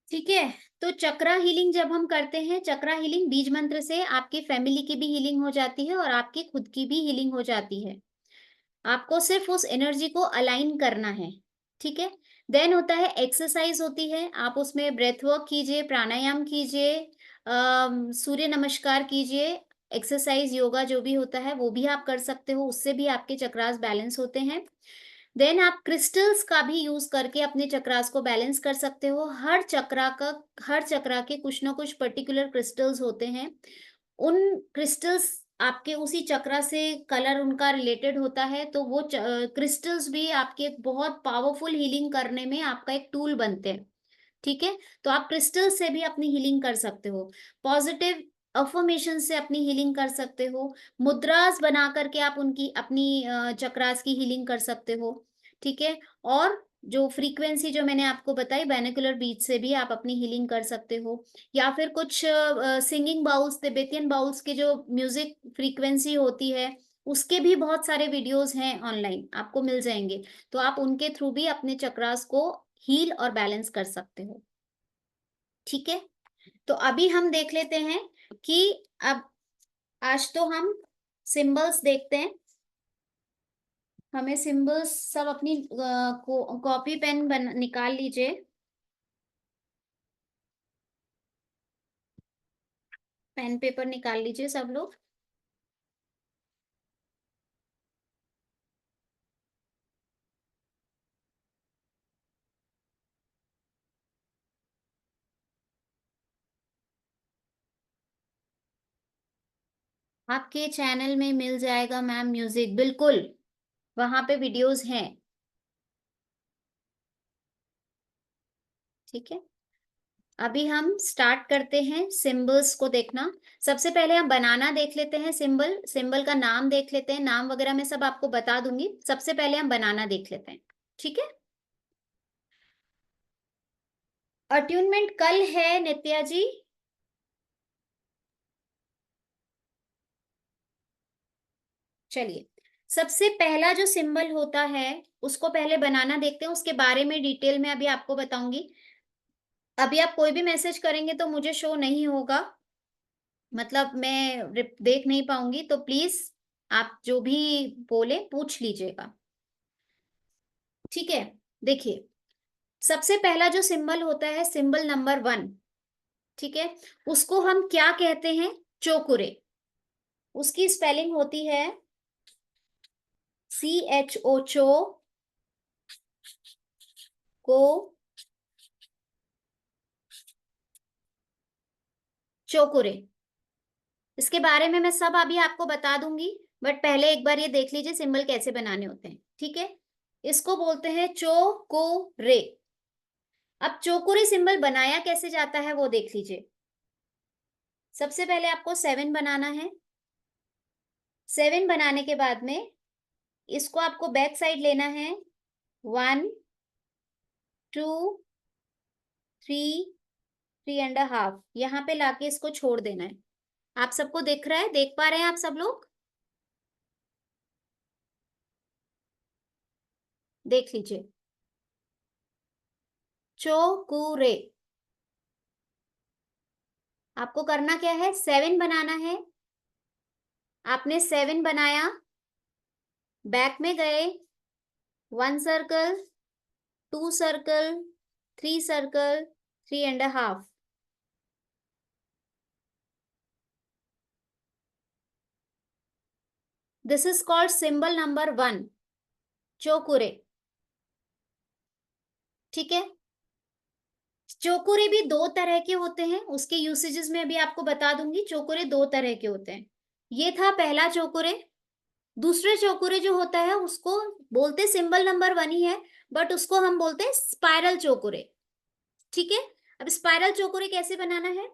ठीक है। तो चक्रा हीलिंग जब हम करते हैं, चक्रा हीलिंग बीज मंत्र से आपकी फैमिली की भी हीलिंग हो जाती है और आपकी खुद की भी हीलिंग हो जाती है। आपको सिर्फ उस एनर्जी को अलाइन करना है, ठीक है। देन होता है एक्सरसाइज होती है, आप उसमें ब्रेथ वर्क कीजिए, प्राणायाम कीजिए, सूर्य नमस्कार कीजिए, एक्सरसाइज योगा जो भी होता है वो भी आप कर सकते हो, उससे भी आपके चक्रास बैलेंस होते हैं। देन आप क्रिस्टल्स का भी यूज करके अपने चक्रास को बैलेंस कर सकते हो। हर चक्रा के कुछ ना कुछ पर्टिकुलर क्रिस्टल्स होते हैं। उन क्रिस्टल्स आपके उसी चक्रा से कलर उनका रिलेटेड होता है, तो वो क्रिस्टल्स भी आपके एक बहुत पावरफुल हीलिंग करने में आपका एक टूल बनते हैं, ठीक है। तो आप क्रिस्टल से भी अपनी हीलिंग कर सकते हो, पॉजिटिव अफर्मेशन से अपनी हीलिंग कर सकते हो, मुद्रास बना करके आप उनकी अपनी चक्रास की हीलिंग कर सकते हो, ठीक है। और जो फ्रीक्वेंसी जो मैंने आपको बताई बाइनोकुलर बीट से भी आप अपनी हीलिंग कर सकते हो, या फिर कुछ सिंगिंग बाउल्स, तिब्बतियन बाउल्स के जो म्यूजिक फ्रीक्वेंसी होती है, उसके भी बहुत सारे वीडियोस हैं ऑनलाइन, आपको मिल जाएंगे। तो आप उनके थ्रू भी अपने चक्रास को हील और बैलेंस कर सकते हो, ठीक है। तो अभी हम देख लेते हैं कि अब आज तो हम सिंबल्स देखते हैं। हमें सिंबल्स सब अपनी कॉपी पेन निकाल लीजिए। पेन पेपर निकाल लीजिए सब लोग। आपके चैनल में मिल जाएगा मैम म्यूजिक, बिल्कुल वहां पे वीडियोस हैं, ठीक है। अभी हम स्टार्ट करते हैं सिंबल्स को देखना। सबसे पहले हम बनाना देख लेते हैं, सिंबल सिंबल का नाम देख लेते हैं, नाम वगैरह मैं सब आपको बता दूंगी। सबसे पहले हम बनाना देख लेते हैं, ठीक है। अट्यूनमेंट कल है नित्या जी। चलिए, सबसे पहला जो सिंबल होता है उसको पहले बनाना देखते हैं, उसके बारे में डिटेल में अभी आपको बताऊंगी। अभी आप कोई भी मैसेज करेंगे तो मुझे शो नहीं होगा, मतलब मैं देख नहीं पाऊंगी, तो प्लीज आप जो भी बोले पूछ लीजिएगा, ठीक है। देखिए, सबसे पहला जो सिंबल होता है सिंबल नंबर 1, ठीक है। उसको हम क्या कहते हैं? चोकुरे। उसकी स्पेलिंग होती है CHO को चोकुरे। इसके बारे में मैं सब अभी आपको बता दूंगी, बट पहले एक बार ये देख लीजिए सिंबल कैसे बनाने होते हैं, ठीक है। इसको बोलते हैं चोकोरे। अब चोकोरे सिंबल बनाया कैसे जाता है वो देख लीजिए। सबसे पहले आपको 7 बनाना है। 7 बनाने के बाद में इसको आपको बैक साइड लेना है, 1 2 3 3.5, यहाँ पे लाके इसको छोड़ देना है। आप सबको दिख रहा है? देख पा रहे हैं आप सब लोग? देख लीजिए, चोकुरे। आपको करना क्या है? 7 बनाना है। आपने 7 बनाया, बैक में गए, 1 circle, 2 circle, 3 circle, 3.5। This is called symbol number 1, चोकुरे, ठीक है। चोकुरे भी दो तरह के होते हैं, उसके यूसेजेस में अभी आपको बता दूंगी। चोकुरे दो तरह के होते हैं। ये था पहला चोकुरे। दूसरे चोकुरे जो होता है उसको बोलते सिंबल नंबर 1 ही है, बट उसको हम बोलते हैं स्पाइरल चोकुरे, ठीक है। अब स्पाइरल चोकुरे कैसे बनाना है?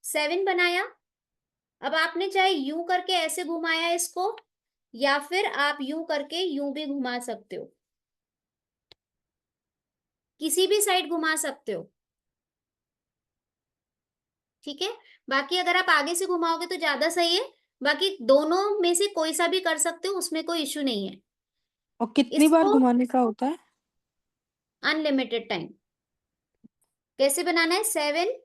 7 बनाया, अब आपने चाहे यूं करके ऐसे घुमाया इसको, या फिर आप यूं करके यूं भी घुमा सकते हो, किसी भी साइड घुमा सकते हो, ठीक है। बाकी अगर आप आगे से घुमाओगे तो ज्यादा सही है, बाकी दोनों में से कोई सा भी कर सकते हो, उसमें कोई इश्यू नहीं है। और कितनी बार इसको घुमाने का होता है? अनलिमिटेड टाइम, कैसे बनाना है? 7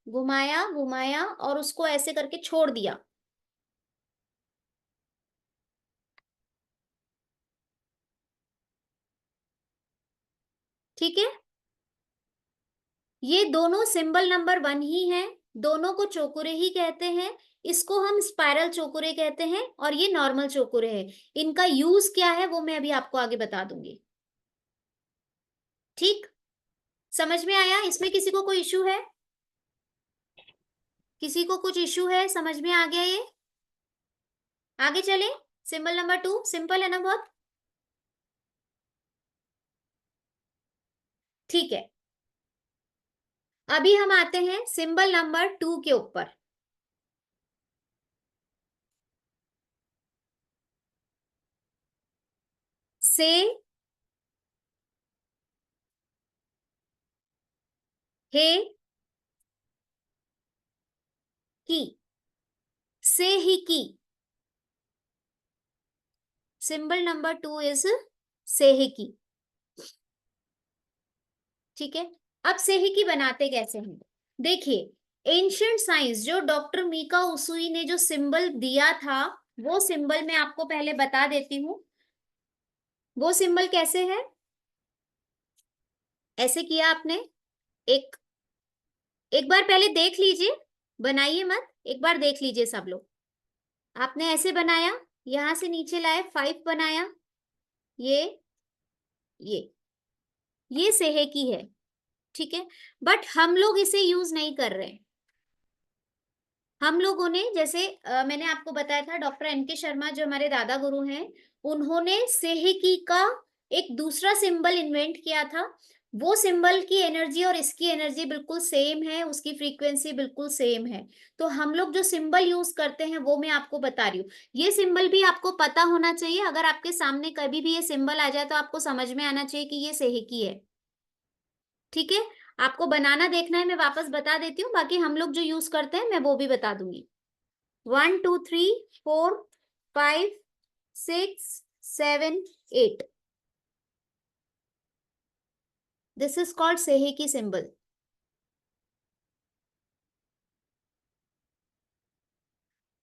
घुमाया घुमाया और उसको ऐसे करके छोड़ दिया। ठीक है, ये दोनों सिंबल नंबर 1 ही है, दोनों को चौकुरे ही कहते हैं। इसको हम स्पाइरल चौकुरे कहते हैं और ये नॉर्मल चौकुरे है। इनका यूज क्या है वो मैं अभी आपको आगे बता दूंगी। ठीक, समझ में आया? इसमें किसी को कोई इशू है? किसी को कुछ इशू है? समझ में आ गया ये? आगे चले। सिंबल नंबर 2 सिंपल है ना बहुत? ठीक है, अभी हम आते हैं सिंबल नंबर 2 के ऊपर। से, हे, की, से ही की। सिंबल नंबर 2 इज से ही की। ठीक है, अब से ही की बनाते कैसे हैं? देखिए, एंशियंट साइंस जो डॉक्टर मीका उसूई ने जो सिंबल दिया था, वो सिंबल मैं आपको पहले बता देती हूँ। वो सिंबल कैसे है? ऐसे किया आपने, एक एक बार पहले देख लीजिए, बनाइए मत, एक बार देख लीजिए सब लोग। आपने ऐसे बनाया, यहां से नीचे लाए 5 बनाया, ये ये ये सेहे की है। ठीक है, बट हम लोग इसे यूज नहीं कर रहे। हम लोगों ने जैसे मैंने आपको बताया था, डॉक्टर एन के शर्मा जो हमारे दादा गुरु हैं, उन्होंने सेहिकी का एक दूसरा सिंबल इन्वेंट किया था। वो सिंबल की एनर्जी और इसकी एनर्जी बिल्कुल सेम है, उसकी फ्रीक्वेंसी बिल्कुल सेम है। तो हम लोग जो सिंबल यूज करते हैं वो मैं आपको बता रही हूँ। ये सिंबल भी आपको पता होना चाहिए, अगर आपके सामने कभी भी ये सिंबल आ जाए तो आपको समझ में आना चाहिए कि ये सेहिकी है। ठीक है, आपको बनाना देखना है, मैं वापस बता देती हूँ, बाकी हम लोग जो यूज करते हैं मैं वो भी बता दूंगी। 1 2 3 4 5 6 7 8, दिस इज कॉल्ड सेहे की सिंबल।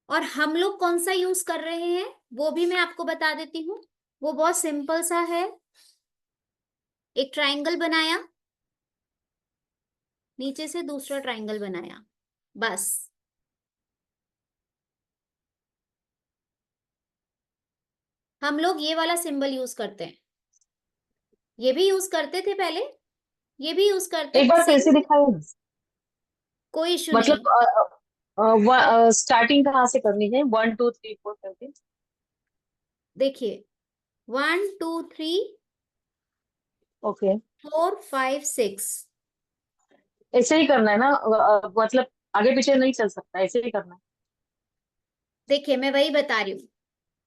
और हम लोग कौन सा यूज कर रहे हैं वो भी मैं आपको बता देती हूँ। वो बहुत सिंपल सा है। एक ट्राइंगल बनाया, नीचे से दूसरा ट्राइंगल बनाया, बस। हम लोग ये वाला सिंबल यूज करते हैं, ये भी यूज करते थे पहले, ये भी यूज करते एक हैं बार फिर सेम। से दिखाओ ना। कोई इशू नहीं। मतलब स्टार्टिंग कहाँ से करनी है, 1 2 3 4 करके? देखिए, 1 2 3 ओके। 4 5 6। ऐसे ही करना है ना? मतलब आगे पीछे नहीं चल सकता, ऐसे ही करना है। देखिए, मैं वही बता रही हूँ,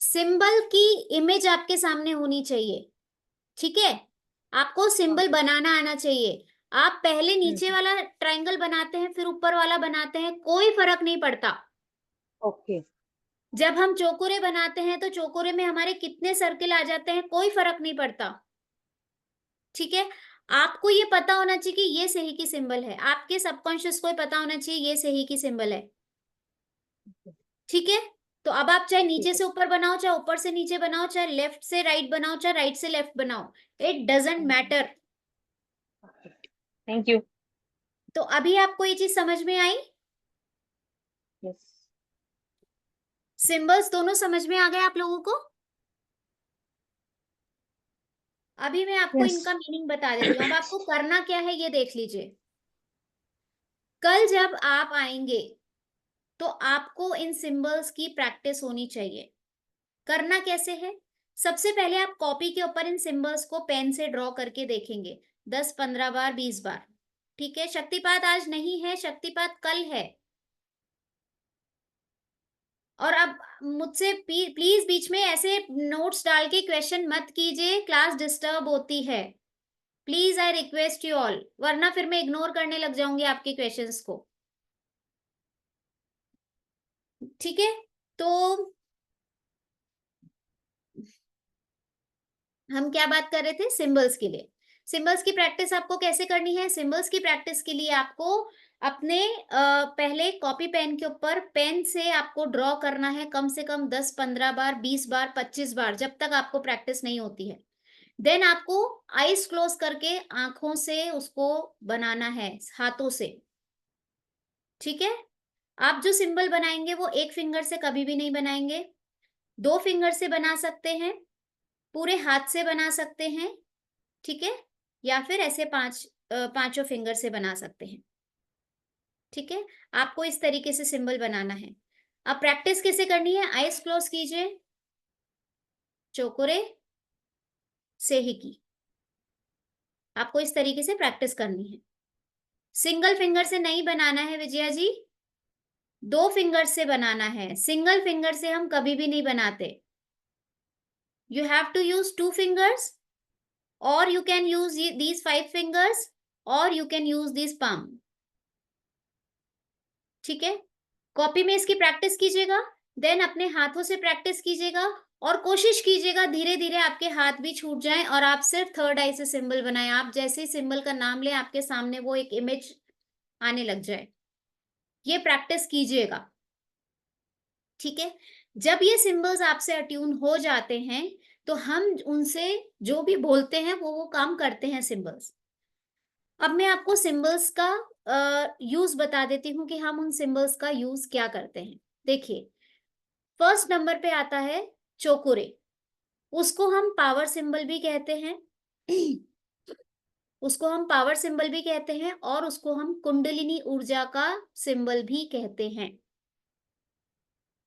सिंबल की इमेज आपके सामने होनी चाहिए। ठीक है, आपको हाँ। सिंबल बनाना आना चाहिए। आप पहले नीचे हम्म। वाला ट्रायंगल बनाते हैं, फिर ऊपर वाला बनाते हैं, कोई फर्क नहीं पड़ता। ओके। जब हम चौकोरे बनाते हैं तो चौकोरे में हमारे कितने सर्किल आ जाते हैं, कोई फर्क नहीं पड़ता। ठीक है, आपको ये पता होना चाहिए कि ये सही की सिंबल है, आपके सबकॉन्शियस को ये पता होना चाहिए ये सही की सिंबल है। ठीक है, तो अब आप चाहे ठीक नीचे है। से ऊपर बनाओ, चाहे ऊपर से नीचे बनाओ, चाहे लेफ्ट से राइट बनाओ, चाहे राइट से लेफ्ट बनाओ, it doesn't matter. Thank you. तो अभी आपको ये चीज समझ में आई? यस। सिंबल्स दोनों समझ में आ गए आप लोगों को? अभी मैं आपको यस। इनका मीनिंग बता देती हूँ। अब आपको करना क्या है ये देख लीजिए। कल जब आप आएंगे तो आपको इन सिंबल्स की प्रैक्टिस होनी चाहिए। करना कैसे है? सबसे पहले आप कॉपी के ऊपर इन सिंबल्स को पेन से ड्रॉ करके देखेंगे, 10 15 बार 20 बार। ठीक है, शक्तिपात आज नहीं है, शक्तिपात कल है। और अब मुझसे प्लीज बीच में ऐसे नोट्स डाल के क्वेश्चन मत कीजिए, क्लास डिस्टर्ब होती है। Please I request you all, वरना फिर मैं इग्नोर करने लग जाऊंगी आपके क्वेश्चंस को। ठीक है, तो हम क्या बात कर रहे थे? सिंबल्स के लिए। सिंबल्स की प्रैक्टिस आपको कैसे करनी है? सिंबल्स की प्रैक्टिस के लिए आपको अपने पहले कॉपी पेन के ऊपर पेन से आपको ड्रॉ करना है कम से कम 10-15 बार, 20 बार, 25 बार, जब तक आपको प्रैक्टिस नहीं होती है। देन आपको आईज़ क्लोज़ करके आँखों से उसको बनाना है, हाथों से, ठीक है? आप जो सिंबल बनाएँगे वो 1 फिंगर से कभी भी नहीं बनाएँगे, 2 फिंगर से बना सकते हैं, पूरे हाथ से बना सकते हैं, ठीक है? या फिर ऐसे पाँचों फिंगर से बना सकते हैं, ठीक है? आपको इस तरीके से सिंबल बनाना है। अब प्रैक्टिस कैसे करनी है? आईज़ क्लोज़ कीजिए, चौकोरे से ही की। आपको इस तरीके से प्रैक्टिस करनी है। सिंगल फिंगर से नहीं बनाना है विजया जी, 2 फिंगर से बनाना है। सिंगल फिंगर से हम कभी भी नहीं बनाते। You have to use 2 fingers, or you can use these 5 fingers, or you can use this palm. ठीक है? कॉपी में इसकी प्रैक्टिस कीजिएगा, देन अपने हाथों से प्रैक्टिस कीजिएगा और कोशिश कीजिएगा धीरे-धीरे आपके हाथ भी छूट जाएँ और आप सिर्फ थर्ड आई से सिंबल बनाएँ। आप जैसे ही सिंबल का नाम लें, आपके सामने वो एक इमेज आने लग जाए। ये प्रैक्टिस कीजिएगा, ठीक है? जब ये सिंबल्स आपसे अट्यून हो जाते हैं, तो हम उनसे जो भी बोलते हैं, वो काम करते हैं सिंबल्स। अब मैं आपको सिंबल्स का यूज़ बता देती हूँ कि हम उन सिंबल्स का यूज़ क्या करते हैं। देखिए, फर्स्ट नंबर पे आता है चोकुरे, उसको हम पावर सिंबल भी कहते हैं। उसको हम पावर सिंबल भी कहते हैं और उसको हम कुंडलिनी ऊर्जा का सिंबल भी कहते हैं।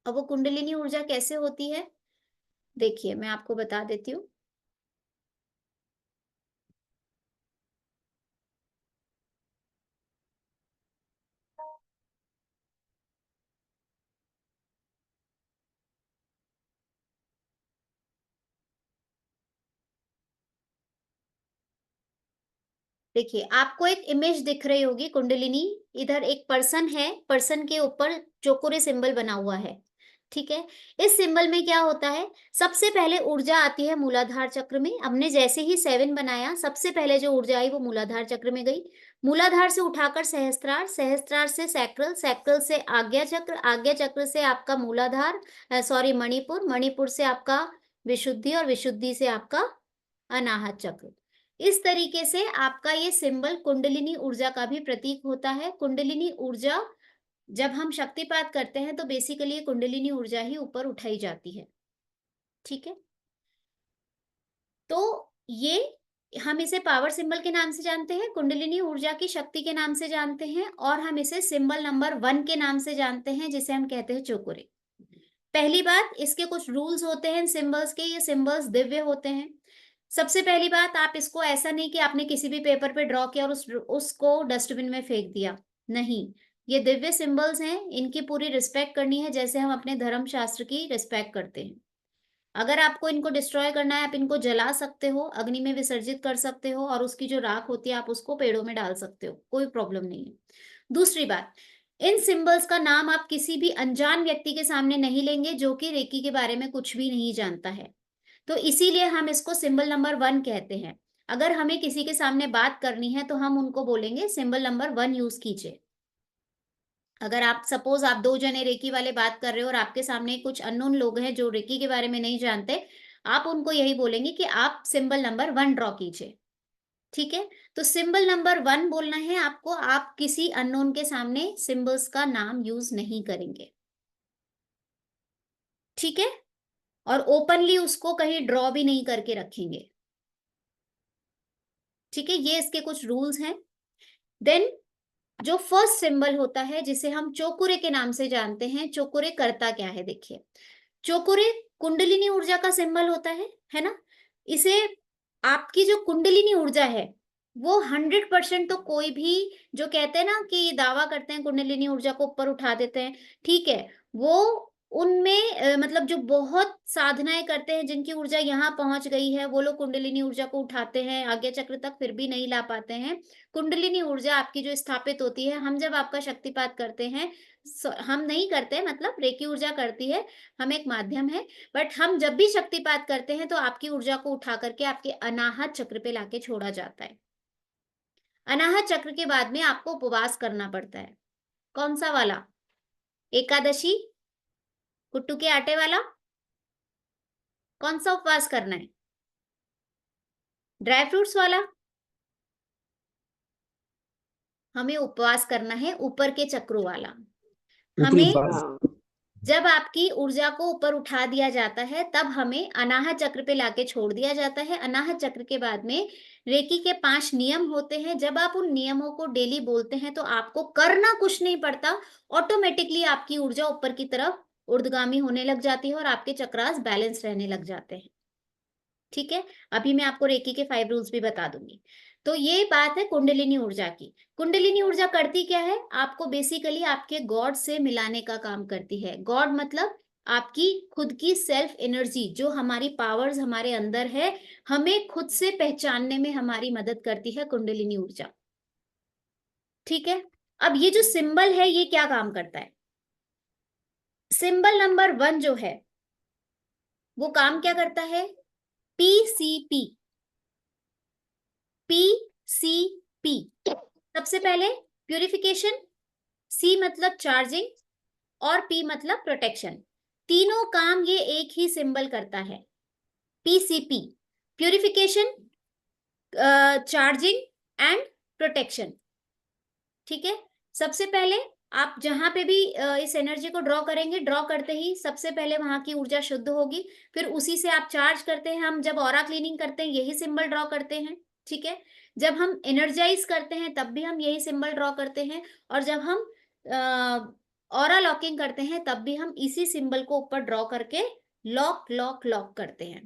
अब वो कुंडलिनी ऊर्जा कैसे होती है? देखिए, मैं आपको बता देती हूँ। देखिए, आपको एक इमेज दिख रही होगी कुंडलिनी, इधर एक पर्सन है, पर्सन के ऊपर चौकोरे सिंबल बना हुआ है, ठीक है? इस सिंबल में क्या होता है, सबसे पहले ऊर्जा आती है मूलाधार चक्र में, हमने जैसे ही 7 बनाया, सबसे पहले जो ऊर्जा आई वो मूलाधार चक्र में गई, मूलाधार से उठाकर सहस्त्रार, सहस्त्रार से सैक्रल, सैक्रल से आज्ञा चक्र से आपका मूलाधार मणिपुर, मणिपुर से आपका विशुद्धि और विशुद्धि से आपका अनाहत चक्र। इस तरीके से आपका ये सिंबल कुंडलिनी ऊर्जा का भी प्रतीक होता है। कुंडलिनी ऊर्जा जब हम शक्तिपात करते हैं तो बेसिकली ये कुंडलिनी ऊर्जा ही ऊपर उठाई जाती है, ठीक है? तो ये हम इसे पावर सिंबल के नाम से जानते हैं, कुंडलिनी ऊर्जा की शक्ति के नाम से जानते हैं और हम इसे सिंबल नंबर 1 के नाम से जानते हैं, जिसे हम कहते हैं चोकुरे। पहली बात, इसके कुछ रूल्स होते हैं सिंबल्स के, ये सिंबल्स दिव्य होते हैं। सबसे पहली बात, आप इसको ऐसा नहीं कि आपने किसी भी पेपर पे ड्रॉ किया और उसको डस्टबिन में फेंक दिया। नहीं, ये दिव्य सिंबल्स हैं, इनकी पूरी रिस्पेक्ट करनी है जैसे हम अपने धर्म शास्त्र की रिस्पेक्ट करते हैं। अगर आपको इनको डिस्ट्रॉय करना है, आप इनको जला सकते हो, अग्नि में विसर्जित कर सकते हो और उसकी जो राख होती है, आप उसको पेड़ों में डाल सकते हो, कोई प्रॉब्लम नहीं है। दूसरी बात, इन सिंबल्स का नाम आप किसी भी अनजान व्यक्ति के सामने नहीं लेंगे, जो कि रेकी के बारे में कुछ भी नहीं जानता है। तो इसीलिए हम इसको सिंबल नंबर 1 कहते हैं। अगर हमें किसी के सामने बात करनी है, तो हम उनको बोलेंगे सिंबल नंबर 1 यूज़ कीजिए। अगर आप सपोज़ आप 2 जने रेकी वाले बात कर रहे हो और आपके सामने कुछ अननोन लोग हैं जो रेकी के बारे में नहीं जानते, आप उनको यही बोलेंगे कि आप सिंबल नंबर 1 ड्रॉ कीजिए, ठीक है? तो सिंबल नंबर 1 बोलना है आपको, आप किसी अननोन के सामने सिंबल्स का नाम यूज़ नहीं करेंगे, ठीक है? और ओपनली उसको कहीं ड्रॉ भी नहीं करके रखेंगे, ठीक है? ये इसके कुछ रूल्स हैं। देन जो फर्स्ट सिंबल होता है जिसे हम चोकुरे के नाम से जानते हैं, चोकुरे करता क्या है देखिए। चोकुरे कुंडलिनी ऊर्जा का सिंबल होता है ना? इसे आपकी जो कुंडलिनी ऊर्जा है, वो 100% तो कोई भी जो कहते हैं ना कि दावा करते हैं कुंडलिनी ऊर्जा को ऊपर उठा देते हैं, ठीक है, वो उनमें मतलब जो बहुत साधनाएं करते हैं, जिनकी ऊर्जा यहाँ पहुंच गई है, वो लोग कुंडलिनी ऊर्जा को उठाते हैं आज्ञा चक्र तक, फिर भी नहीं ला पाते हैं। कुंडलिनी ऊर्जा आपकी जो स्थापित होती है, हम जब आपका शक्तिपात करते हैं, हम नहीं करते, मतलब रेकी ऊर्जा करती है, हम एक माध्यम है, बट हम जब भी शक्तिपात करते हैं तो आपकी ऊर्जा को उठा करके आपके अनाहत चक्र पे लाके छोड़ा जाता है। अनाहत चक्र के बाद में आपको उपवास करना पड़ता है। कौन सा वाला? एकादशी, कुट्टू के आटे वाला? कौन सा उपवास करना है? ड्राई फ्रूट्स वाला? हमें उपवास करना है ऊपर के चक्रों वाला। हमें हाँ। जब आपकी ऊर्जा को ऊपर उठा दिया जाता है, तब हमें अनाहत चक्र पे लाके छोड़ दिया जाता है। अनाहत चक्र के बाद में रेकी के 5 नियम होते हैं। जब आप उन नियमों को डेली बोलते हैं तो आपको करना कुछ नहीं पड़ता, ऑटोमेटिकली आपकी ऊर्जा ऊपर की तरफ ऊर्ध्वगामी होने लग जाती है और आपके चक्रास बैलेंस रहने लग जाते हैं। ठीक है, अभी मैं आपको रेकी के 5 रूल्स भी बता दूंगी। तो ये बात है कुंडलिनी ऊर्जा की। कुंडलिनी ऊर्जा करती क्या है? आपको बेसिकली आपके गॉड से मिलाने का काम करती है। गॉड मतलब आपकी खुद की सेल्फ एनर्जी, जो हमारी पावर्स हमारे अंदर है, हमें खुद से पहचानने में हमारी मदद करती है कुंडलिनी ऊर्जा। ठीक है, अब ये जो सिंबल है, ये क्या काम करता है? सिंबल नंबर 1 जो है, वो काम क्या करता है? पीसीपी। पीसीपी, सबसे पहले प्यूरिफिकेशन, सी मतलब चार्जिंग और पी मतलब प्रोटेक्शन। तीनों काम ये एक ही सिंबल करता है। PCP, purification, charging and protection. ठीक है, सबसे पहले आप जहां पे भी इस एनर्जी को ड्रॉ करेंगे, ड्रॉ करते ही सबसे पहले वहां की ऊर्जा शुद्ध होगी, फिर उसी से आप चार्ज करते हैं। हम जब ऑरा क्लीनिंग करते हैं, यही सिंबल ड्रॉ करते हैं। ठीक है, जब हम एनर्जाइज करते हैं, तब भी हम यही सिंबल ड्रॉ करते हैं, और जब हम ऑरा लॉकिंग करते हैं, तब भी हम इसी सिंबल को ऊपर ड्रॉ करके लॉक लॉक लॉक करते हैं।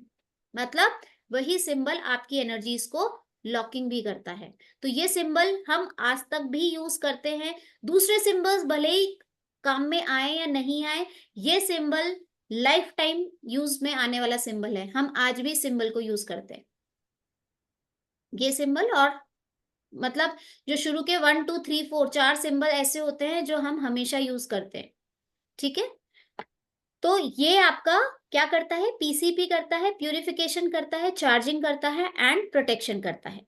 मतलब वही सिंबल आपकी एनर्जीज को लॉकिंग भी करता है। तो ये सिंबल हम आज तक भी यूज करते हैं। दूसरे सिंबल्स भले ही काम में आए या नहीं आए, ये सिंबल लाइफ टाइम यूज में आने वाला सिंबल है। हम आज भी सिंबल को यूज करते हैं, ये सिंबल। और मतलब जो शुरू के 1 2 3 4 4 सिंबल ऐसे होते हैं जो हम हमेशा यूज करते हैं। ठीक है, तो ये आपका क्या करता है? पीसीपी करता है, प्यूरिफिकेशन करता है, चार्जिंग करता है एंड प्रोटेक्शन करता है।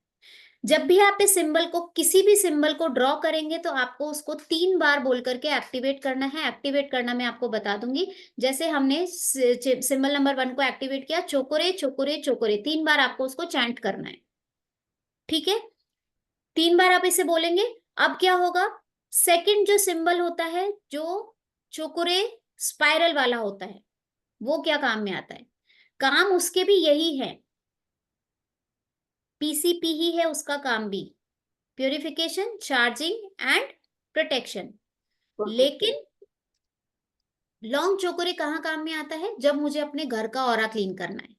जब भी आप इस सिंबल को, किसी भी सिंबल को ड्रॉ करेंगे, तो आपको उसको 3 बार बोल करके एक्टिवेट करना है। एक्टिवेट करना मैं आपको बता दूंगी। जैसे हमने सिंबल नंबर 1 को एक्टिवेट किया, चोकोरे चोकोरे चोकोरे, 3 बार आपको उसको चैंट करना है। ठीक है, 3 बार आप इसे बोलेंगे। अब क्या होगा? सेकंड जो सिंबल होता है, जो चोकोरे स्पाइरल वाला होता है, वो क्या काम में आता है? काम उसके भी यही है, पीसीपी ही है उसका काम भी, प्यूरिफिकेशन, चार्जिंग एंड प्रोटेक्शन। लेकिन लॉन्ग चोकोरे कहाँ काम में आता है? जब मुझे अपने घर का ऑरा क्लीन करना है,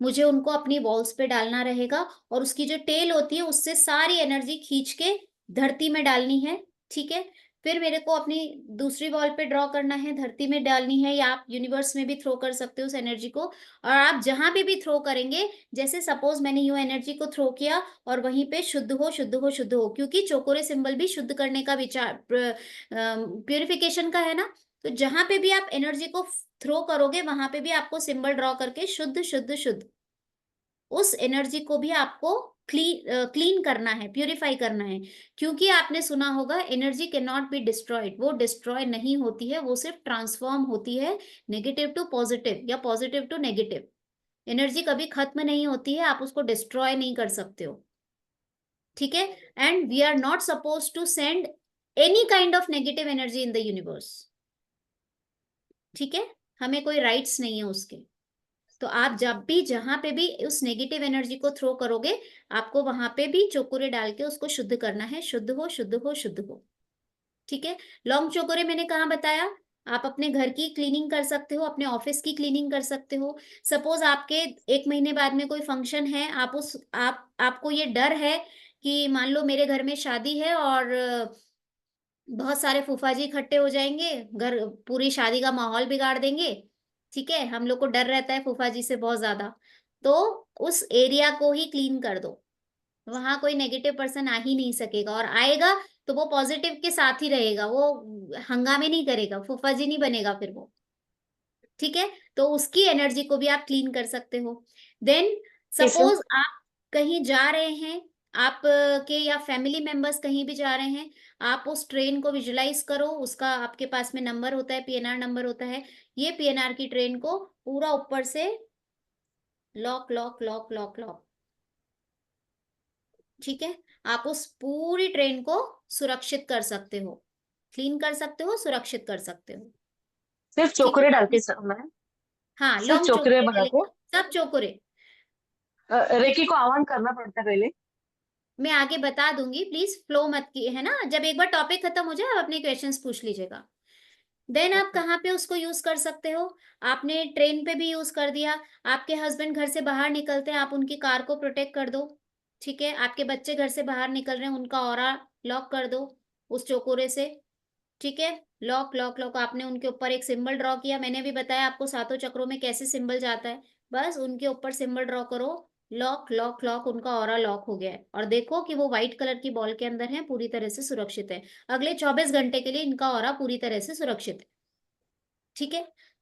मुझे उनको अपनी वॉल्स पे डालना रहेगा, और उसकी जो टेल होती है, उससे सारी एनर्जी खींच के धरती में डालनी है। ठीक है, फिर मेरे को अपनी दूसरी वॉल पे ड्रॉ करना है, धरती में डालनी है, या आप यूनिवर्स में भी थ्रो कर सकते हो उस एनर्जी को। और आप जहां पे भी थ्रो करेंगे, जैसे सपोज मैंने यू एनर्जी को थ्रो किया और वहीं पे शुद्ध हो शुद्ध हो शुद्ध हो, क्योंकि चोकोरे सिंबल भी शुद्ध करने का विचार, प्यूरिफिकेशन का है ना। तो जहां पे भी आप एनर्जी को थ्रो करोगे, वहां पे भी आपको सिंबल ड्रॉ करके शुद्ध शुद्ध शुद्ध उस एनर्जी को भी आपको क्लीन करना है, प्यूरिफाई करना है। क्योंकि आपने सुना होगा, energy can not be destroyed, वो डिस्ट्रॉय नहीं होती है, वो सिर्फ ट्रांसफॉर्म होती है, नेगेटिव टू पॉजिटिव या पॉजिटिव टू नेगेटिव। एनर्जी कभी खत्म नहीं होती है, आप उसको डिस्ट्रॉय नहीं कर सकते हो। ठीक है, and we are not suppose to send any kind of negative energy in the universe. ठीक है, हमें कोई राइट्स नहीं है उसके। तो आप जब भी जहां पे भी उस नेगेटिव एनर्जी को थ्रो करोगे, आपको वहां पे भी चोकोरे डाल के उसको शुद्ध करना है, शुद्ध हो शुद्ध हो शुद्ध हो। ठीक है, लॉन्ग चोकोरे मैंने कहा बताया? आप अपने घर की क्लीनिंग कर सकते हो, अपने ऑफिस की क्लीनिंग कर सकते हो। सपोज आपके 1 महीने बाद में कोई फंक्शन है, आपको ये डर है कि मान लो मेरे घर में शादी है और बहुत सारे फूफा जी इकट्ठे हो जाएंगे, घर पूरी शादी का माहौल बिगाड़ देंगे। ठीक है, हम लोग को डर रहता है फूफा जी से बहुत ज्यादा। तो उस एरिया को ही क्लीन कर दो, वहां कोई नेगेटिव पर्सन आ ही नहीं सकेगा, और आएगा तो वो पॉजिटिव के साथ ही रहेगा, वो हंगामे नहीं करेगा, फूफा जी नहीं बनेगा फिर वो। ठीक है, तो उसकी एनर्जी को भी आप क्लीन कर सकते हो। देन कैसे? सपोज आप कहीं जा रहे हैं, आप के या फैमिली मेंबर्स कहीं भी जा रहे हैं, आप उस ट्रेन को विजुलाइज करो, उसका आपके पास में नंबर होता है, पीएनआर नंबर होता है। ये पीएनआर की ट्रेन को पूरा ऊपर से lock lock lock lock lock. ठीक है, आप उस पूरी ट्रेन को सुरक्षित कर सकते हो, क्लीन कर सकते हो, सुरक्षित कर सकते हो। सिर्फ ठीक है, चोकरे डाल के आपने, मैं हाँ, सिर्फ लॉन्ग चोकरे चोकरे बना के डलेगा, सब चोकरे। रेकी को आह्वान करना पड़ता है पहले? मैं आगे बता दूंगी, प्लीज फ्लो मत की है ना, जब एक बार टॉपिक खत्म हो जाए आप अपने क्वेश्चंस पूछ लीजिएगा। देन आप ओके। कहाँ पे उसको यूज कर सकते हो? आपने ट्रेन पे भी यूज कर दिया, आपके हस्बैंड घर से बाहर निकलते हैं, आप उनकी कार को प्रोटेक्ट कर दो। ठीक है, आपके बच्चे घर से बाहर निकल रहे हैं, उनका ऑरा लॉक कर दो उस चौकोरे से। ठीक है, लॉक लॉक लॉक, आपने उनके ऊपर एक सिंबल ड्रॉ किया, मैंने भी बताया आपको सातों चक्रों में कैसे सिंबल जाता है, बस उनके ऊपर सिंबल ड्रॉ करो। लॉक लॉक लॉक, उनका ऑरा लॉक हो गया है, और देखो कि वो व्हाइट कलर की बॉल के अंदर है, पूरी तरह से सुरक्षित है। अगले 24 घंटे के लिए इनका ऑरा पूरी तरह से सुरक्षित है। ठीक है,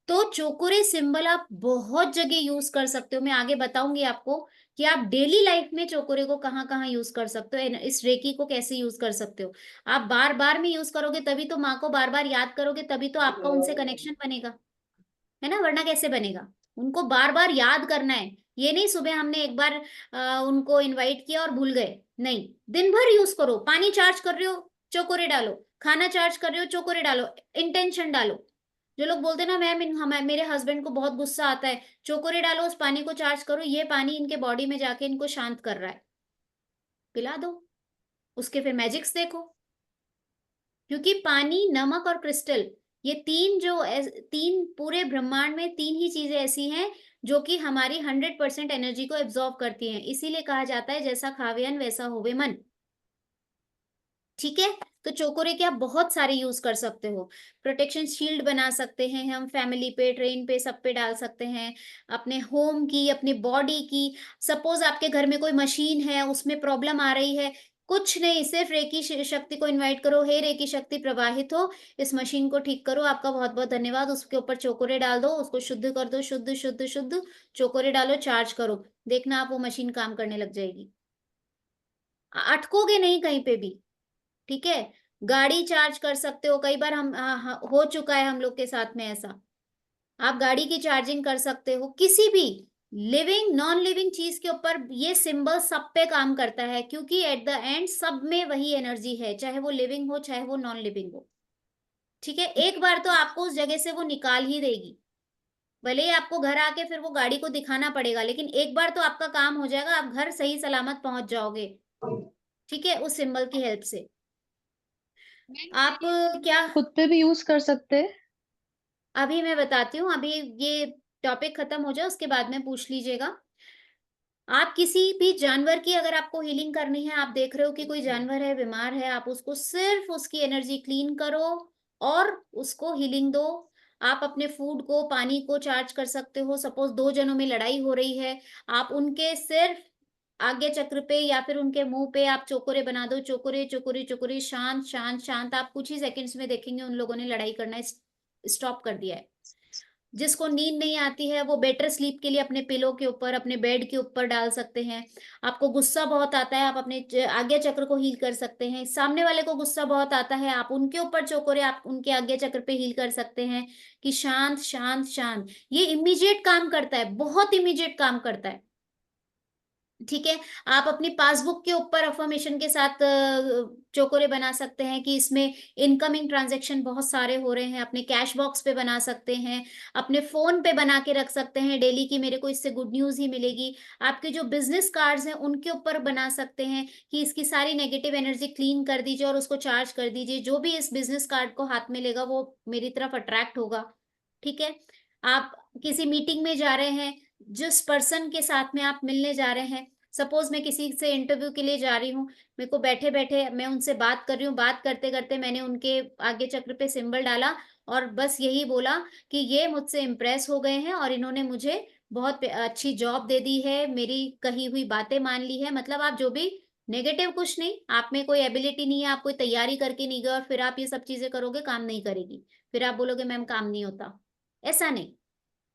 तो चोकोरे सिंबल आप बहुत जगह यूज कर सकते हो, मैं आगे बताऊंगी आपको कि आप डेली लाइफ में चोकोरे को कहाँ कहाँ यूज कर सकते हो, इस रेकी को कैसे यूज कर सकते हो। आप बार बार में यूज करोगे तभी तो, माँ को बार बार याद करोगे तभी तो आपका उनसे कनेक्शन बनेगा, है ना, वरना कैसे बनेगा। उनको बार बार याद करना है, ये नहीं सुबह हमने एक बार उनको इनवाइट किया और भूल गए, नहीं, दिन भर यूज करो। पानी चार्ज कर रहे हो, चोकोरे डालो, खाना चार्ज कर रहे हो, चोकोरे डालो, इंटेंशन डालो। जो लोग बोलते हैं ना मैम, मेरे हस्बैंड को बहुत गुस्सा आता है, चोकोरे डालो, उस पानी को चार्ज करो, ये पानी इनके बॉडी में जाके इनको शांत कर रहा है, पिला दो, उसके फिर मैजिक्स देखो। क्योंकि पानी, नमक और क्रिस्टल, ये तीन तीन पूरे ब्रह्मांड में तीन ही चीजें ऐसी हैं जो कि हमारी 100% एनर्जी को एब्जॉर्ब करती हैं, इसीलिए कहा जाता है जैसा खावेन वैसा होवे मन। ठीक है, तो चोकोरे के आप बहुत सारे यूज कर सकते हो। प्रोटेक्शन शील्ड बना सकते हैं हम, फैमिली पे, ट्रेन पे, सब पे डाल सकते हैं, अपने होम की, अपनी बॉडी की। सपोज आपके घर में कोई मशीन है, उसमें प्रॉब्लम आ रही है, कुछ नहीं, सिर्फ रेकी शक्ति को इनवाइट करो, हे रेकी शक्ति प्रवाहित हो, इस मशीन को ठीक करो, आपका बहुत बहुत धन्यवाद, उसके ऊपर चोकोरे डाल दो, उसको शुद्ध कर दो, शुद्ध शुद्ध शुद्ध, चोकोरे डालो, चार्ज करो, देखना आप वो मशीन काम करने लग जाएगी, अटकोगे नहीं कहीं पे भी। ठीक है, गाड़ी चार्ज कर सकते हो, कई बार हो चुका है हम लोग के साथ में ऐसा, आप गाड़ी की चार्जिंग कर सकते हो, किसी भी लिविंग नॉन लिविंग चीज के ऊपर ये सिंबल सब पे काम करता है, क्योंकि एट द एंड सब में वही एनर्जी है, चाहे वो लिविंग हो चाहे वो नॉन लिविंग हो। ठीक है, एक बार तो आपको उस जगह से वो निकाल ही देगी, भले ही आपको घर आके फिर वो गाड़ी को दिखाना पड़ेगा, लेकिन एक बार तो आपका काम हो जाएगा, आप घर सही सलामत पहुंच जाओगे। ठीक है, उस सिंबल की हेल्प से। मैम, आप ये सिंबल क्या, हम खुद पे भी यूज कर सकते हैं? अभी मैं बताती हूँ, अभी ये टॉपिक खत्म हो जाए उसके बाद में पूछ लीजिएगा। आप किसी भी जानवर की अगर आपको हीलिंग करनी है, आप देख रहे हो कि कोई जानवर है, बीमार है, आप उसको सिर्फ उसकी एनर्जी क्लीन करो और उसको हीलिंग दो। आप अपने फूड को, पानी को चार्ज कर सकते हो। सपोज दो जनों में लड़ाई हो रही है, आप उनके सिर्फ आज्ञा चक्र पे या फिर उनके मुंह पे आप चोकोरे बना दो, चोकोरे चोकोरे चोकोरे, शांत शांत शांत, आप कुछ ही सेकंड्स में देखेंगे उन लोगों ने लड़ाई करना स्टॉप कर दिया है। जिसको नींद नहीं आती है वो बेटर स्लीप के लिए अपने पिलो के ऊपर, अपने बेड के ऊपर डाल सकते हैं। आपको गुस्सा बहुत आता है, आप अपने आज्ञा चक्र को हील कर सकते हैं। सामने वाले को गुस्सा बहुत आता है, आप उनके ऊपर चोकोरे, आप उनके आज्ञा चक्र पे हील कर सकते हैं कि शांत शांत शांत। ये इमीडिएट काम करता है, बहुत इमीडिएट काम करता है। ठीक है, आप अपनी पासबुक के ऊपर अफर्मेशन के साथ चोकोरे बना सकते हैं कि इसमें इनकमिंग ट्रांजैक्शन बहुत सारे हो रहे हैं। अपने कैश बॉक्स पे बना सकते हैं, अपने फोन पे बना के रख सकते हैं डेली की मेरे को इससे गुड न्यूज ही मिलेगी। आपके जो बिजनेस कार्ड्स हैं उनके ऊपर बना सकते हैं कि इसकी सारी नेगेटिव एनर्जी क्लीन कर दीजिए और उसको चार्ज कर दीजिए, जो भी इस बिजनेस कार्ड को हाथ में लेगा वो मेरी तरफ अट्रैक्ट होगा। ठीक है, आप किसी मीटिंग में जा रहे हैं, जिस पर्सन के साथ में आप मिलने जा रहे हैं, सपोज मैं किसी से इंटरव्यू के लिए जा रही हूँ, मेरे को बैठे बैठे मैं उनसे बात कर रही हूँ, बात करते करते मैंने उनके आगे चक्र पे सिंबल डाला और बस यही बोला कि ये मुझसे इम्प्रेस हो गए हैं और इन्होंने मुझे बहुत अच्छी जॉब दे दी है, मेरी कही हुई बातें मान ली है। मतलब आप जो भी नेगेटिव, कुछ नहीं, आप में कोई एबिलिटी नहीं है, आप कोई तैयारी करके नहीं गए और फिर आप ये सब चीजें करोगे, काम नहीं करेगी, फिर आप बोलोगे मैम काम नहीं होता, ऐसा नहीं।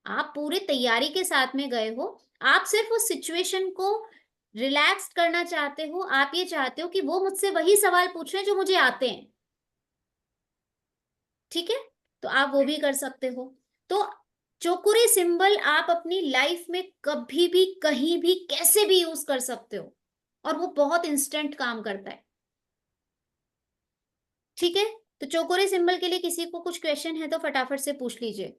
आप पूरी तैयारी के साथ में गए हो, आप सिर्फ उस सिचुएशन को रिलैक्स करना चाहते हो, आप ये चाहते हो कि वो मुझसे वही सवाल पूछ रहे हैं जो मुझे आते हैं, ठीक है? तो आप वो भी कर सकते हो। तो चोकुरे सिंबल आप अपनी लाइफ में कभी भी, कहीं भी, कैसे भी यूज कर सकते हो और वो बहुत इंस्टेंट काम करता है, ठीक है? तो चोकुरे सिंबल के लिए किसी को कुछ क्वेश्चन है तो फटाफट से पूछ लीजिए।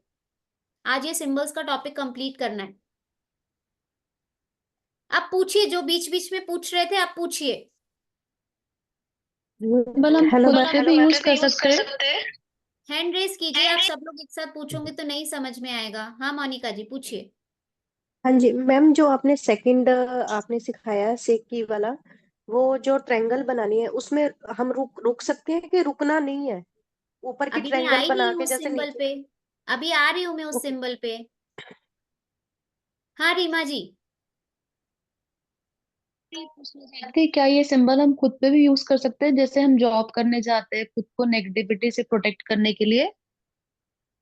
आज ये सिंबल्स का टॉपिक कंप्लीट करना है। आप पूछिए, जो बीच बीच में पूछ रहे थे आप पूछिए। सिंबल हम हेलो खुद मैम। पे भी यूज कर सकते हैं। हैंड रेज कीजिए, आप सब लोग एक साथ पूछोगे तो नहीं समझ में आएगा। हाँ मोनिका जी पूछिए। हाँ जी मैम, जो आपने सेकंड आपने सिखाया सेकी वाला, वो जो ट्रायंगल बनानी है उसमें हम रुक रुक सकते हैं कि रुकना नहीं है? ऊपर की अभी मैं ट्रायंगल आई बना नहीं हूँ के उस जैसे सिंबल नीचे। पे, अभी आ रही हूँ मैं उस ओके। सिंबल पे। हाँ रीमा जी। ये पूछना चाहते हैं, क्या ये सिंबल हम खुद पे भी यूज कर सकते हैं, जैसे हम जॉब करने जाते हैं खुद को नेगेटिविटी से प्रोटेक्ट करने के लिए?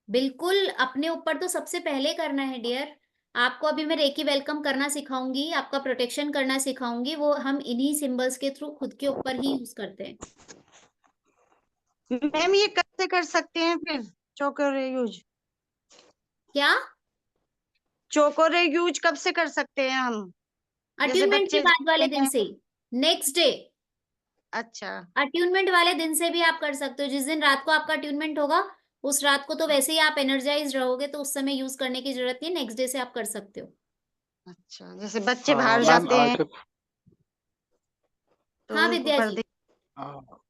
बिल्कुल, अपने ऊपर तो सबसे पहले करना है डियर। आपको अभी मैं रेकी वेलकम करना सिखाऊंगी, आपका प्रोटेक्शन करना सिखाऊंगी, वो हम इन्हीं सिंबल्स के थ्रू खुद के ऊपर ही यूज करते हैं। मैम ये कैसे कर सकते हैं फिर चोकोरे यूज? क्या? चोकोरे यूज कब से कर सकते हैं हम? जैसे अट्यूनमेंट के बच्चे बाद वाले जाते दिन हैं। से ही, नेक्स्ट डे। अच्छा। अट्यूनमेंट वाले दिन से भी आप कर सकते हो, जिस दिन रात को आपका अट्यूनमेंट होगा उस रात को तो वैसे ही आप एनर्जाइज रहोगे, तो उस समय यूज करने की जरूरत नहीं है, नेक्स्ट डे से आप कर सकते हो। अच्छा जैसे बच्चे बाहर यस। मैम जाते हैं जब तो हाँ उनको विद्या कर जी। दे। हो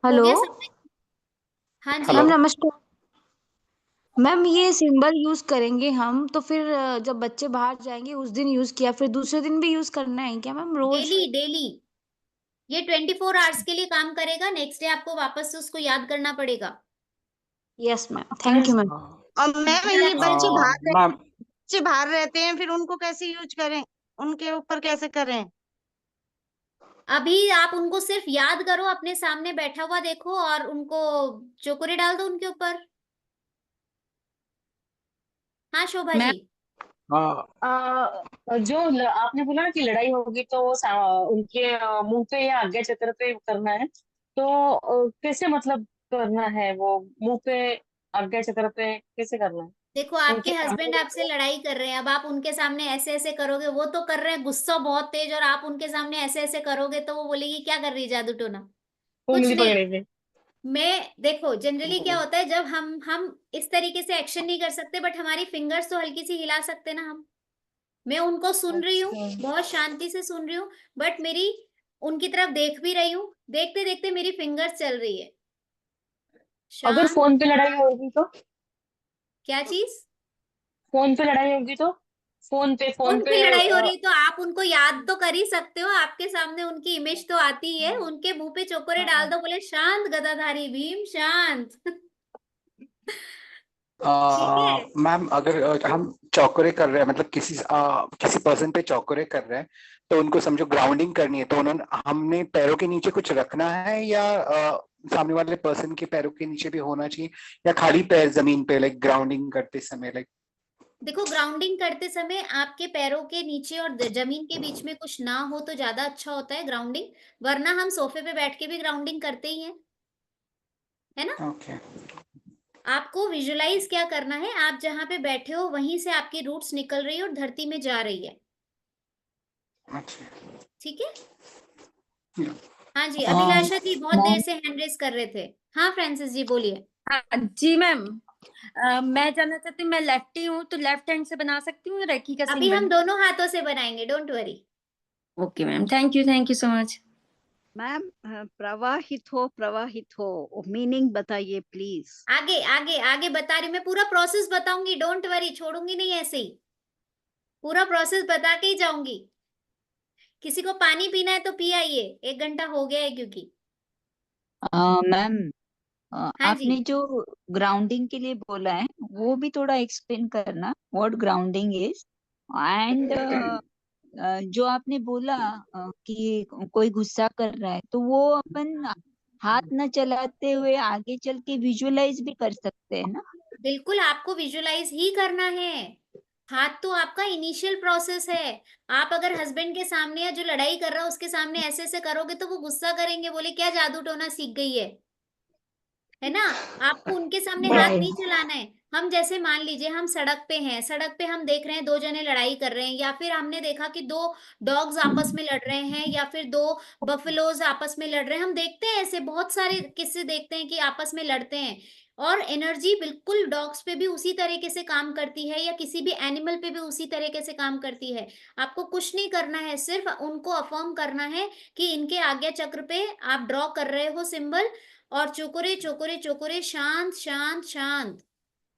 हेलो गया सबने? हाँ जी। Ma'am, hello. नमस्कार। मैम ये सिंबल यूज करेंगे हम तो फिर जब बच्चे बाहर जाएंगे उस दिन यूज किया, फिर दूसरे दिन भी यूज करना है क्या मैम, रोज? डेली डेली, ये 24 आवर्स के लिए काम करेगा, नेक्स्ट डे आपको वापस से उसको याद करना पड़ेगा। Yes ma'am, thank you ma'am. और मैम विद्या ये जी। मैम बच्चे बाहर रहते हैं फिर उनको कैसे यूज करें? उनके ऊपर कैसे करें? अभी आप उनको सिर्फ याद करो, अपने सामने बैठा हुआ देखो और उनको चोकुरे डाल दो उनके ऊपर। हाँ शोभा जी। मैं आपने बोला ना कि लड़ाई होगी तो उनके मुंह पे या आज्ञा चक्र पे करना है, तो कैसे मतलब करना है वो? मुंह पे आज्ञा चक्र पे कैसे करना है? देखो आपके उनके हस्बैंड आपसे सामने। लड़ाई कर रहे हैं, अब आप उनके सामने ऐसे ऐसे करोगे, वो तो कर रहे हैं गुस्सा बहुत तेज, और आप उनके सामने ऐसे ऐसे करोगे तो वो बोलेगी क्या कर रही है जादू टोना। कुछ उंगली नहीं। पकड़ेंगे। मैं देखो जनरली क्या होता है, जब हम इस तरीके से एक्शन नहीं कर सकते, बट हमारी फिंगर्स तो हल्की सी हिला सकते ना हम। मैं उनको सुन रही हूँ, अच्छा। बहुत शांति से सुन रही हूँ, बट मेरी उनकी तरफ देख भी रही हूँ, देखते देखते मेरी फिंगर्स चल रही है। अगर शांत। फोन पे लड़ाई होगी तो? क्या चीज? फोन पे लड़ाई होगी तो? फोन पे फोन फोन पे पे लड़ाई हो रही तो आप उनको याद तो कर ही सकते हो, आपके सामने उनकी इमेज तो आती ही है, उनके मुंह पे चोकोरे डाल हाँ। दो, बोले शांत गदाधारी भीम शांत। ठीक है। मैम अगर हम चौकरे कर रहे हैं, मतलब किसी पर्सन पे चौकरे कर रहे हैं, तो उनको समझो ग्राउंडिंग करनी है, तो उन्होंने हमने पैरों के नीचे कुछ रखना है या सामने वाले पर्सन के पैरों के नीचे भी होना चाहिए, या खाली पैर जमीन पे लाइक ग्राउंडिंग करते समय लाइक? देखो ग्राउंडिंग करते समय आपके पैरों के नीचे और जमीन के बीच में कुछ ना हो तो ज्यादा अच्छा होता है ग्राउंडिंग, वरना हम सोफे पे बैठ के भी ग्राउंडिंग करते ही हैं, है ना? ओके। आपको विजुलाइज क्या करना है, आप जहां पे बैठे हो वहीं से आपकी रूट्स निकल रही है और धरती में जा रही है, अच्छा। ठीक है? Yeah. हाँ जी, अभिलाषा जी बहुत देर मैम से हैंड रेस कर रहे थे। हाँ फ्रांसिस जी बोलिए। हाँ जी मैम। मैं जानना चाहती हूँ, मैं लेफ्टी हूँ तो लेफ्ट हैंड से बना सकती हूँ रेकी का अभी हम सिंबल? दोनों हाथों से बनाएंगे, don't worry. Okay ma'am, thank you so much. Ma'am प्रवाहित हो मीनिंग बताइए प्लीज। आगे आगे आगे बता रही हूँ, मैं पूरा प्रोसेस बताऊंगी, डोंट वरी, छोड़ूंगी नहीं ऐसे ही, पूरा प्रोसेस बता के ही जाऊंगी। किसी को पानी पीना है तो पी आइए, 1 घंटा हो गया है क्योंकि। मैम हाँ जी। आपने जो ग्राउंडिंग के लिए बोला है वो भी थोड़ा एक्सप्लेन करना, व्हाट ग्राउंडिंग इज। एंड जो आपने बोला कि कोई गुस्सा कर रहा है तो वो अपन हाथ न चलाते हुए आगे चल के विजुअलाइज भी कर सकते हैं ना। बिल्कुल, आपको विजुअलाइज ही करना है। हाथ तो आपका इनिशियल प्रोसेस है। आप अगर हस्बैंड के सामने या जो लड़ाई कर रहा है उसके सामने ऐसे ऐसे करोगे तो वो गुस्सा करेंगे, बोले क्या जादू टोना सीख गई है ना। आपको उनके सामने हाथ राइट। नहीं चलाना है। हम जैसे मान लीजिए हम सड़क पे हैं, सड़क पे हम देख रहे हैं 2 जने लड़ाई कर रहे हैं, या फिर हमने देखा कि 2 डॉग्स आपस में लड़ रहे हैं, या फिर 2 बफेलोज आपस में लड़ रहे हैं। हम देखते हैं ऐसे बहुत सारे किस्से देखते हैं कि आपस में लड़ते हैं। और एनर्जी बिल्कुल डॉग्स पे भी उसी तरीके से काम करती है, या किसी भी एनिमल पे भी उसी तरीके से काम करती है। आपको कुछ नहीं करना है, सिर्फ उनको अफर्म करना है कि इनके आज्ञा चक्र पे आप ड्रॉ कर रहे हो सिंबल, और चोकोरे चोकोरे चोकोरे शांत शांत शांत,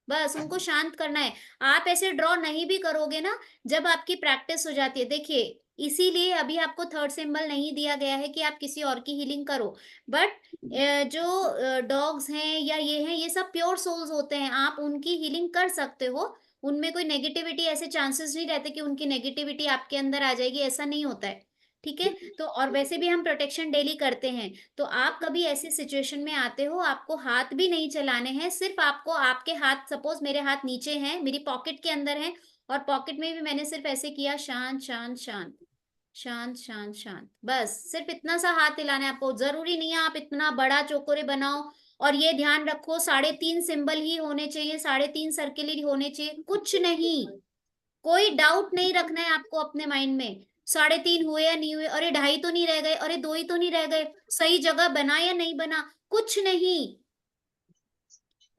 बस उनको शांत करना है। आप ऐसे ड्रॉ नहीं भी करोगे ना, जब आपकी प्रैक्टिस हो जाती है, देखिए इसीलिए अभी आपको थर्ड सिंबल नहीं दिया गया है कि आप किसी और की हीलिंग करो। बट जो डॉग्स हैं या ये हैं, ये सब प्योर सोल्स होते हैं, आप उनकी हीलिंग कर सकते हो। उनमें कोई नेगेटिविटी, ऐसे चांसेस नहीं रहते कि उनकी नेगेटिविटी आपके अंदर आ जाएगी, ऐसा नहीं होता है। ठीक है। तो और वैसे भी हम प्रोटेक्शन डेली करते हैं। तो आप कभी ऐसी सिचुएशन में आते हो, आपको हाथ भी नहीं चलाने हैं, सिर्फ आपको आपके हाथ, सपोज मेरे हाथ नीचे हैं, मेरी पॉकेट के अंदर हैं, और पॉकेट में भी मैंने सिर्फ ऐसे किया, शांत शांत शांत शांत शांत शांत, बस सिर्फ इतना सा हाथ हिलाना है आपको। जरूरी नहीं है आप इतना बड़ा चोकोरे बनाओ। और ये ध्यान रखो, 3.5 सिंबल ही होने चाहिए, 3.5 सर्किल ही होने चाहिए, कुछ नहीं। कोई डाउट नहीं रखना है आपको अपने माइंड में, 3.5 हुए या नहीं हुए, अरे 2.5 तो नहीं रह गए, अरे 2 ही तो नहीं रह गए, सही जगह बना या नहीं बना, कुछ नहीं।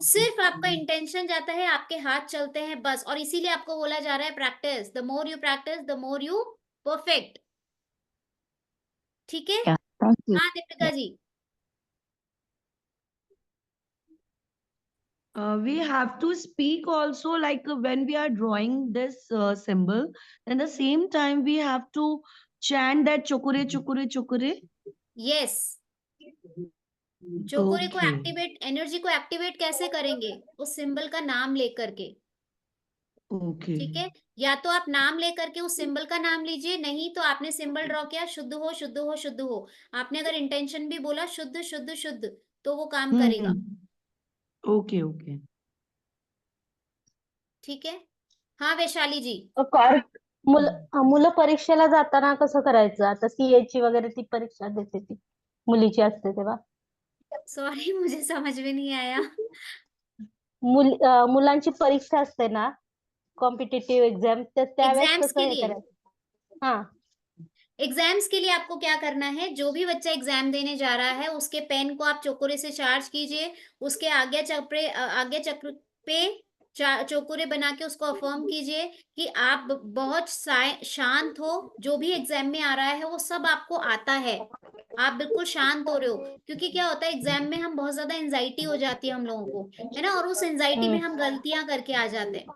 सिर्फ आपका इंटेंशन जाता है, आपके हाथ चलते हैं बस। और इसीलिए आपको बोला जा रहा है practice, the more you practice the more you perfect. ठीक है। Thank you. हाँ Deepika ji. We have to speak also, like when we are drawing this symbol, and the same time we have to chant that chokure chokure chokure. Yes. चोकोरे को Okay. Activate, energy को activate कैसे करेंगे, उस symbol का नाम लेकर के। Okay. ठीक है। या तो आप नाम लेकर के उस सिंबल का नाम लीजिए, नहीं तो आपने सिंबल ड्रॉ किया, शुद्ध हो शुद्ध हो शुद्ध हो, आपने अगर इंटेंशन भी बोला शुद्ध शुद्ध शुद्ध, तो वो काम करेगा। Okay, okay. ठीक है। हाँ वैशाली जी। मुलं परीक्षेला जाताना कसं करायचं? आता सीएची वगैरे ती परीक्षा देते ती मुलीची असते तेव्हा सॉरी मुझे समझ में नहीं आया। मुलांची परीक्षा असते ना, कॉम्पिटिटिव्ह एक्झाम, तर त्यावेळेस एग्जाम्स कसं के हे लिए, करायचं? हाँ एग्जाम्स के लिए आपको क्या करना है, जो भी बच्चा एग्जाम देने जा रहा है उसके पेन को आप चोकोरे से चार्ज कीजिए, उसके आज्ञा चक्र पे चोकोरे बना के उसको अफर्म कीजिए कि आप बहुत शांत हो, जो भी एग्जाम में आ रहा है वो सब आपको आता है, आप बिल्कुल शांत हो रहे हो। क्योंकि क्या होता है एग्जाम में, हम बहुत ज्यादा एंजाइटी हो जाती है हम लोगों को, है ना, और उस एंजाइटी में हम गलतियां करके आ जाते हैं।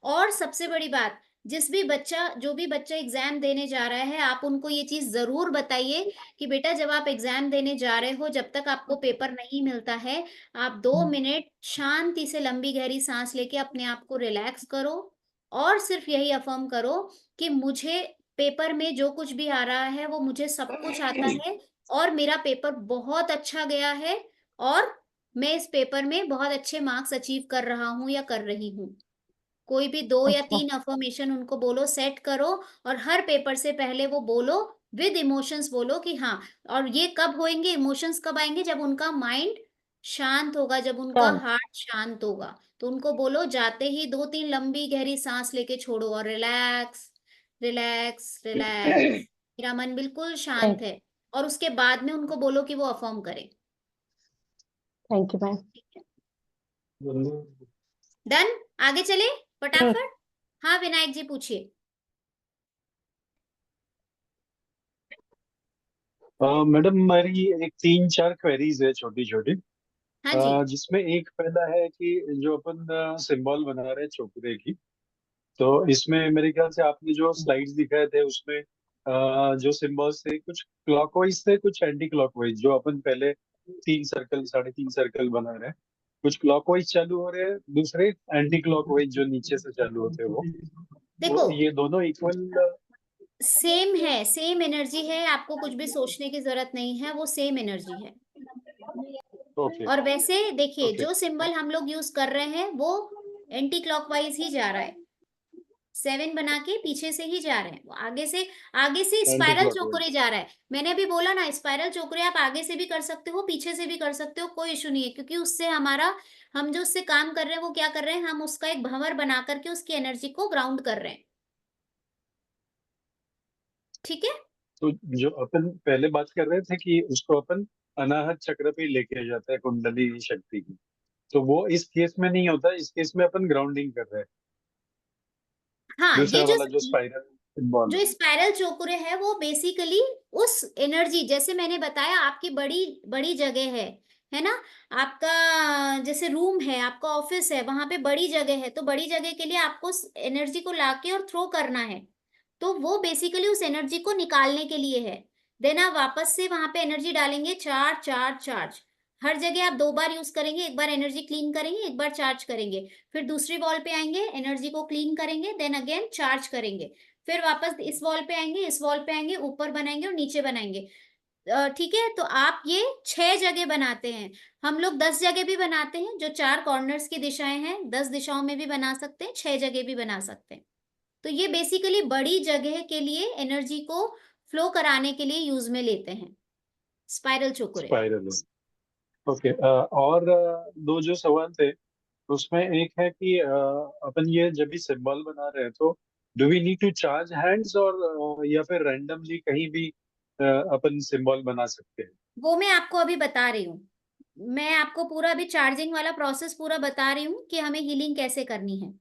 और सबसे बड़ी बात, जो भी बच्चा एग्जाम देने जा रहा है, आप उनको ये चीज जरूर बताइए कि बेटा जब आप एग्जाम देने जा रहे हो, जब तक आपको पेपर नहीं मिलता है, आप 2 मिनट शांति से लंबी गहरी सांस लेके अपने आप को रिलैक्स करो, और सिर्फ यही अफर्म करो कि मुझे पेपर में जो कुछ भी आ रहा है वो मुझे सब कुछ आता है, और मेरा पेपर बहुत अच्छा गया है, और मैं इस पेपर में बहुत अच्छे मार्क्स अचीव कर रहा हूँ या कर रही हूँ। कोई भी 2 या अच्छा 3 अफर्मेशन उनको बोलो, सेट करो, और हर पेपर से पहले वो बोलो, विद इमोशंस बोलो कि हाँ। और ये कब होंगे इमोशंस, कब आएंगे, जब उनका माइंड शांत होगा, जब उनका चल हार्ट शांत होगा। तो उनको बोलो जाते ही 2-3 लंबी गहरी सांस लेके छोड़ो, और रिलैक्स रिलैक्स रिलैक्स, मेरा मन बिल्कुल शांत है। और उसके बाद में उनको बोलो कि वो अफर्म करें। Thank you ma'am. डन। आगे चले फटाफट। हाँ विनायक जी पूछिए। मैडम हमारी एक 3-4 क्वेरीज है छोटी छोटी, हाँ जी। जिसमें एक पहला है कि जो अपन सिंबल बना रहे हैं चोकरे की, तो इसमें मेरे ख्याल से आपने जो स्लाइड्स दिखाए थे उसमें जो सिंबल्स थे कुछ क्लॉकवाइज थे, कुछ एंटी क्लॉकवाइज। जो अपन पहले 3 सर्कल 3.5 सर्कल बना रहे हैं, कुछ क्लॉकवाइज चालू हो रहे हैं, दूसरे एंटी क्लॉकवाइज जो नीचे से चालू होते हैं वो। देखो तो ये दोनों इक्वल? सेम है, सेम एनर्जी है, आपको कुछ भी सोचने की जरूरत नहीं है, वो सेम एनर्जी है। ओके और वैसे देखिए ओके जो सिंबल हम लोग यूज कर रहे हैं वो एंटी क्लॉकवाइज ही जा रहा है, 7 बना के पीछे से ही जा रहे हैं, वो आगे से एंटी स्पाइरल क्लॉकवाइज। चोकरे जा रहा है। मैंने अभी बोला ना, स्पाइरल चोकरे आप आगे से भी कर सकते हो, पीछे से भी कर सकते हो, कोई इशू नहीं है, क्योंकि उससे हम जो उससे काम कर रहे हैं वो क्या कर रहे हैं, हम उसका एक भंवर बना करके उसकी एनर्जी को ग्राउंड कर रहे हैं। ठीक है। तो जो अपन पहले बात कर रहे थे कि उसको अपन अनाहत चक्र पे लेके जाता है कुंडली शक्ति की, तो वो इस केस में नहीं होता। इस केस में अपन ग्राउंडिंग कर रहे हैं। हाँ, ये दूसरा वाला जो स्पाइरल सिंबल जो स्पाइरल चोकरे है वो बेसिकली उस एनर्जी, जैसे मैंने बताया आपकी बड़ी बड़ी जगह है ना, आपका जैसे रूम है, आपका ऑफिस है, वहां पे बड़ी जगह है, तो बड़ी जगह के लिए आपको एनर्जी को लाके और थ्रो करना है, तो वो बेसिकली उस एनर्जी को निकालने के लिए है। देन आप वापस से वहां पे एनर्जी डालेंगे, चार्ज चार्ज चार्ज, हर जगह आप 2 बार यूज करेंगे, एक बार एनर्जी क्लीन करेंगे, एक बार चार्ज करेंगे, फिर दूसरी वॉल पे आएंगे, एनर्जी को क्लीन करेंगे, देन अगेन चार्ज करेंगे, फिर वापस इस वॉल पे आएंगे, इस वॉल पे आएंगे, ऊपर बनाएंगे और नीचे बनाएंगे। ठीक है, तो आप ये 6 जगह बनाते हैं, हम लोग 10 जगह भी बनाते हैं, जो 4 कॉर्नर्स की दिशाएं हैं, 10 दिशाओं में भी बना सकते हैं, 6 जगह भी बना सकते हैं। तो ये बेसिकली बड़ी जगह के लिए एनर्जी को फ्लो कराने के लिए यूज में लेते हैं स्पाइरल चोकरे। स्पाइरल। ओके। और दो जो सवाल थे उसमें एक है कि अपन ये जब भी सिंबल बना रहे हैं तो do we need to charge hands, और या फिर रैंडमली कहीं भी अपन सिंबल बना सकते हैं? वो मैं आपको अभी बता रही हूँ, मैं आपको पूरा अभी चार्जिंग वाला प्रोसेस पूरा बता रही हूँ कि हमें हीलिंग कैसे करनी है।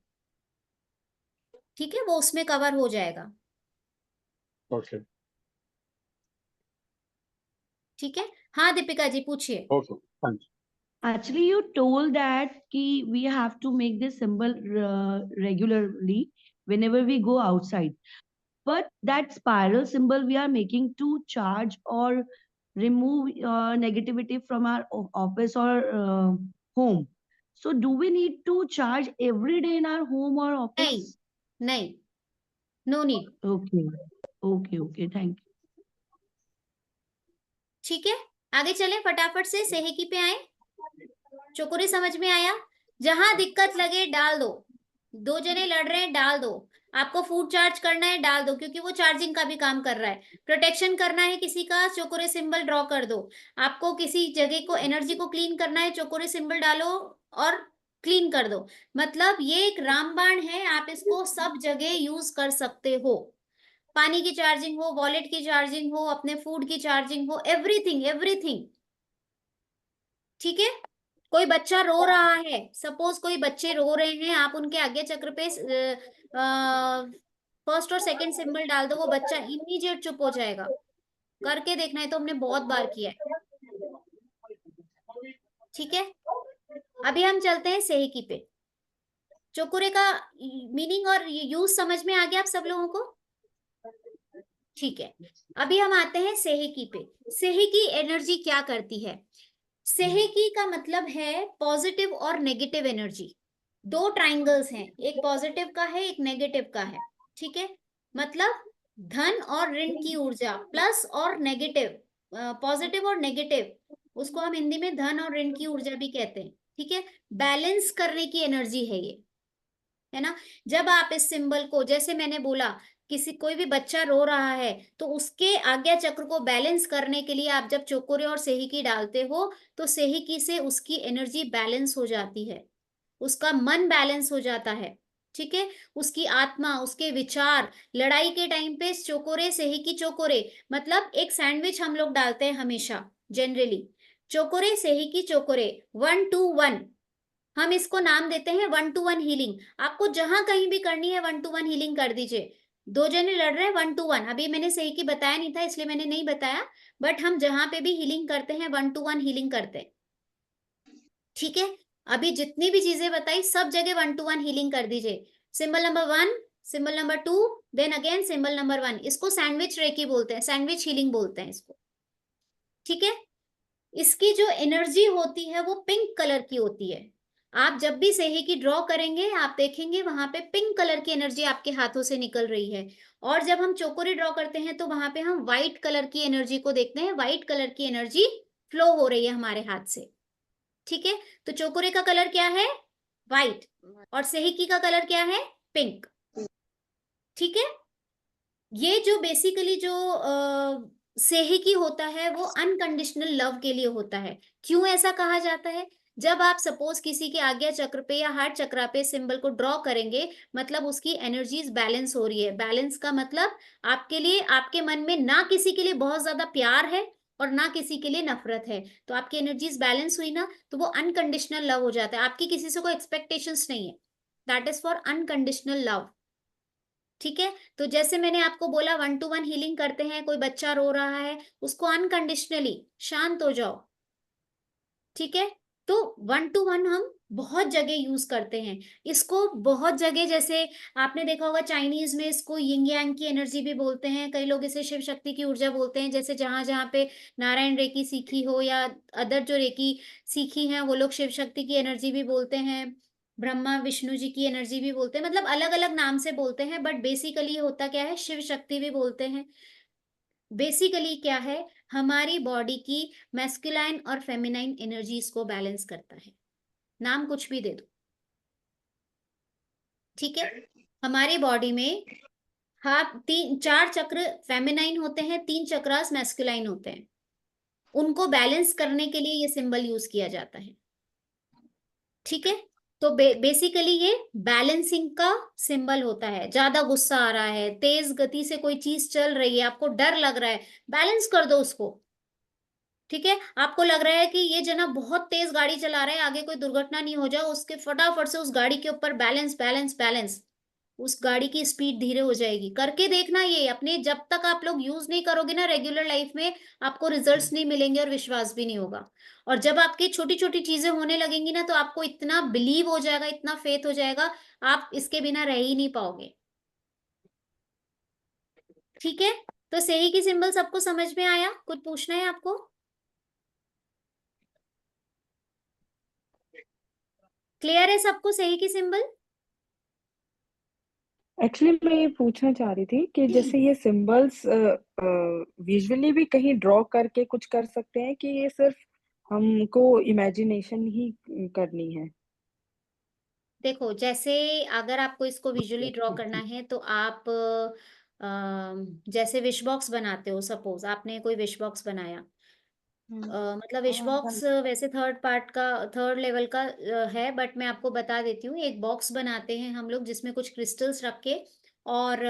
ठीक है, वो उसमें कवर हो जाएगा। ओके ठीक है, हाँ दीपिका जी पूछिए। Okay thank you. Actually, you told that we have to make this symbol regularly whenever we go outside. But that spiral symbol we are making to charge or remove negativity from our office or home. So, do we need to charge every day in our home or नहीं office? नहीं, no need. Okay, okay, thank you. ठीक है, आगे चले फटाफट से सेहेकी पे आए। चोकुरे समझ में आया, जहां दिक्कत लगे डाल दो, 2 जने लड़ रहे हैं डाल दो, आपको फूड चार्ज करना है डाल दो, क्योंकि वो चार्जिंग का भी काम कर रहा है, प्रोटेक्शन करना है किसी का, चोकुरे सिंबल ड्रॉ कर दो, आपको किसी जगह को एनर्जी को क्लीन करना है, चोकुरे सिंबल डालो और क्लीन कर दो। मतलब ये एक रामबाण है, आप इसको सब जगह यूज कर सकते हो, पानी की चार्जिंग हो, वॉलेट की चार्जिंग हो, अपने फूड की चार्जिंग हो, एवरीथिंग एवरीथिंग। ठीक है, कोई बच्चा रो रहा है, सपोज कोई बच्चे रो रहे हैं, आप उनके आगे चक्र पे फर्स्ट और सेकंड सिंबल डाल दो, वो बच्चा इमीडिएट चुप हो जाएगा, करके देखना है, तो हमने बहुत बार किया है। ठीक है, अभी हम चलते हैं सेहेकी पे। चोकुरे का मीनिंग और यूज समझ में आ गया आप सब लोगों को? ठीक है, अभी हम आते हैं सेहेकी पे। सेहेकी एनर्जी क्या करती है? सेहेकी का मतलब है पॉजिटिव और नेगेटिव एनर्जी। 2 ट्राइंगल्स हैं, एक पॉजिटिव का है, एक नेगेटिव का है। ठीक है, मतलब धन और ऋण की ऊर्जा, प्लस और नेगेटिव, पॉजिटिव और नेगेटिव, उसको हम हिंदी में धन और ऋण की ऊर्जा भी कहते हैं। ठीक है, बैलेंस करने की एनर्जी है ये, है ना। जब आप इस सिंबल को, जैसे मैंने बोला, कोई भी बच्चा रो रहा है तो उसके आज्ञा चक्र को बैलेंस करने के लिए आप जब चोकुरे और सेहेकी डालते हो तो सेहेकी से उसकी एनर्जी बैलेंस हो जाती है, उसका मन बैलेंस हो जाता है। ठीक है, उसकी आत्मा, उसके विचार, लड़ाई के टाइम पे चोकोरे सेहेकी चोकोरे, मतलब एक सैंडविच हम लोग डालते हैं हमेशा जनरली, चोकोरे सेहेकी चोकोरे 1 to 1, हम इसको नाम देते हैं 1 to 1 हीलिंग। आपको जहां कहीं भी करनी है 1 to 1 हीलिंग कर दीजिए, दो जने लड़ रहे हैं 1 to 1। अभी मैंने सही की बताया नहीं था इसलिए मैंने नहीं बताया, बट हम जहां पे भी हीलिंग करते हैं 1 to 1 हीलिंग करते हैं, ठीक है। अभी जितनी भी चीजें बताई सब जगह 1 to 1 हीलिंग कर दीजिए। Symbol number 1, symbol number 2, then again symbol number 1। इसको सैंडविच रेकी बोलते हैं, सैंडविच हीलिंग बोलते हैं इसको, ठीक है। इसकी जो एनर्जी होती है वो पिंक कलर की होती है। आप जब भी सेही की ड्रॉ करेंगे आप देखेंगे वहां पे पिंक कलर की एनर्जी आपके हाथों से निकल रही है। और जब हम चोकोरी ड्रॉ करते हैं तो वहां पे हम व्हाइट कलर की एनर्जी को देखते हैं, व्हाइट कलर की एनर्जी फ्लो हो रही है हमारे हाथ से, ठीक है। तो चोकोरे का कलर क्या है? व्हाइट। और सेहिकी का कलर क्या है? पिंक, ठीक है। ये जो बेसिकली जो सेहिकी होता है वो अनकंडीशनल लव के लिए होता है। क्यों ऐसा कहा जाता है? जब आप सपोज किसी के आज्ञा चक्र पे या हार्ट चक्र पे सिंबल को ड्रॉ करेंगे, मतलब उसकी एनर्जीज बैलेंस हो रही है। बैलेंस का मतलब आपके लिए, आपके मन में ना किसी के लिए बहुत ज्यादा प्यार है और ना किसी के लिए नफरत है, तो आपकी एनर्जीज बैलेंस हुई ना, तो वो अनकंडीशनल लव हो जाता है। आपकी किसी से कोई एक्सपेक्टेशंस नहीं है, that is for unconditional love, ठीक है। तो जैसे मैंने आपको बोला 1 to 1 हीलिंग करते हैं, कोई बच्चा रो रहा है उसको अनकंडीशनली शांत हो जाओ, ठीक है। तो 1 to 1 हम बहुत जगह यूज करते हैं इसको, बहुत जगह। जैसे आपने देखा होगा चाइनीज में इसको यिंग यांग की एनर्जी भी बोलते हैं, कई लोग इसे शिव शक्ति की ऊर्जा बोलते हैं। जैसे जहां जहां पे नारायण रेकी सीखी हो या अदर जो रेकी सीखी है वो लोग शिव शक्ति की एनर्जी भी बोलते हैं, ब्रह्मा विष्णु जी की एनर्जी भी बोलते हैं, मतलब अलग अलग नाम से बोलते हैं, बट बेसिकली होता क्या है, शिव शक्ति भी बोलते हैं। बेसिकली क्या है, हमारी बॉडी की मैस्कुलाइन और फेमिनाइन एनर्जीज को बैलेंस करता है, नाम कुछ भी दे दो, ठीक है। हमारी बॉडी में हाथ 4 चक्र फेमिनाइन होते हैं, 3 चक्रास मैस्कुलाइन होते हैं, उनको बैलेंस करने के लिए ये सिंबल यूज किया जाता है, ठीक है। तो बेसिकली ये बैलेंसिंग का सिंबल होता है। ज्यादा गुस्सा आ रहा है, तेज गति से कोई चीज चल रही है, आपको डर लग रहा है, बैलेंस कर दो उसको, ठीक है। आपको लग रहा है कि ये जना बहुत तेज गाड़ी चला रहा है, आगे कोई दुर्घटना नहीं हो जाए, उसके फटाफट से उस गाड़ी के ऊपर बैलेंस बैलेंस बैलेंस, उस गाड़ी की स्पीड धीरे हो जाएगी। करके देखना, ये अपने जब तक आप लोग यूज नहीं करोगे ना रेगुलर लाइफ में, आपको रिजल्ट्स नहीं मिलेंगे और विश्वास भी नहीं होगा। और जब आपकी छोटी छोटी चीजें होने लगेंगी ना, तो आपको इतना बिलीव हो जाएगा, इतना फेथ हो जाएगा, आप इसके बिना रह ही नहीं पाओगे, ठीक है। तो सही की सिंबल सबको समझ में आया? कुछ पूछना है आपको? क्लियर है सबको सही की सिंबल? एक्चुअली मैं ये पूछना चाह रही थी कि जैसे ये सिंबल्स विजुअली भी कहीं ड्रॉ करके कुछ कर सकते हैं कि ये सिर्फ हमको इमेजिनेशन ही करनी है? देखो, जैसे अगर आपको इसको विजुअली ड्रॉ करना है तो आप जैसे विश बॉक्स बनाते हो, सपोज आपने कोई विश बॉक्स बनाया, मतलब विश बॉक्स वैसे थर्ड लेवल का है, बट मैं आपको बता देती हूँ। एक बॉक्स बनाते हैं हम लोग जिसमें कुछ क्रिस्टल्स रख के, और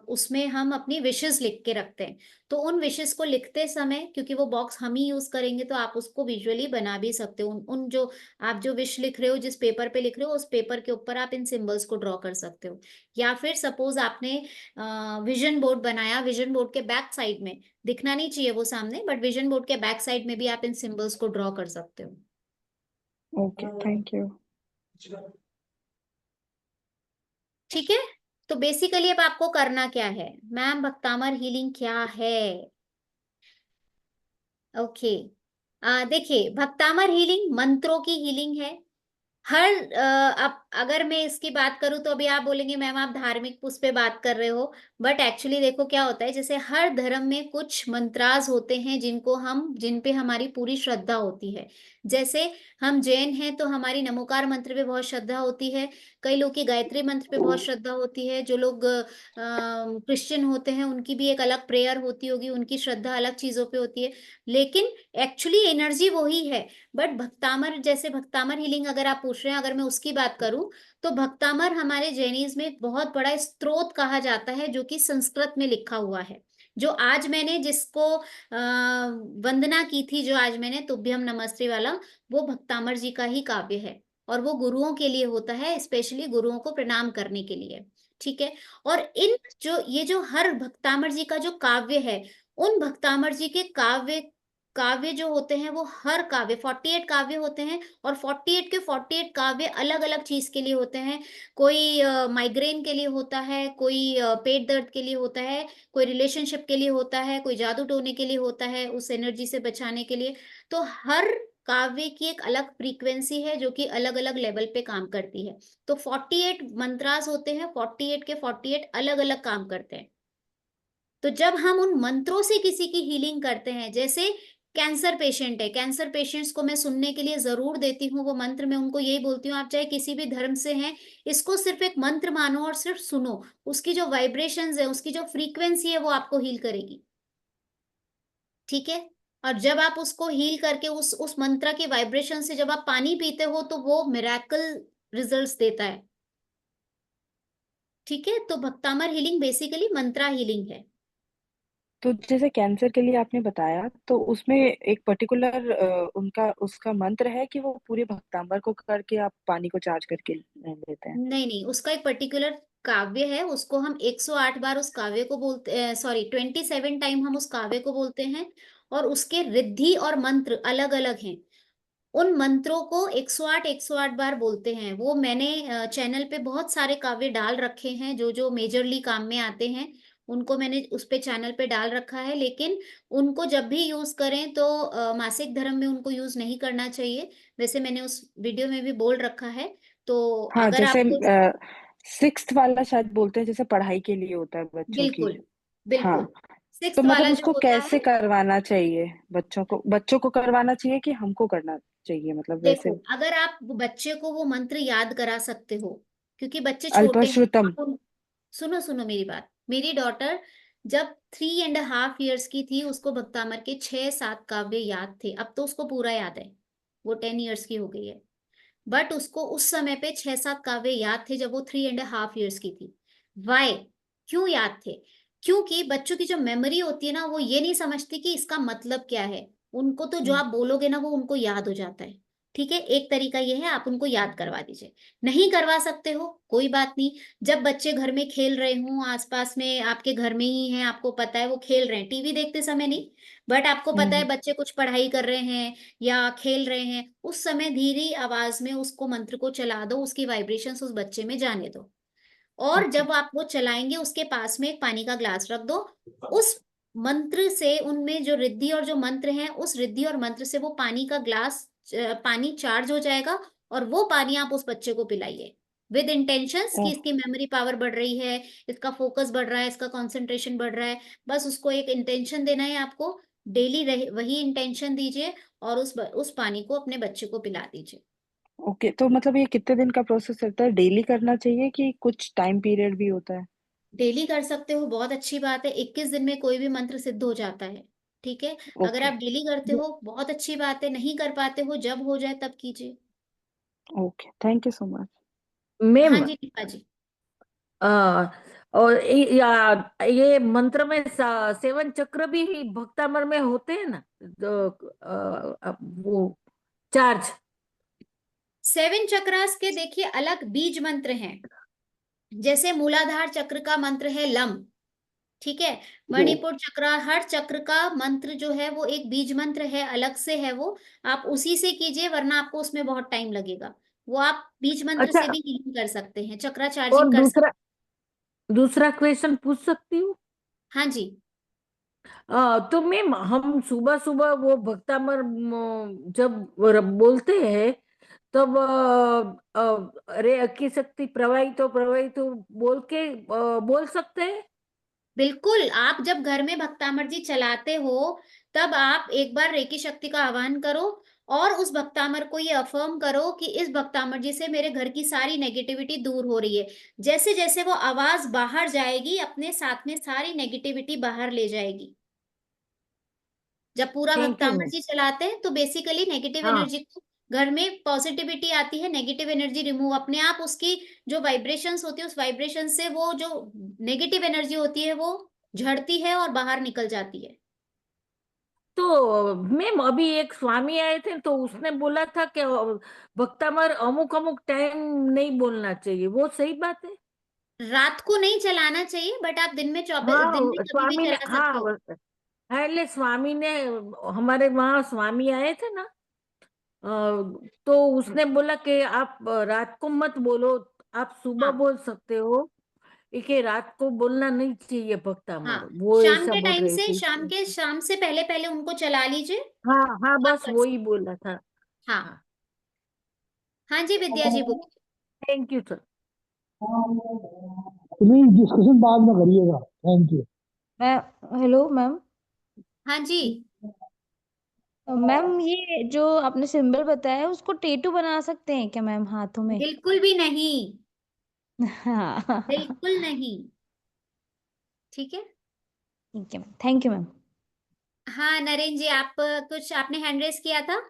उसमें हम अपनी विशेस लिख के रखते हैं। तो उन विशेस को लिखते समय, क्योंकि वो बॉक्स हम ही यूज करेंगे, तो आप उसको विजुअली बना भी सकते हो। उन जो आप जो विश लिख रहे हो, जिस पेपर पे लिख रहे हो, उस पेपर के ऊपर आप इन सिंबल्स को ड्रॉ कर सकते हो। या फिर सपोज आपने विजन बोर्ड बनाया, विजन बोर्ड के बैक साइड में, दिखना नहीं चाहिए वो सामने, बट विजन बोर्ड के बैक साइड में भी आप इन सिंबल्स को ड्रॉ कर सकते हो। Okay, thank you. ठीक है। तो बेसिकली अब आपको करना क्या है, मैम भक्तामर हीलिंग क्या है? ओके, देखिए भक्तामर हीलिंग मंत्रों की हीलिंग है। हर अब अगर मैं इसकी बात करूं तो अभी आप बोलेंगे मैम आप धार्मिक उस पे बात कर रहे हो, बट एक्चुअली देखो क्या होता है, जैसे हर धर्म में कुछ मंत्रास होते हैं जिन पे हमारी पूरी श्रद्धा होती है। जैसे हम जैन हैं तो हमारी नमोकार मंत्र पे बहुत श्रद्धा होती है, कई लोग की गायत्री मंत्र पे बहुत श्रद्धा होती है, जो लोग क्रिश्चियन होते हैं उनकी भी एक अलग प्रेयर होती होगी, उनकी श्रद्धा अलग चीजों पे होती है, लेकिन एक्चुअली एनर्जी वही है। बट भक्तामर, जैसे भक्तामर हीलिंग अगर आप पूछ रहे हैं, अगर मैं उसकी बात करूं तो भक्तामर हमारे जैनिज्म में एक बहुत बड़ा स्त्रोत कहा जाता है, जो कि संस्कृत में लिखा हुआ है। जो आज मैंने जिसको वंदना की थी, जो आज मैंने तुभ्यम नमस्ते वाला, वो भक्तामर जी का ही काव्य है, और वो गुरुओं के लिए होता है, स्पेशली गुरुओं को प्रणाम करने के लिए। ठीक है। और इन जो ये जो हर भक्तामर जी का जो काव्य है, उन भक्तामर जी के काव्य काव्य जो होते हैं वो हर काव्य 48 काव्य होते हैं, और 48 के 48 काव्य अलग अलग चीज के लिए होते हैं। कोई माइग्रेन के लिए होता है, कोई पेट दर्द के लिए होता है, कोई रिलेशनशिप के लिए होता है, कोई जादू टोने के लिए होता है, उस एनर्जी से बचाने के लिए। तो हर काव्य की एक अलग फ्रीक्वेंसी है जो कि अलग अलग लेवल पे काम करती है। तो 48 मंत्रास होते हैं, 48 के 48 अलग अलग काम करते हैं। तो जब हम उन मंत्रों से किसी की हीलिंग करते हैं, जैसे कैंसर पेशेंट है, कैंसर पेशेंट्स को मैं सुनने के लिए जरूर देती हूँ वो मंत्र, मैं उनको यही बोलती हूँ आप चाहे किसी भी धर्म से हैं, इसको सिर्फ एक मंत्र मानो और सिर्फ सुनो, उसकी जो वाइब्रेशंस है, उसकी जो फ्रीक्वेंसी है वो आपको हील करेगी। ठीक है। और जब आप उसको हील करके उस मंत्र के वाइब्रेशन से जब आप पानी पीते हो तो वो मिरेकल रिजल्ट्स देता है। ठीक है। तो भक्तामर हीलिंग बेसिकली मंत्रा हीलिंग है। तो जैसे कैंसर के लिए आपने बताया, तो उसमें एक पर्टिकुलर उनका उसका मंत्र है कि वो पूरे भक्तांबर को करके आप पानी को चार्ज करके लेते हैं? नहीं नहीं, उसका एक पर्टिकुलर काव्य है, उसको हम 108 बार उस काव्य को बोलते, सॉरी 27 टाइम हम उस काव्य को बोलते हैं, और उसके रिद्धि और मंत्र अलग अलग हैं। उन मंत्रों को 108 बार बोलते हैं। वो मैंने चैनल पे बहुत सारे काव्य डाल रखे हैं जो जो मेजरली काम में आते हैं, उनको मैंने उस पे चैनल पे डाल रखा है। लेकिन उनको जब भी यूज करें तो मासिक धर्म में उनको यूज नहीं करना चाहिए, वैसे मैंने उस वीडियो में भी बोल रखा है। तो हाँ, अगर जैसे आपको 6th वाला शायद बोलते हैं, जैसे पढ़ाई के लिए होता है बच्चों की। बिल्कुल हाँ, बिल्कुल तो 6th मतलब वाला जो उसको होता है, कैसे करवाना चाहिए? बच्चों को करवाना चाहिए कि हमको करना चाहिए, मतलब देखो वैसे? अगर आप बच्चे को वो मंत्र याद करा सकते हो, क्योंकि बच्चे छोटे हैं, अल्पश्रुतम। सुनो सुनो मेरी बात। मेरी डॉटर जब 3.5 years की थी, उसको भक्तामर के 6-7 काव्य याद थे। अब तो उसको पूरा याद है, वो 10 years की हो गई है। बट उसको उस समय पे 6-7 काव्य याद थे जब वो 3.5 years की थी। वाई? क्यों याद थे? क्योंकि बच्चों की जो मेमोरी होती है ना, वो ये नहीं समझती कि इसका मतलब क्या है। उनको तो जो आप बोलोगे ना वो उनको याद हो जाता है। ठीक है। एक तरीका ये है, आप उनको याद करवा दीजिए। नहीं करवा सकते हो कोई बात नहीं। जब बच्चे घर में खेल रहे हों, आसपास में आपके घर में ही हैं, आपको पता है वो खेल रहे हैं, टीवी देखते समय नहीं, बट आपको पता है बच्चे कुछ पढ़ाई कर रहे हैं या खेल रहे हैं, उस समय धीरे आवाज में उसको मंत्र को चला दो, उसकी वाइब्रेशंस उस बच्चे में जाने दो। और ओके। जब आप वो चलाएंगे, उसके पास में एक पानी का ग्लास रख दो। उस मंत्र से, उनमें जो रिद्धि और जो मंत्र हैं, उस रिद्धि और मंत्र से वो पानी का ग्लास, पानी चार्ज हो जाएगा, और वो पानी आप उस बच्चे को पिलाइए विद इंटेंशंस कि ओह, इसकी मेमोरी पावर बढ़ रही है, इसका फोकस बढ़ रहा है, इसका कंसंट्रेशन बढ़ रहा है। बस उसको एक इंटेंशन देना है आपको। डेली वही इंटेंशन दीजिए, और उस पानी को अपने बच्चे को पिला दीजिए। ओके। तो मतलब ये कितने दिन का प्रोसेस रहता है? डेली करना चाहिए कि कुछ टाइम पीरियड भी होता है? डेली कर सकते हो, बहुत अच्छी बात है। 21 दिन में कोई भी मंत्र सिद्ध हो जाता है। ठीक है। अगर ओके। आप डेली करते हो बहुत अच्छी बात है, नहीं कर पाते हो जब हो जाए तब कीजिए। Okay, thank you so much. हाँ मैम, जी दीपा जी। और ये मंत्र में 7 चक्र भी भक्तामर में होते हैं ना, तो वो चार्ज। 7 चक्रास के देखिए अलग बीज मंत्र हैं। जैसे मूलाधार चक्र का मंत्र है लम। ठीक है। मणिपुर चक्र, हर चक्र का मंत्र जो है वो एक बीज मंत्र है, अलग से है वो। आप उसी से कीजिए, वरना आपको उसमें बहुत टाइम लगेगा। वो आप बीज मंत्र अच्छा, से भी हीलिंग कर सकते हैं, चक्रा और चार्जिंग कर सकते। दूसरा क्वेश्चन पूछ सकती हूँ? हाँ जी। तो मैम, हम सुबह सुबह वो भक्तामर जब बोलते हैं, तब अरे अक्की शक्ति प्रवाहित हो बोल के बोल सकते हैं? बिल्कुल। आप जब घर में भक्तामर जी चलाते हो, तब आप एक बार रेकी शक्ति का आह्वान करो, और उस भक्तामर को ये अफर्म करो कि इस भक्तामर जी से मेरे घर की सारी नेगेटिविटी दूर हो रही है। जैसे जैसे वो आवाज बाहर जाएगी, अपने साथ में सारी नेगेटिविटी बाहर ले जाएगी। जब पूरा थैंक यू भक्तामर मैम। जी चलाते हैं तो बेसिकली नेगेटिव हाँ, एनर्जी को, घर में पॉजिटिविटी आती है, नेगेटिव एनर्जी रिमूव अपने आप, उसकी जो वाइब्रेशंस होती है उस वाइब्रेशन से वो जो नेगेटिव एनर्जी होती है वो झड़ती है और बाहर निकल जाती है। तो मैम, अभी एक स्वामी आए थे तो उसने बोला था कि भक्तामर अमुक अमुक टाइम नहीं बोलना चाहिए, वो सही बात है? रात को नहीं चलाना चाहिए, बट आप दिन में हाँ कभी भी स्वामी ने, चला सकते हाँ हो। पहले स्वामी ने, हमारे वहाँ स्वामी आए थे ना, तो उसने बोला कि आप रात को मत बोलो, आप सुबह हाँ बोल सकते हो, कि रात को बोलना नहीं चाहिए भक्तामर, हाँ, वो शाम ऐसा के बोल टाइम रहे से, थे। शाम से पहले पहले उनको चला लीजिए। हाँ हाँ, आप बस कर वही सकते। बोला था। हाँ हाँ, हाँ जी, विद्या जी बोलिए। Thank you sir. Please discussion बाद में करिएगा, थैंक यू। Hello ma'am. हाँ जी, मैम ये जो आपने सिंबल बताया उसको टेटू बना सकते हैं क्या मैम हाथों में? बिल्कुल भी नहीं, हाँ बिल्कुल नहीं। ठीक है। ठीक है मैम, थैंक यू मैम। हाँ नरेन जी, आप कुछ आपने हैंड रेस किया था,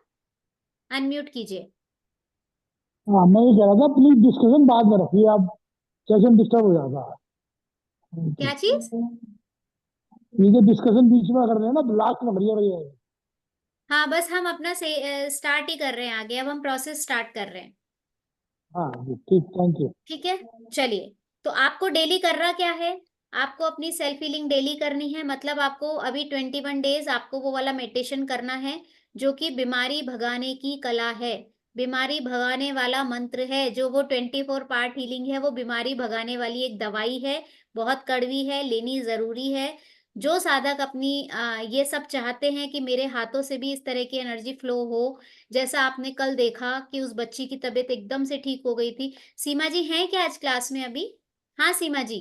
अनम्यूट कीजिए। हाँ, मैं ये कह रहा था प्लीज डिस्कशन बाद में रखिए, आप सेशन डिस्टर्ब हो जाता है। क्या चीज? ये जो डिस्कशन बीच में कर रहे हैं ना, लास्ट में करिए भैया। हाँ बस हम अपना से स्टार्ट ही कर रहे हैं आगे, अब हम प्रोसेस स्टार्ट कर रहे हैं। हाँ जी, ठीक, थैंक यू। ठीक है, चलिए। तो आपको डेली करना क्या है? आपको अपनी सेल्फ हीलिंग डेली करनी है, मतलब आपको अभी 21 डेज आपको वो वाला मेडिटेशन करना है जो कि बीमारी भगाने की कला है, बीमारी भगाने वाला मंत्र है। जो वो 24 पार्ट हीलिंग है, वो बीमारी भगाने वाली एक दवाई है, बहुत कड़वी है, लेनी जरूरी है। जो साधक अपनी ये सब चाहते हैं कि मेरे हाथों से भी इस तरह की एनर्जी फ्लो हो, जैसा आपने कल देखा कि उस बच्ची की तबीयत एकदम से ठीक हो गई थी। सीमा जी हैं क्या आज क्लास में अभी? हाँ सीमा जी,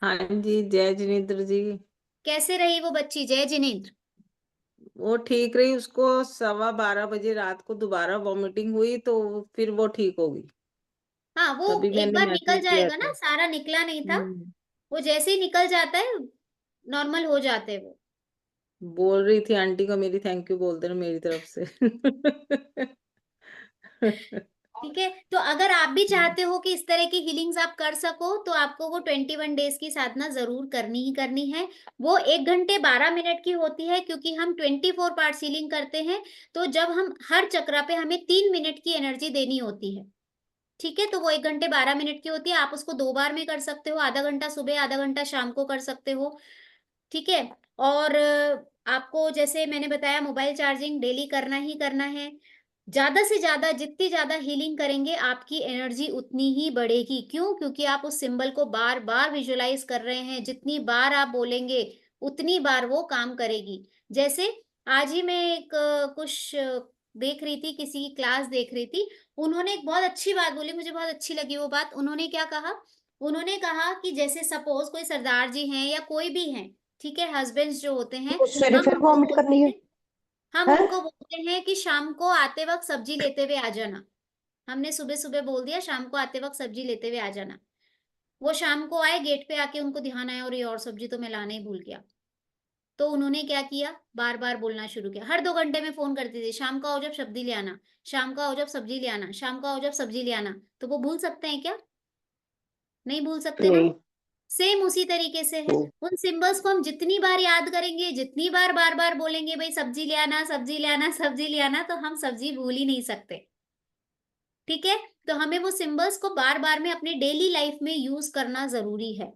हाँ जी, जय जिनेन्द्र जी। कैसे रही वो बच्ची जय जिनेन्द्र? वो ठीक रही, उसको 12:15 बजे रात को दोबारा वॉमिटिंग हुई, तो फिर वो ठीक हो गई। हाँ वो तभी एक मैंने बार निकल मैसेज किया जाएगा था। ना, सारा निकला नहीं था, हम्म, वो जैसे ही निकल जाता है नॉर्मल हो जाते हैं वो। बोल रही थी आंटी को मेरी थैंक यू बोल देना मेरी तरफ से। ठीक है, तो अगर आप भी चाहते हो कि इस तरह की हीलिंग्स आप कर सको, तो आपको वो 21 डेज की साधना जरूर करनी ही करनी है। वो 1 घंटे 12 मिनट की होती है, क्योंकि हम 24 पार्ट हीलिंग करते हैं। तो जब हम हर चक्रा पे हमें 3 मिनट की एनर्जी देनी होती है। ठीक है, तो वो 1 घंटे 12 मिनट की होती है। आप उसको 2 बार में कर सकते हो, आधा घंटा सुबह, आधा घंटा शाम को कर सकते हो। ठीक है। और आपको जैसे मैंने बताया, मोबाइल चार्जिंग डेली करना ही करना है। ज्यादा से ज्यादा, जितनी ज्यादा हीलिंग करेंगे आपकी एनर्जी उतनी ही बढ़ेगी। क्यों? क्योंकि आप उस सिंबल को बार बार विजुलाइज कर रहे हैं, जितनी बार आप बोलेंगे उतनी बार वो काम करेगी। जैसे आज ही मैं एक कुछ देख रही थी, किसी की क्लास देख रही थी, उन्होंने एक बहुत अच्छी बात बोली, मुझे बहुत अच्छी लगी वो बात। उन्होंने क्या कहा? उन्होंने कहा कि जैसे सपोज कोई सरदार जी हैं या कोई भी हैं, ठीक है, हस्बैंड्स जो होते हैं, तो सवेरे हम फिर उनको वॉमिट बोलते करनी है? हैं, हम हैं? उनको बोलते हैं कि शाम को आते वक्त सब्जी लेते हुए आ जाना। हमने सुबह सुबह बोल दिया शाम को आते वक्त सब्जी लेते हुए आ जाना। वो शाम को आए, गेट पे आके उनको ध्यान आया और ये और सब्जी तो मैं लाना ही भूल गया। तो उन्होंने क्या किया? बार बार बोलना शुरू किया, हर 2 घंटे में फोन करती थी, शाम को आओ जब सब्जी ले आना, शाम को आओ जब सब्जी ले आना, शाम को आओ जब सब्जी ले आना। तो वो भूल सकते हैं क्या? नहीं भूल सकते ना। नहीं। सेम उसी तरीके से है, उन सिंबल्स को हम जितनी बार याद करेंगे, जितनी बार बार बार बोलेंगे भाई सब्जी ले आना, सब्जी ले आना, सब्जी ले आना, तो हम सब्जी भूल ही नहीं सकते। ठीक है, तो हमें वो सिंबल्स को बार बार में अपने डेली लाइफ में यूज करना जरूरी है।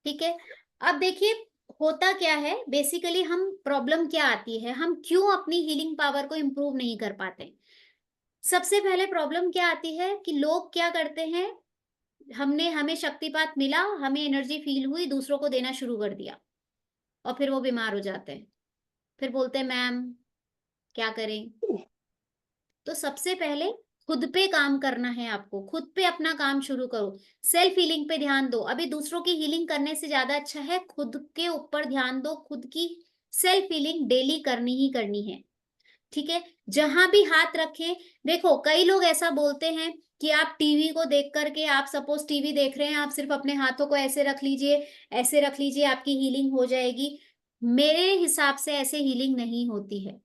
ठीक है, अब देखिए होता क्या है बेसिकली, हम प्रॉब्लम क्या आती है, हम क्यों अपनी हीलिंग पावर को इंप्रूव नहीं कर पाते? सबसे पहले प्रॉब्लम क्या आती है कि लोग क्या करते हैं, हमें शक्तिपात मिला, हमें एनर्जी फील हुई, दूसरों को देना शुरू कर दिया, और फिर वो बीमार हो जाते हैं। फिर बोलते हैं मैम क्या करें? तो सबसे पहले खुद पे काम करना है आपको, खुद पे अपना काम शुरू करो, सेल्फ हीलिंग पे ध्यान दो। अभी दूसरों की हीलिंग करने से ज्यादा अच्छा है खुद के ऊपर ध्यान दो, खुद की सेल्फ हीलिंग डेली करनी ही करनी है। ठीक है, जहां भी हाथ रखें, देखो कई लोग ऐसा बोलते हैं कि आप टीवी को देख करके, आप सपोज टीवी देख रहे हैं, आप सिर्फ अपने हाथों को ऐसे रख लीजिए, ऐसे रख लीजिए, आपकी हीलिंग हो जाएगी। मेरे हिसाब से ऐसे हीलिंग नहीं होती है।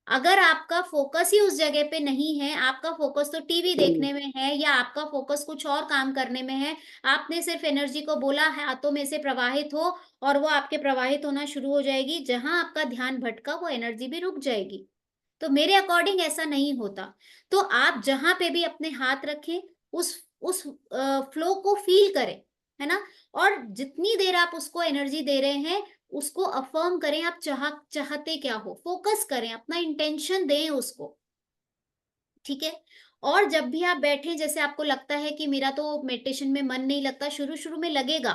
अगर आपका फोकस ही उस जगह पे नहीं है, आपका फोकस तो टीवी देखने में है, या आपका फोकस कुछ और काम करने में है, आपने सिर्फ एनर्जी को बोला हाथों में से प्रवाहित हो, और वो आपके प्रवाहित होना शुरू हो जाएगी, जहां आपका ध्यान भटका वो एनर्जी भी रुक जाएगी। तो मेरे अकॉर्डिंग ऐसा नहीं होता। तो आप जहां पे भी अपने हाथ रखें, उस उस फ्लो को फील करें, है ना। और जितनी देर आप उसको एनर्जी दे रहे हैं उसको अफर्म करें, आप चाहते क्या हो, फोकस करें, अपना इंटेंशन दें उसको, ठीक है। और जब भी आप बैठे, जैसे आपको लगता है कि मेरा तो मेडिटेशन में मन नहीं लगता, शुरू शुरू में लगेगा,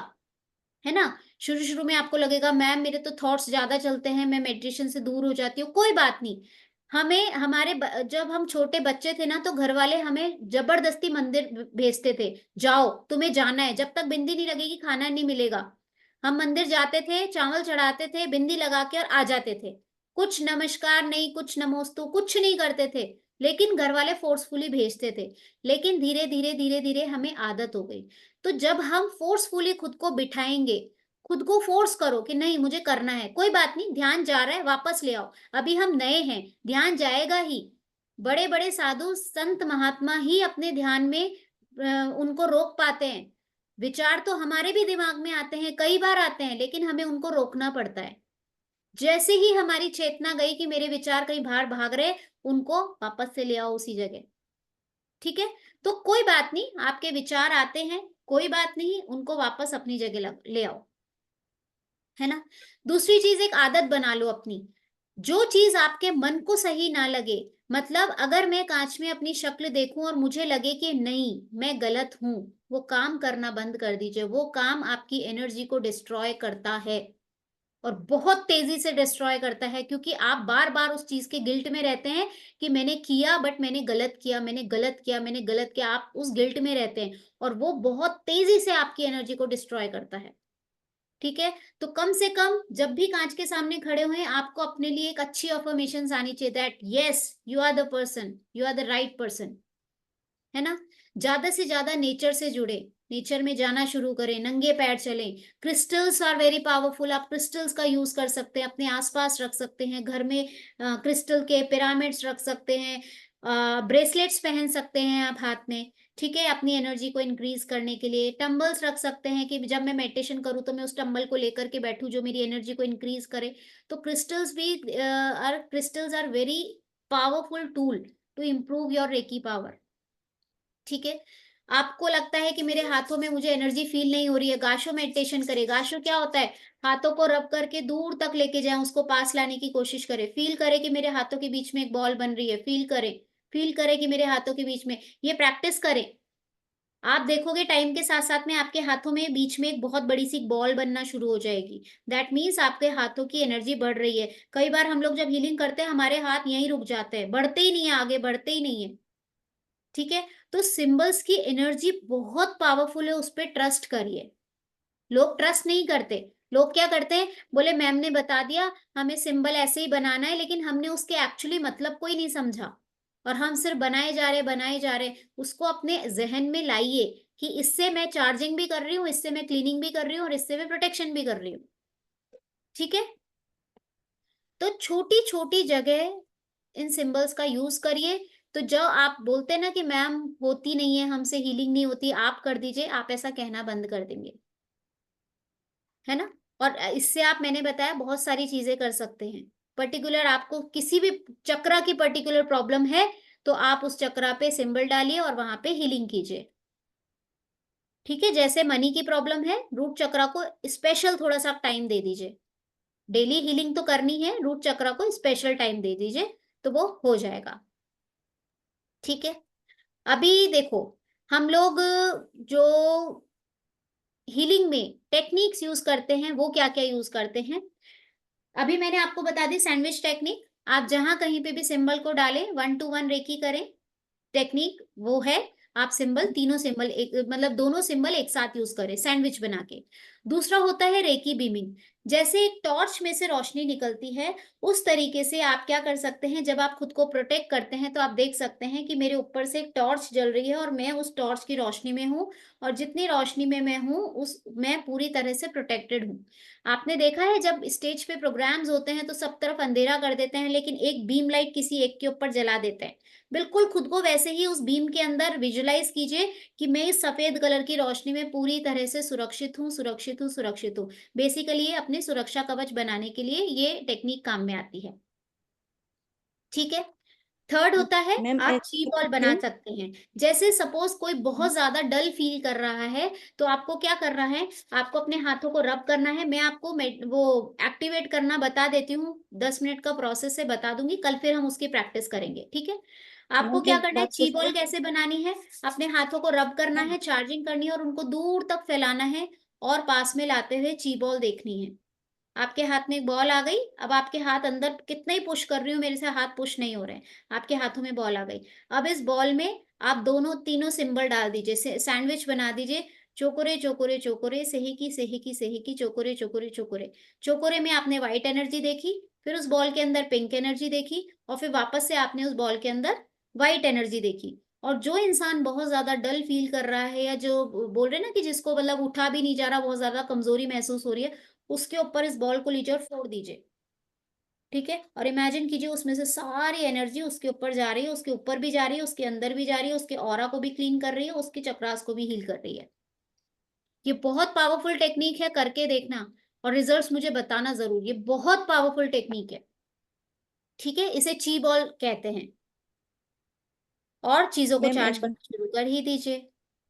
है ना। शुरू शुरू में आपको लगेगा मैम मेरे तो थॉट्स ज्यादा चलते हैं, मैं मेडिटेशन से दूर हो जाती हूँ, कोई बात नहीं। हमें जब हम छोटे बच्चे थे ना, तो घर वाले हमें जबरदस्ती मंदिर भेजते थे, जाओ तुम्हें जाना है, जब तक बिंदी नहीं लगेगी खाना नहीं मिलेगा। हम मंदिर जाते थे, चावल चढ़ाते थे, बिंदी लगा के और आ जाते थे। कुछ नमस्कार नहीं, कुछ नमोस्तु, कुछ नहीं करते थे, लेकिन घर वाले फोर्सफुली भेजते थे। लेकिन धीरे धीरे धीरे धीरे हमें आदत हो गई। तो जब हम फोर्सफुली खुद को बिठाएंगे, खुद को फोर्स करो कि नहीं मुझे करना है, कोई बात नहीं, ध्यान जा रहा है वापस ले आओ, अभी हम नए हैं, ध्यान जाएगा ही। बड़े बड़े साधु संत महात्मा ही अपने ध्यान में उनको रोक पाते हैं। विचार तो हमारे भी दिमाग में आते हैं, कई बार आते हैं, लेकिन हमें उनको रोकना पड़ता है। जैसे ही हमारी चेतना गई कि मेरे विचार कहीं बाहर भाग रहे, उनको वापस से ले आओ उसी जगह, ठीक है। तो कोई बात नहीं, आपके विचार आते हैं, कोई बात नहीं, उनको वापस अपनी जगह ले आओ, है ना। दूसरी चीज, एक आदत बना लो अपनी, जो चीज आपके मन को सही ना लगे, मतलब अगर मैं कांच में अपनी शक्ल देखूं और मुझे लगे कि नहीं मैं गलत हूं, वो काम करना बंद कर दीजिए। वो काम आपकी एनर्जी को डिस्ट्रॉय करता है, और बहुत तेजी से डिस्ट्रॉय करता है, क्योंकि आप बार बार उस चीज के गिल्ट में रहते हैं कि मैंने किया, बट मैंने गलत किया, मैंने गलत किया, मैंने गलत किया, आप उस गिल्ट में रहते हैं, और वो बहुत तेजी से आपकी एनर्जी को डिस्ट्रॉय करता है, ठीक है। तो कम से कम जब भी कांच के सामने खड़े हुए, आपको अपने लिए एक अच्छी अफर्मेशन आनी चाहिए, that yes you are the person, you are the right person, है ना। ज्यादा से ज्यादा नेचर से जुड़े, नेचर में जाना शुरू करें, नंगे पैर चलें। क्रिस्टल्स आर वेरी पावरफुल, आप क्रिस्टल्स का यूज कर सकते हैं, अपने आसपास रख सकते हैं, घर में क्रिस्टल के पिरामिड्स रख सकते हैं, ब्रेसलेट्स पहन सकते हैं आप हाथ में, ठीक है, अपनी एनर्जी को इंक्रीज करने के लिए। टम्बल्स रख सकते हैं कि जब मैं मेडिटेशन करूं तो मैं उस टम्बल को लेकर के बैठूं जो मेरी एनर्जी को इंक्रीज करे। तो crystals are very powerful tool to improve your reiki power, ठीक है। आपको लगता है कि मेरे हाथों में मुझे एनर्जी फील नहीं हो रही है, गाशो मेडिटेशन करें। गाशो क्या होता है, हाथों को रब करके दूर तक लेके जाएं, उसको पास लाने की कोशिश करें, फील करें कि मेरे हाथों के बीच में एक बॉल बन रही है, फील करें कि मेरे हाथों के बीच में, ये प्रैक्टिस करें। आप देखोगे टाइम के साथ साथ में आपके हाथों में बीच में एक बहुत बड़ी सी बॉल बनना शुरू हो जाएगी। दैट मीन्स आपके हाथों की एनर्जी बढ़ रही है। कई बार हम लोग जब हीलिंग करते हैं हमारे हाथ यहीं रुक जाते हैं, बढ़ते ही नहीं है, आगे बढ़ते ही नहीं है, ठीक है। तो सिंबल्स की एनर्जी बहुत पावरफुल है, उस पर ट्रस्ट करिए। लोग ट्रस्ट नहीं करते, लोग क्या करते हैं, बोले मैम ने बता दिया हमें सिंबल ऐसे ही बनाना है, लेकिन हमने उसके एक्चुअली मतलब को ही नहीं समझा, और हम सिर्फ बनाए जा रहे। उसको अपने जहन में लाइए कि इससे मैं चार्जिंग भी कर रही हूँ, इससे मैं क्लीनिंग भी कर रही हूँ, और इससे मैं प्रोटेक्शन भी कर रही हूँ, ठीक है। तो छोटी छोटी जगह इन सिंबल्स का यूज करिए। तो जो आप बोलते हैं ना कि मैम होती नहीं है हमसे, हीलिंग नहीं होती, आप कर दीजिए, आप ऐसा कहना बंद कर देंगे, है ना। और इससे आप, मैंने बताया, बहुत सारी चीजें कर सकते हैं। पर्टिकुलर आपको किसी भी चक्रा की पर्टिकुलर प्रॉब्लम है तो आप उस चक्रा पे सिंबल डालिए और वहां पे हीलिंग कीजिए, ठीक है। जैसे मनी की प्रॉब्लम है, रूट चक्रा को स्पेशल थोड़ा सा टाइम दे दीजिए, डेली हीलिंग तो करनी है, रूट चक्रा को स्पेशल टाइम दे दीजिए तो वो हो जाएगा, ठीक है। अभी देखो, हम लोग जो हीलिंग में टेक्निक्स यूज करते हैं वो क्या क्या यूज करते हैं, अभी मैंने आपको बता दी सैंडविच टेक्निक। आप जहां कहीं पे भी सिंबल को डालें, 1 to 1 रेकी करें, टेक्निक वो है। आप सिंबल, तीनों सिंबल एक, मतलब दोनों सिंबल एक साथ यूज करें सैंडविच बना के। दूसरा होता है रेकी बीमिंग, जैसे एक टॉर्च में से रोशनी निकलती है, उस तरीके से आप क्या कर सकते हैं, जब आप खुद को प्रोटेक्ट करते हैं तो आप देख सकते हैं कि मेरे ऊपर से एक टॉर्च जल रही है और मैं उस टॉर्च की रोशनी में हूँ, और जितनी रोशनी में मैं हूँ उस मैं पूरी तरह से प्रोटेक्टेड हूँ। आपने देखा है जब स्टेज पे प्रोग्राम्स होते हैं तो सब तरफ अंधेरा कर देते हैं, लेकिन एक बीम लाइट किसी एक के ऊपर जला देते हैं। बिल्कुल खुद को वैसे ही उस बीम के अंदर विजुलाइज कीजिए कि मैं इस सफेद कलर की रोशनी में पूरी तरह से सुरक्षित हूँ, सुरक्षित हूँ, सुरक्षित हूँ। बेसिकली ये अपने सुरक्षा कवच बनाने के लिए ये टेक्निक काम में आती है, ठीक है। थर्ड होता है मैम आप एक ची बॉल बना सकते हैं। जैसे सपोज कोई बहुत ज्यादा डल फील कर रहा है तो आपको क्या करना है, आपको अपने हाथों को रब करना है। मैं आपको वो एक्टिवेट करना बता देती हूँ, 10 मिनट का प्रोसेस है, बता दूंगी, कल फिर हम उसकी प्रैक्टिस करेंगे, ठीक है। आपको मैम क्या एक करना है, बात ची पूछना बॉल कैसे बनानी है, अपने हाथों को रब करना है, चार्जिंग करनी है और उनको दूर तक फैलाना है और पास में लाते हुए ची बॉल देखनी है। आपके हाथ में एक बॉल आ गई, अब आपके हाथ अंदर कितना ही पुश कर रही हूँ, मेरे से हाथ पुश नहीं हो रहे हैं, आपके हाथों में बॉल आ गई। अब इस बॉल में आप दोनों तीनों सिंबल डाल दीजिए, सैंडविच बना दीजिए, चोकोरे चोकोरे चोकोरे, सेहिकी सेहिकी सेहिकी, चोकोरे चोकोरे चोकोरे। चोकोरे में आपने व्हाइट एनर्जी देखी, फिर उस बॉल के अंदर पिंक एनर्जी देखी और फिर वापस से आपने उस बॉल के अंदर व्हाइट एनर्जी देखी। और जो इंसान बहुत ज्यादा डल फील कर रहा है या जो बोल रहे हैं ना कि जिसको मतलब उठा भी नहीं जा रहा, बहुत ज्यादा कमजोरी महसूस हो रही है, उसके ऊपर इस बॉल को लीजिए और फोड़ दीजिए, ठीक है। और इमेजिन कीजिए उसमें से सारी एनर्जी उसके ऊपर जा रही है, उसके ऊपर भी जा रही है, उसके अंदर भी जा रही है, उसके ऑरा को भी क्लीन कर रही है, उसके चक्रास को भी हील कर रही है। ये बहुत पावरफुल टेक्निक है, करके देखना और रिजल्ट्स मुझे बताना जरूर। ये बहुत पावरफुल टेक्निक है, ठीक है। इसे ची बॉल कहते हैं और चीजों को मैम चार्ज एक बार करना शुरू कर ही दीजिए।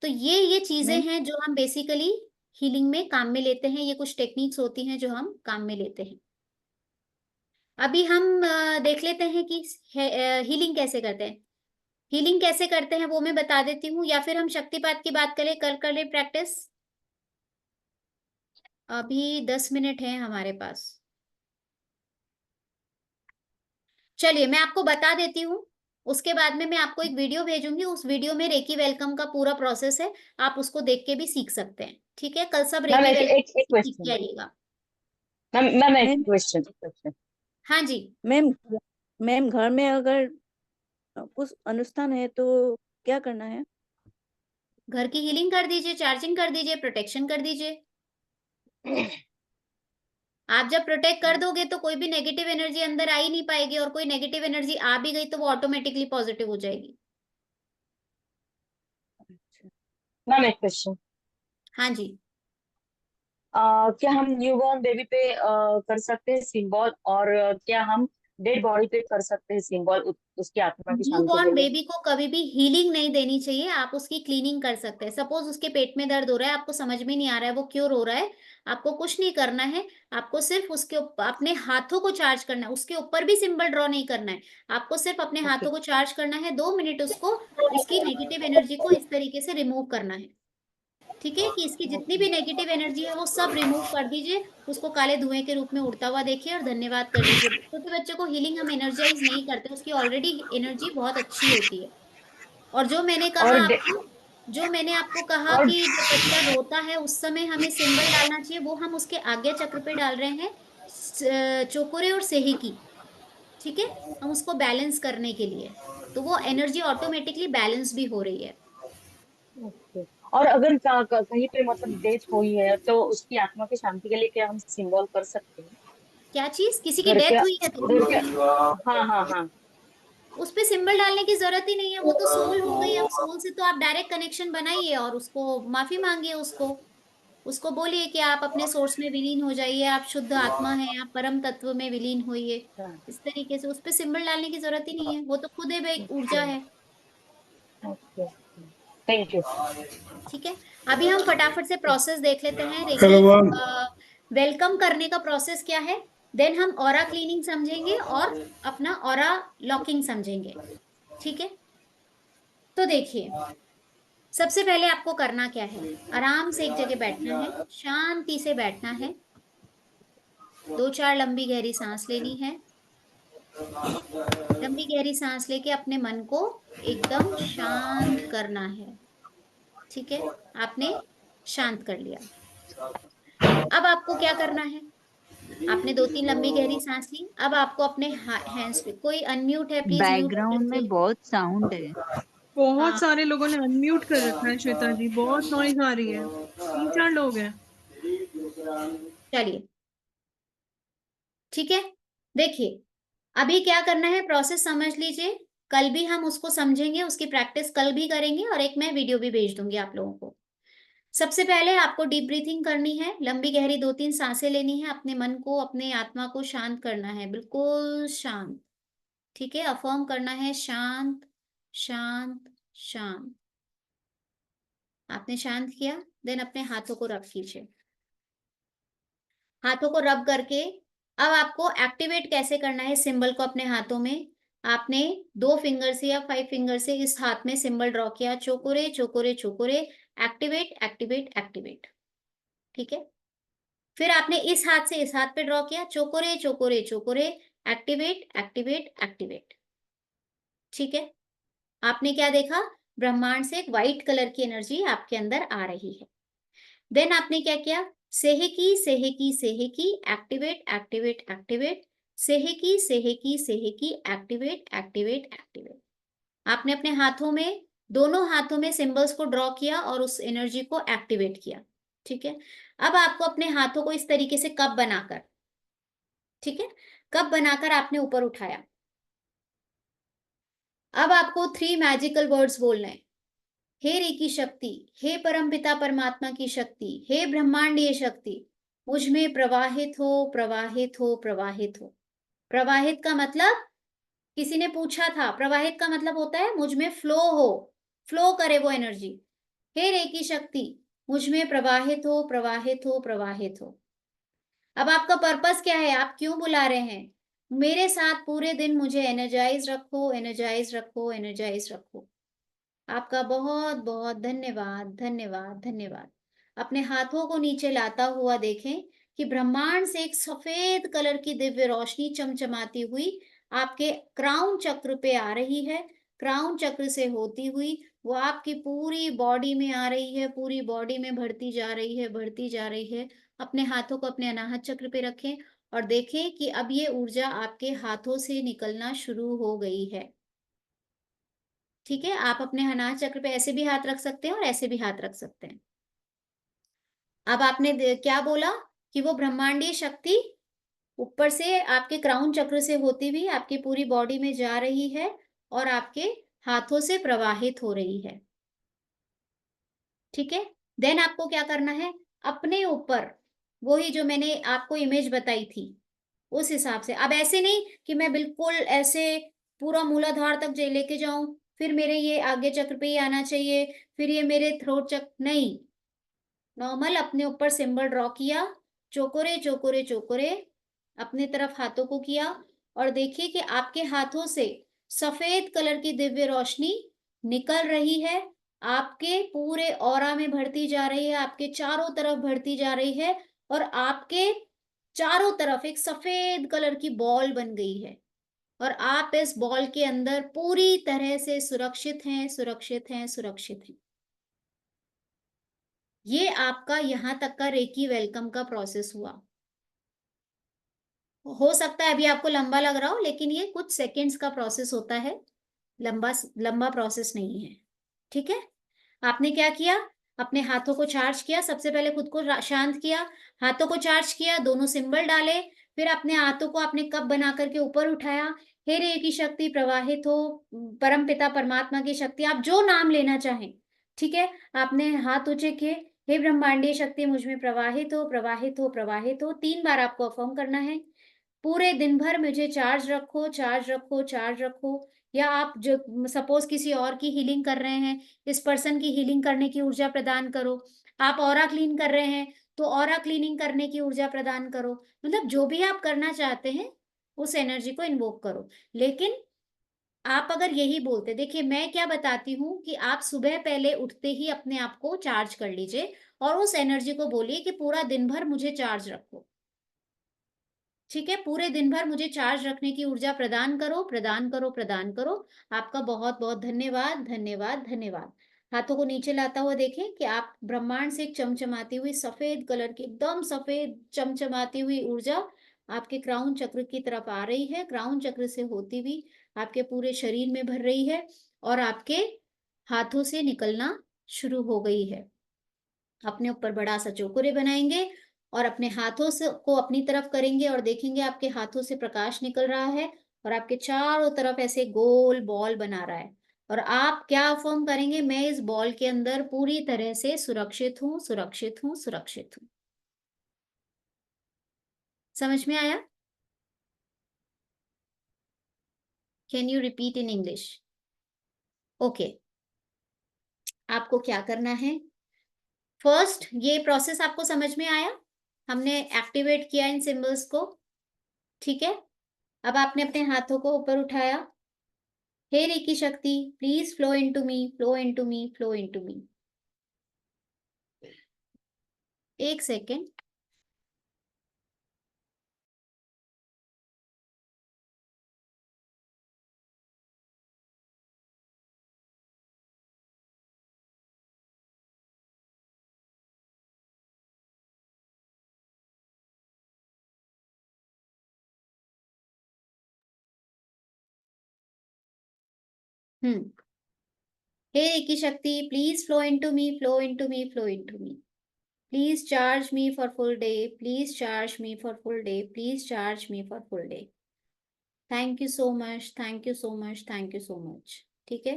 तो ये चीजें मैम हैं जो हम बेसिकली हीलिंग में काम में लेते हैं। ये कुछ टेक्निक्स होती हैं जो हम काम में लेते हैं। अभी हम देख लेते हैं कि हीलिंग कैसे करते हैं। हीलिंग कैसे करते हैं वो मैं बता देती हूँ, या फिर हम शक्तिपात की बात करें, कल कर ले प्रैक्टिस। अभी 10 मिनट है हमारे पास। चलिए मैं आपको बता देती हूँ, उसके बाद में मैं आपको एक वीडियो भेजूंगी, उस वीडियो में रेकी वेलकम का पूरा प्रोसेस है, आप उसको देख के भी सीख सकते हैं, ठीक है। कल सब मैम रेकी एक एक वेलकम एक सीख के क्वेश्चन। आइएगा। मैम एक मैम क्वेश्चन। हाँ जी। मैम मैम घर में अगर कुछ अनुष्ठान है तो क्या करना है? घर की हीलिंग कर दीजिए, चार्जिंग कर दीजिए, प्रोटेक्शन कर दीजिए। आप जब प्रोटेक्ट कर दोगे तो कोई भी नेगेटिव एनर्जी अंदर आ ही नहीं पाएगी, और कोई नेगेटिव एनर्जी आ भी गई तो वो ऑटोमेटिकली पॉजिटिव हो जाएगी। मैम एक क्वेश्चन। हाँ जी। क्या हम न्यूबॉर्न बेबी पे कर सकते हैं सिंबल, और क्या हम डेड बॉडी पे कर सकते हैं सिंबल उसकी आत्मा की शांति न्यूबॉर्न के लिए? बेबी को कभी भी हीलिंग नहीं देनी चाहिए, आप उसकी क्लीनिंग कर सकते हैं। सपोज उसके पेट में दर्द हो रहा है, आपको समझ में नहीं आ रहा है वो क्यों रो रहा है, आपको कुछ नहीं करना है, आपको सिर्फ उसके अपने हाथों को चार्ज करना है, उसके ऊपर भी सिंबल ड्रॉ नहीं करना है, आपको सिर्फ अपने ओके। हाथों को चार्ज करना है, 2 मिनट उसको, उसकी नेगेटिव एनर्जी को इस तरीके से रिमूव करना है, ठीक है। कि इसकी जितनी भी नेगेटिव एनर्जी है वो सब रिमूव कर दीजिए, उसको काले धुएं के रूप में उड़ता हुआ देखिए और धन्यवाद कर दीजिए। छोटे बच्चे को हीलिंग हम एनर्जाइज नहीं करते, उसकी ऑलरेडी एनर्जी बहुत अच्छी होती है। और जो मैंने और कहा आपको, जो मैंने आपको कहा और कि जब बच्चा रोता है उस समय हमें सिंबल डालना चाहिए, वो हम उसके आज्ञा चक्र पे डाल रहे हैं, चोकोरे और सेहिकी, ठीक है, हम उसको बैलेंस करने के लिए, तो वो एनर्जी ऑटोमेटिकली बैलेंस भी हो रही है। ओके। और अगर कहीं पे मतलब डेथ हुई है तो उसकी आत्मा की शांति के लिए क्या हम सिंबल कर सकते हैं? क्या चीज, किसी की घर के डेथ हुई है तो घर के हाँ हाँ हाँ। उस पे सिंबल डालने की जरूरत ही नहीं है, वो तो सोल हो गई। अब सोल से तो आप डायरेक्ट कनेक्शन बनाइए और उसको माफी मांगिए, उसको उसको बोलिए कि आप अपने सोर्स में विलीन हो जाइए, आप शुद्ध आत्मा हैं, आप परम तत्व में विलीन होइए। इस तरीके से उस पे सिंबल डालने की जरूरत ही नहीं है, वो तो खुद ही एक ऊर्जा है, ओके। Thank you. ठीक है। अभी हम फटाफट से प्रोसेस देख लेते हैं, हेलो रेकी मैम। वेलकम करने का प्रोसेस क्या है, देन हम ऑरा क्लीनिंग समझेंगे और अपना ऑरा लॉकिंग समझेंगे, ठीक है। तो देखिए, सबसे पहले आपको करना क्या है, आराम से एक जगह बैठना है, शांति से बैठना है, 2-4 लंबी गहरी सांस लेनी है। लंबी गहरी सांस लेके अपने मन को एकदम शांत करना है, ठीक है। आपने शांत कर लिया। अब आपको क्या करना है, आपने 2-3 लंबी गहरी सांस ली, अब आपको अपने हैंड्स पे, कोई अनम्यूट है प्लीज म्यूट कर बैकग्राउंड में दीजिए। बहुत साउंड है। बहुत हाँ सारे लोगों ने अनम्यूट कर रखा है श्वेता जी, बहुत नॉइज आ रही है, 3-4 लोग हैं। चलिए, ठीक है। देखिए, अभी क्या करना है प्रोसेस समझ लीजिए, कल भी हम उसको समझेंगे, उसकी प्रैक्टिस कल भी करेंगे और एक मैं वीडियो भी भेज दूंगी आप लोगों को। सबसे पहले आपको डीप ब्रीथिंग करनी है, लंबी गहरी 2-3 सांसें लेनी है, अपने मन को, अपने आत्मा को शांत करना है, बिल्कुल शांत। ठीक है, अफर्म करना है शांत शांत शांत। आपने शांत किया, देन अपने हाथों को रब कीजिए। हाथों को रब करके अब आपको एक्टिवेट कैसे करना है सिंबल को अपने हाथों में। आपने 2 फिंगर से या 5 फिंगर से इस हाथ में सिंबल ड्रॉ किया, चोकोरे चोकोरे चोकोरे, एक्टिवेट एक्टिवेट एक्टिवेट। ठीक है, फिर आपने इस हाथ से इस हाथ पे ड्रॉ किया, चोकोरे चोकोरे चोकोरे, एक्टिवेट एक्टिवेट एक्टिवेट। ठीक है, आपने क्या देखा, ब्रह्मांड से एक व्हाइट कलर की एनर्जी आपके अंदर आ रही है। देन आपने क्या किया, सेहेकी सेहेकी सेहेकी, एक्टिवेट एक्टिवेट एक्टिवेट, सेहेकी सेहेकी सेहेकी, एक्टिवेट एक्टिवेट एक्टिवेट। आपने अपने हाथों में, दोनों हाथों में सिंबल्स को ड्रॉ किया और उस एनर्जी को एक्टिवेट किया। ठीक है, अब आपको अपने हाथों को इस तरीके से कप बनाकर, ठीक है, कप बनाकर आपने ऊपर उठाया। अब आपको 3 मैजिकल वर्ड्स बोलने हैं। हे रे की शक्ति, हे परमपिता परमात्मा की शक्ति, हे ब्रह्मांडीय शक्ति, मुझ में प्रवाहित हो प्रवाहित हो प्रवाहित हो। प्रवाहित का मतलब, किसी ने पूछा था, प्रवाहित का मतलब होता है मुझ में फ्लो हो, फ्लो करे वो एनर्जी। हे रे की शक्ति, मुझ में प्रवाहित हो प्रवाहित हो प्रवाहित हो। अब आपका पर्पस क्या है, आप क्यों बुला रहे हैं, मेरे साथ पूरे दिन मुझे एनर्जाइज रखो एनर्जाइज रखो एनर्जाइज रखो। आपका बहुत बहुत धन्यवाद धन्यवाद धन्यवाद। अपने हाथों को नीचे लाता हुआ देखें कि ब्रह्मांड से एक सफेद कलर की दिव्य रोशनी चमचमाती हुई आपके क्राउन चक्र पे आ रही है। क्राउन चक्र से होती हुई वो आपकी पूरी बॉडी में आ रही है, पूरी बॉडी में बढ़ती जा रही है, बढ़ती जा रही है। अपने हाथों को अपने अनाहत चक्र पे रखें और देखें कि अब ये ऊर्जा आपके हाथों से निकलना शुरू हो गई है। ठीक है, आप अपने अनाहत चक्र पे ऐसे भी हाथ रख सकते हैं और ऐसे भी हाथ रख सकते हैं। अब आपने क्या बोला कि वो ब्रह्मांडीय शक्ति ऊपर से आपके क्राउन चक्र से होती हुई आपकी पूरी बॉडी में जा रही है और आपके हाथों से प्रवाहित हो रही है। ठीक है, देन आपको क्या करना है, अपने ऊपर वही जो मैंने आपको इमेज बताई थी उस हिसाब से। अब ऐसे नहीं कि मैं बिल्कुल ऐसे पूरा मूलाधार तक लेके जाऊं, फिर मेरे ये आगे चक्र पे ही आना चाहिए, फिर ये मेरे थ्रोट चक्र, नहीं। नॉर्मल अपने ऊपर सिंबल ड्रॉ किया, चोकोरे चोकोरे चोकोरे, अपनी तरफ हाथों को किया और देखिए कि आपके हाथों से सफेद कलर की दिव्य रोशनी निकल रही है, आपके पूरे ऑरा में बढ़ती जा रही है, आपके चारों तरफ बढ़ती जा रही है और आपके चारों तरफ एक सफेद कलर की बॉल बन गई है और आप इस बॉल के अंदर पूरी तरह से सुरक्षित हैं सुरक्षित हैं सुरक्षित हैं। ये आपका यहां तक का रेकी वेलकम का प्रोसेस हुआ। हो सकता है अभी आपको लंबा लग रहा हो, लेकिन ये कुछ सेकंड्स का प्रोसेस होता है, लंबा लंबा प्रोसेस नहीं है। ठीक है, आपने क्या किया, अपने हाथों को चार्ज किया, सबसे पहले खुद को शांत किया, हाथों को चार्ज किया, दोनों सिंबल डाले, फिर अपने हाथों को आपने कप बना करके ऊपर उठाया। हे रे की शक्ति प्रवाहित हो, परम पिता परमात्मा की शक्ति, आप जो नाम लेना चाहें। ठीक है, आपने हाथ ऊंचे किए, हे ब्रह्मांडीय शक्ति मुझ में प्रवाहित हो प्रवाहित हो प्रवाहित हो, 3 बार आपको अफर्म करना है। पूरे दिन भर मुझे चार्ज रखो चार्ज रखो चार्ज रखो। या आप जो सपोज किसी और की हीलिंग कर रहे हैं, इस पर्सन की हीलिंग करने की ऊर्जा प्रदान करो। आप ऑरा क्लीन कर रहे हैं तो ऑरा क्लीनिंग करने की ऊर्जा प्रदान करो। मतलब जो भी आप करना चाहते हैं उस एनर्जी को इन्वोक करो। लेकिन आप अगर यही बोलते, देखिए मैं क्या बताती हूँ कि आप सुबह पहले उठते ही अपने आप को चार्ज कर लीजिए और उस एनर्जी को बोलिए कि पूरा दिन भर मुझे चार्ज रखो। ठीक है, पूरे दिन भर मुझे चार्ज रखने की ऊर्जा प्रदान करो प्रदान करो प्रदान करो। आपका बहुत बहुत धन्यवाद धन्यवाद धन्यवाद। हाथों को नीचे लाता हुआ देखें कि आप ब्रह्मांड से एक चमचमाती हुई सफेद कलर की, एकदम सफेद चमचमाती हुई ऊर्जा आपके क्राउन चक्र की तरफ आ रही है, क्राउन चक्र से होती हुई आपके पूरे शरीर में भर रही है और आपके हाथों से निकलना शुरू हो गई है। अपने ऊपर बड़ा सा चौकोरे बनाएंगे और अपने हाथों से को अपनी तरफ करेंगे और देखेंगे आपके हाथों से प्रकाश निकल रहा है और आपके चारों तरफ ऐसे गोल बॉल बना रहा है। और आप क्या अफर्म करेंगे, मैं इस बॉल के अंदर पूरी तरह से सुरक्षित हूँ सुरक्षित हूँ सुरक्षित हूँ। समझ में आया? Can you repeat in English? Okay, आपको क्या करना है, फर्स्ट ये प्रोसेस आपको समझ में आया, हमने एक्टिवेट किया इन सिंबल्स को, ठीक है। अब आपने अपने हाथों को ऊपर उठाया, हे रेकी शक्ति please flow into me, flow into me, flow into me. एक सेकेंड, हे रेकी शक्ति please flow into me, flow into me, flow into me. Please charge me for full day. Please charge me for full day. Please charge me for full day. Thank you so much. Thank you so much. Thank you so much. ठीक है?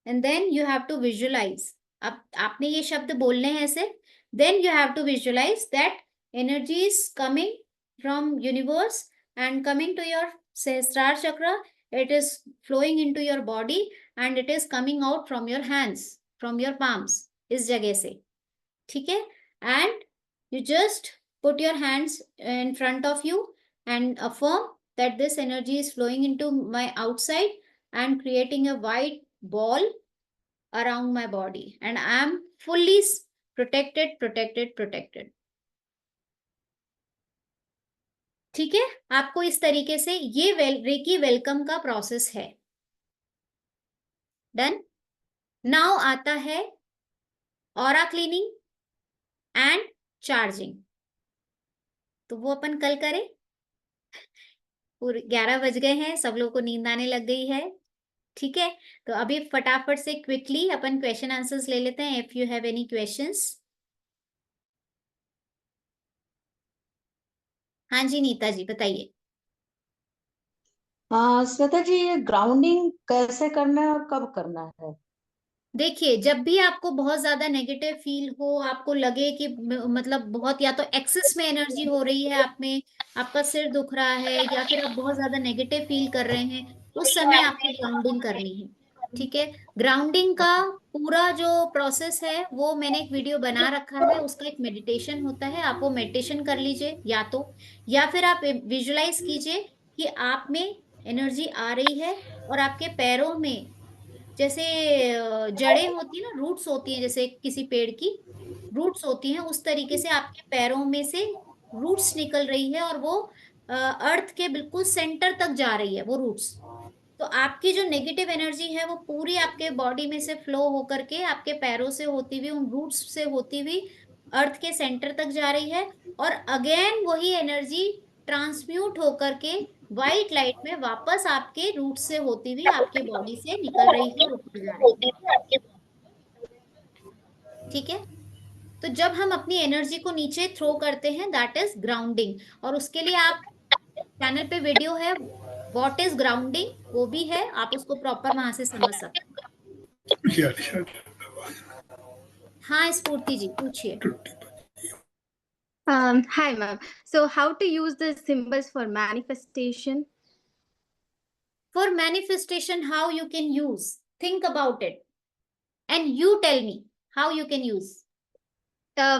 And then you have to visualize. अब आपने ये शब्द बोलने हैं ऐसे. Then you have to visualize that energy is coming from universe and coming to your Sahasrara chakra. It is flowing into your body and it is coming out from your hands, from your palms. इस जगह से. ठीक है? And you just put your hands in front of you and affirm that this energy is flowing into my outside and creating a white ball around my body, and I am fully protected, protected, protected. ठीक है, आपको इस तरीके से ये recce welcome का process है। Done. Now आता है ऑरा क्लीनिंग एंड चार्जिंग, तो वो अपन कल करें। पूरे 11 बज गए हैं, सब लोगों को नींद आने लग गई है, ठीक है। तो अभी फटाफट से क्विकली अपन क्वेश्चन आंसर्स ले लेते हैं, if you have any questions. हाँ जी नीता जी बताइए। श्वेता जी, ये ग्राउंडिंग कैसे करना है और कब करना है? देखिए, जब भी आपको बहुत ज्यादा नेगेटिव फील हो, आपको लगे कि मतलब बहुत या तो एक्सेस में एनर्जी हो रही है आप में, आपका सिर दुख रहा है या फिर आप बहुत ज्यादा नेगेटिव फील कर रहे हैं, उस समय आपको ग्राउंडिंग करनी है, ठीक है। ग्राउंडिंग का पूरा जो प्रोसेस है वो मैंने एक वीडियो बना रखा है, उसका एक मेडिटेशन होता है, आप वो मेडिटेशन कर लीजिए या फिर आप विजुलाइज कीजिए कि आप में एनर्जी आ रही है और आपके पैरों में जैसे जड़ें होती है ना, रूट्स होती हैं, जैसे किसी पेड़ की रूट्स होती हैं, उस तरीके से आपके पैरों में से रूट्स निकल रही है और वो अर्थ के बिल्कुल सेंटर तक जा रही है वो रूट्स। तो आपकी जो नेगेटिव एनर्जी है वो पूरी आपके बॉडी में से फ्लो होकर के आपके पैरों से होती हुई, उन रूट्स से होती हुई अर्थ के सेंटर तक जा रही है, और अगेन वही एनर्जी ट्रांसम्यूट होकर के व्हाइट लाइट में वापस आपके रूट से होती हुई आपके बॉडी से निकल रही है और ऊपर जा रही है, ठीक है। तो जब हम अपनी एनर्जी को नीचे थ्रो करते हैं, दैट इज ग्राउंडिंग। और उसके लिए आप चैनल पे वीडियो है व्हाट इज ग्राउंडिंग, वो भी है, आप उसको प्रॉपर वहां से समझ सकते हैं। हाँ स्फूर्ति जी पूछिए। Hi, ma'am. So, how to use the symbols for manifestation? For manifestation, how you can use? Think about it, and you tell me how you can use.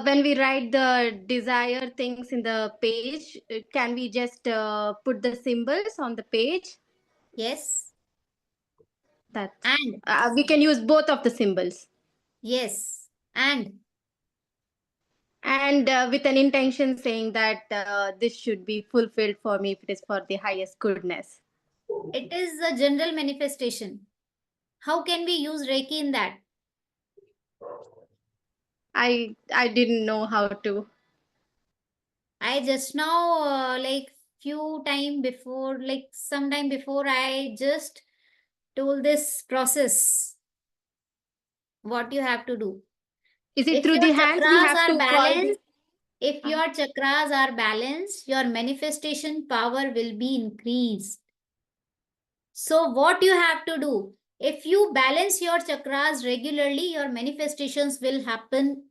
When we write the desire things in the page, can we just put the symbols on the page? Yes. That. And we can use both of the symbols. Yes. And with an intention saying that this should be fulfilled for me if it is for the highest goodness. It is a general manifestation. How can we use Reiki in that? I didn't know how to. I just now like sometime before I just told this process what you have to do. Is it through the hands we have to balanced, if your chakras are balanced, your manifestation power will be increased. So what you have to do, if you balance your chakras regularly, your manifestations will happen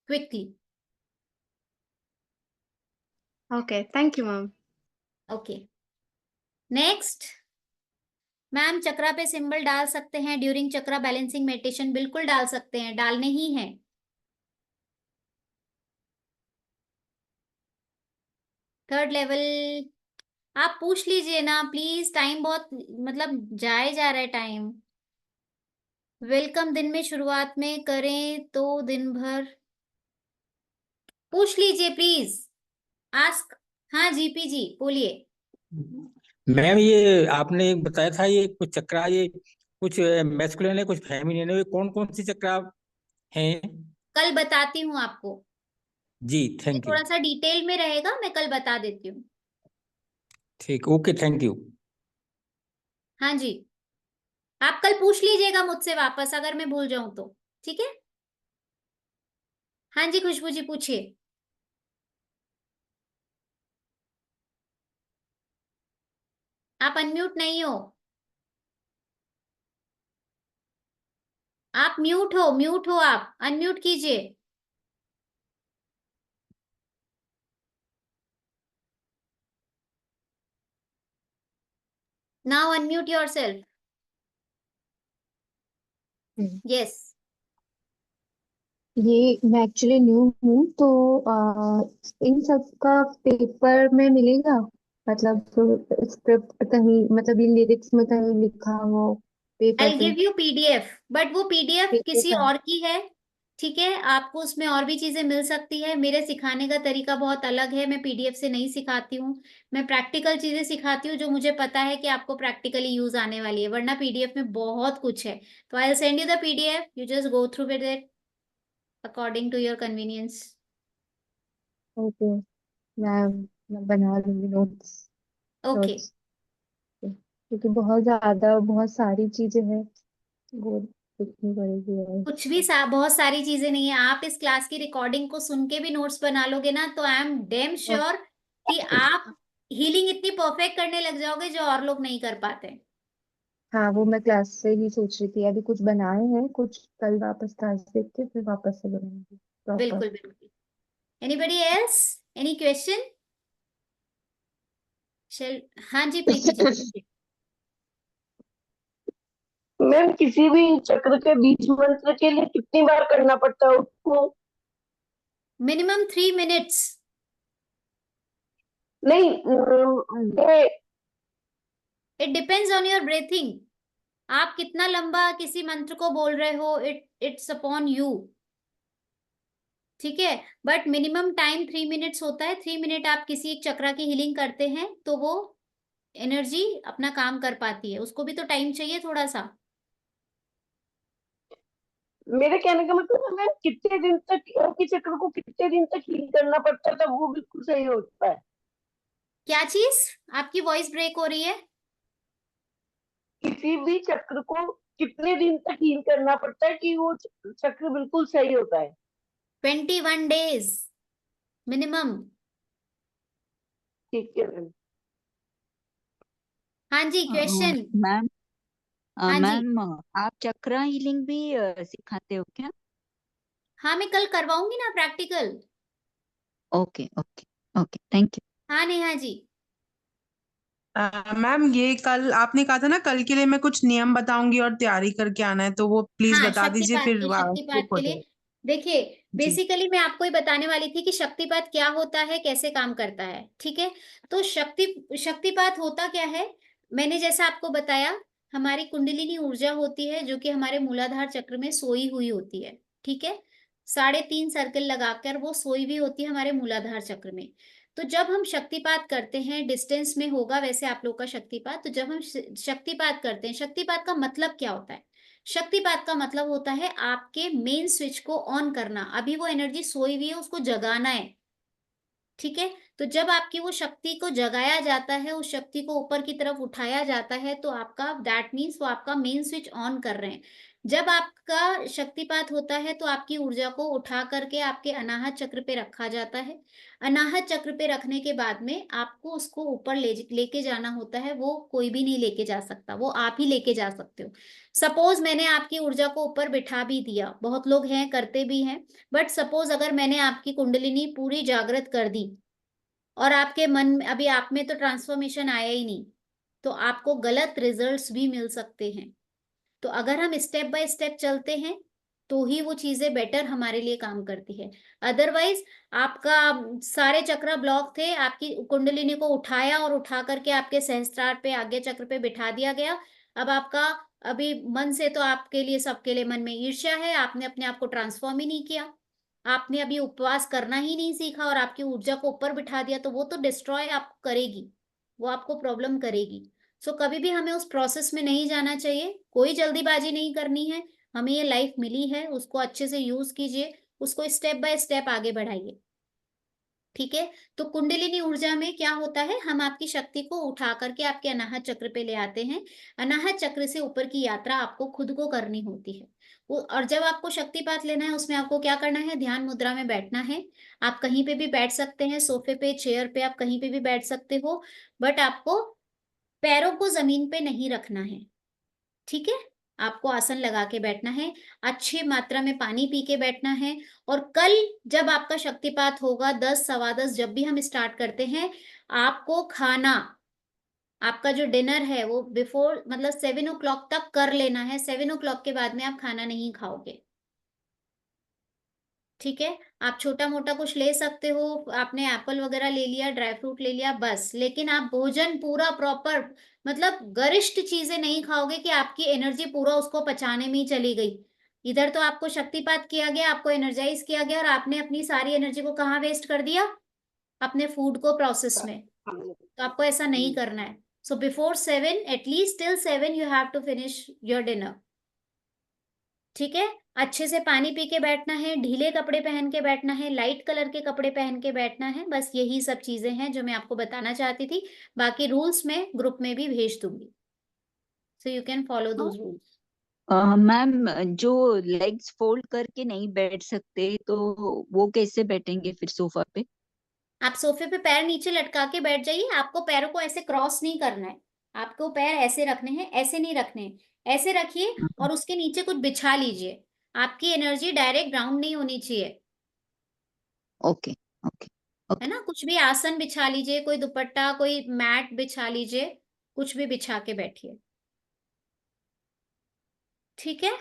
quickly. Okay, thank you, ma'am. Okay. Next, ma'am chakra पे symbol डाल सकते हैं during चक्रा balancing meditation, बिल्कुल डाल सकते हैं, डालने ही है। थर्ड लेवल आप पूछ लीजिए ना प्लीज, टाइम बहुत मतलब जाए जा रहा है टाइम। वेलकम दिन में शुरुआत में करें तो दिन भर, पूछ लीजिए प्लीज, आस्क। हाँ जीपी जी बोलिए। मैम ये आपने एक बताया था, ये कुछ चक्रा, ये कुछ मैस्कुलिन है कुछ फेमिनिन है, ये कौन कौन सी चक्रा हैं? कल बताती हूँ आपको, जी ये थैंक यू। थोड़ा सा डिटेल में रहेगा, मैं कल बता देती हूँ। ठीक, ओके, थैंक यू। हाँ जी, आप कल पूछ लीजिएगा मुझसे वापस अगर मैं भूल जाऊं तो, ठीक है। हाँ जी खुशबू जी पूछिए। आप अनम्यूट नहीं हो, आप म्यूट हो, आप अनम्यूट कीजिए। Now unmute yourself. यस। ये मैं एक्चुअली न्यू हूँ तो इन सब का पेपर में मिलेगा, मतलब स्क्रिप्ट कहीं, मतलब ये लिरिक्स में कहीं लिखा हो पेपर आई पे गिव यू पीडीएफ, बट वो पीडीएफ किसी मिलेगा? और की है, ठीक है। आपको उसमें और भी चीजें मिल सकती है, मेरे सिखाने का तरीका बहुत अलग है, मैं पीडीएफ से नहीं सिखाती हूँ, मैं प्रैक्टिकल चीजें सिखाती हूँ जो मुझे पता है कि आपको प्रैक्टिकली यूज आने वाली है, वरना पीडीएफ में बहुत कुछ है। तो I will send you the PDF, you just go through with it according to your convenience. Okay मैं मैं बना लूंगी नोट्स ओके। नोट्स क्योंकि बहुत ज्यादा बहुत सारी चीजें हैं वो लिखनी पड़ेगी और कुछ भी बहुत सारी चीजें नहीं है, आप इस क्लास की रिकॉर्डिंग को सुन के भी नोट्स बना लोगे ना तो आई एम डेम श्योर कि आप हीलिंग इतनी परफेक्ट करने लग जाओगे जो और लोग नहीं कर पाते। हाँ वो मैं क्लास से ही सोच रही थी, अभी कुछ बनाए हैं, कुछ कल वापस क्लास देख के फिर वापस से बनाऊंगी प्रॉपर। बिल्कुल बिल्कुल। Anybody else, any question? चल हाँ जी प्रीति जी पूछिए। मैम किसी भी चक्र के बीज मंत्र के लिए कितनी बार करना पड़ता है उसको? Minimum 3 minutes. नहीं it depends on your breathing, आप कितना लंबा किसी मंत्र को बोल रहे हो, इट्स अपॉन यू, ठीक है। बट मिनिमम टाइम 3 मिनट्स होता है, 3 मिनट आप किसी एक चक्रा की हीलिंग करते हैं तो वो एनर्जी अपना काम कर पाती है, उसको भी तो टाइम चाहिए थोड़ा सा। मेरे कहने का मतलब है मैम कितने दिन तक एक ही चक्र को कितने दिन तक हील करना पड़ता है तब वो बिल्कुल सही होता है? क्या चीज? आपकी वॉइस ब्रेक हो रही है। किसी भी चक्र को कितने दिन तक हील करना पड़ता है कि वो चक्र बिल्कुल सही होता है? 21 डेज मिनिमम। ठीक है मैम। हाँ जी क्वेश्चन। मैम हाँ जी। मैम आप चक्रा हीलिंग भी सिखाते हो क्या? हाँ मैं कल करवाऊंगी ना practical. Okay okay okay, thank you. हाँ नेहा जी। मैम ये कल आपने कहा था ना, कल के लिए मैं कुछ नियम बताऊंगी और तैयारी करके आना है, तो वो प्लीज हाँ बता दीजिए फिर शक्तिपात स्किप हो के जाए। लिए देखिए, जी बेसिकली मैं आपको ही बताने वाली थी कि शक्तिपात क्या होता है, कैसे काम करता है, ठीक है। तो शक्तिपात होता क्या है, मैंने जैसा आपको बताया, हमारी कुंडलिनी ऊर्जा होती है जो कि हमारे मूलाधार चक्र में सोई हुई होती है, ठीक है। 3.5 सर्कल लगाकर वो सोई हुई होती है हमारे मूलाधार चक्र में। तो जब हम शक्तिपात करते हैं, डिस्टेंस में होगा वैसे आप लोग का शक्तिपात, तो जब हम शक्तिपात करते हैं, शक्तिपात का मतलब क्या होता है? शक्तिपात का मतलब होता है आपके मेन स्विच को ऑन करना, अभी वो एनर्जी सोई हुई है उसको जगाना है, ठीक है। तो जब आपकी वो शक्ति को जगाया जाता है, उस शक्ति को ऊपर की तरफ उठाया जाता है, तो आपका दैट मीन्स वो आपका मेन स्विच ऑन कर रहे हैं। जब आपका शक्तिपात होता है तो आपकी ऊर्जा को उठा करके आपके अनाहत चक्र पे रखा जाता है। अनाहत चक्र पे रखने के बाद में आपको उसको ऊपर लेके जाना होता है, वो कोई भी नहीं लेके जा सकता, वो आप ही लेके जा सकते हो। सपोज मैंने आपकी ऊर्जा को ऊपर बिठा भी दिया, बहुत लोग हैं करते भी हैं, बट सपोज अगर मैंने आपकी कुंडलिनी पूरी जागृत कर दी और आपके मन में अभी आप में तो ट्रांसफॉर्मेशन आया ही नहीं, तो आपको गलत रिजल्ट्स भी मिल सकते हैं। तो अगर हम स्टेप बाय स्टेप चलते हैं तो ही वो चीजें बेटर हमारे लिए काम करती है। अदरवाइज आपका सारे चक्र ब्लॉक थे, आपकी कुंडलिनी को उठाया और उठा करके आपके सहस्त्रार पे, आज्ञा चक्र पे बिठा दिया गया। अब आपका अभी मन से तो आपके लिए, सबके लिए मन में ईर्ष्या है, आपने अपने आप को ट्रांसफॉर्म ही नहीं किया, आपने अभी उपवास करना ही नहीं सीखा और आपकी ऊर्जा को ऊपर बिठा दिया, तो वो तो डिस्ट्रॉय आप करेगी, वो आपको प्रॉब्लम करेगी। सो कभी भी हमें उस प्रोसेस में नहीं जाना चाहिए, कोई जल्दीबाजी नहीं करनी है। हमें ये लाइफ मिली है, उसको अच्छे से यूज कीजिए, उसको स्टेप बाय स्टेप आगे बढ़ाइए। ठीक है, तो कुंडलिनी ऊर्जा में क्या होता है, हम आपकी शक्ति को उठा करके आपके अनाहत चक्र पे ले आते हैं। अनाहत चक्र से ऊपर की यात्रा आपको खुद को करनी होती है। और जब आपको शक्तिपात लेना है, उसमें आपको क्या करना है, ध्यान मुद्रा में बैठना है। आप कहीं पे भी बैठ सकते हैं, सोफे पे, चेयर पे, आप कहीं पे भी बैठ सकते हो, बट आपको पैरों को जमीन पे नहीं रखना है। ठीक है, आपको आसन लगा के बैठना है, अच्छी मात्रा में पानी पी के बैठना है। और कल जब आपका शक्तिपात होगा 10, 10:15, जब भी हम स्टार्ट करते हैं, आपको खाना, आपका जो डिनर है वो बिफोर, मतलब 7 o'clock तक कर लेना है। 7 o'clock के बाद में आप खाना नहीं खाओगे। ठीक है, आप छोटा मोटा कुछ ले सकते हो, आपने एप्पल वगैरह ले लिया, ड्राई फ्रूट ले लिया, बस। लेकिन आप भोजन पूरा प्रॉपर, मतलब गरिष्ठ चीजें नहीं खाओगे कि आपकी एनर्जी पूरा उसको पचाने में ही चली गई। इधर तो आपको शक्तिपात किया गया, आपको एनर्जाइज किया गया, और आपने अपनी सारी एनर्जी को कहाँ वेस्ट कर दिया, अपने फूड को प्रोसेस में। तो आपको ऐसा नहीं करना है। So before 7, at least till 7 you have to finish your dinner. ठीक है, अच्छे से पानी पी के बैठना है, ढीले कपड़े पहन के बैठना है, लाइट कलर के कपड़े पहन के बैठना है। बस यही सब चीजें हैं जो मैं आपको बताना चाहती थी। बाकी रूल्स मैं ग्रुप में भी भेज दूंगी, so you can follow those rules. Ma'am, जो लेग्स फोल्ड करके नहीं बैठ सकते तो वो कैसे बैठेंगे फिर सोफा पे? आप सोफे पे पैर नीचे लटका के बैठ जाइए। आपको पैरों को ऐसे क्रॉस नहीं करना है, आपको पैर ऐसे रखने हैं, ऐसे नहीं रखने हैं, ऐसे रखिए और उसके नीचे कुछ बिछा लीजिए। आपकी एनर्जी डायरेक्ट ग्राउंड नहीं होनी चाहिए। ओके ओके है ना, कुछ भी आसन बिछा लीजिए, कोई दुपट्टा, कोई मैट बिछा लीजिए, कुछ भी बिछा के बैठिए। ठीक है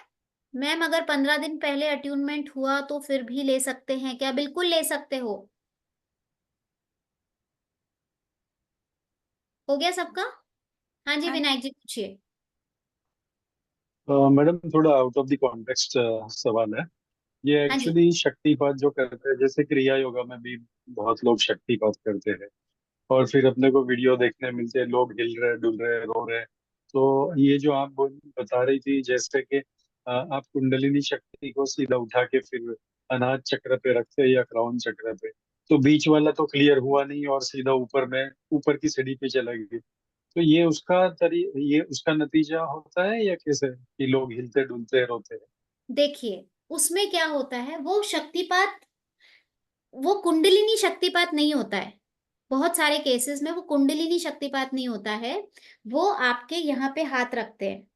मैम, अगर 15 दिन पहले अट्यूनमेंट हुआ तो फिर भी ले सकते हैं क्या? बिल्कुल ले सकते हो गया सबका? हाँ जी, विनायक जी पूछिए। मैडम थोड़ा आउट ऑफ द कॉन्टेक्स्ट सवाल है ये। हाँ जी। एक्चुअली शक्तिपात जो करते हैं, जैसे क्रिया योगा में भी बहुत लोग शक्तिपात करते हैं और फिर अपने को वीडियो देखने मिलते हैं, लोग हिल रहे, डुल रहे, रो रहे। तो ये जो आप बता रही थी, जैसे कि आप कुंडलिनी शक्ति को सीधा उठा के फिर अनाहत चक्र पे रखते हैं या क्राउन चक्र पे, तो बीच वाला तो क्लियर हुआ नहीं और सीधा ऊपर में, ऊपर की सीढ़ी पे चला गया। तो ये उसका नतीजा होता है या कैसे कि लोग हिलते डुलते रोते हैं? देखिए, उसमें क्या होता है, वो शक्तिपात, वो कुंडलिनी शक्तिपात नहीं होता है। बहुत सारे केसेस में वो कुंडलिनी शक्तिपात नहीं होता है, वो आपके यहाँ पे हाथ रखते हैं,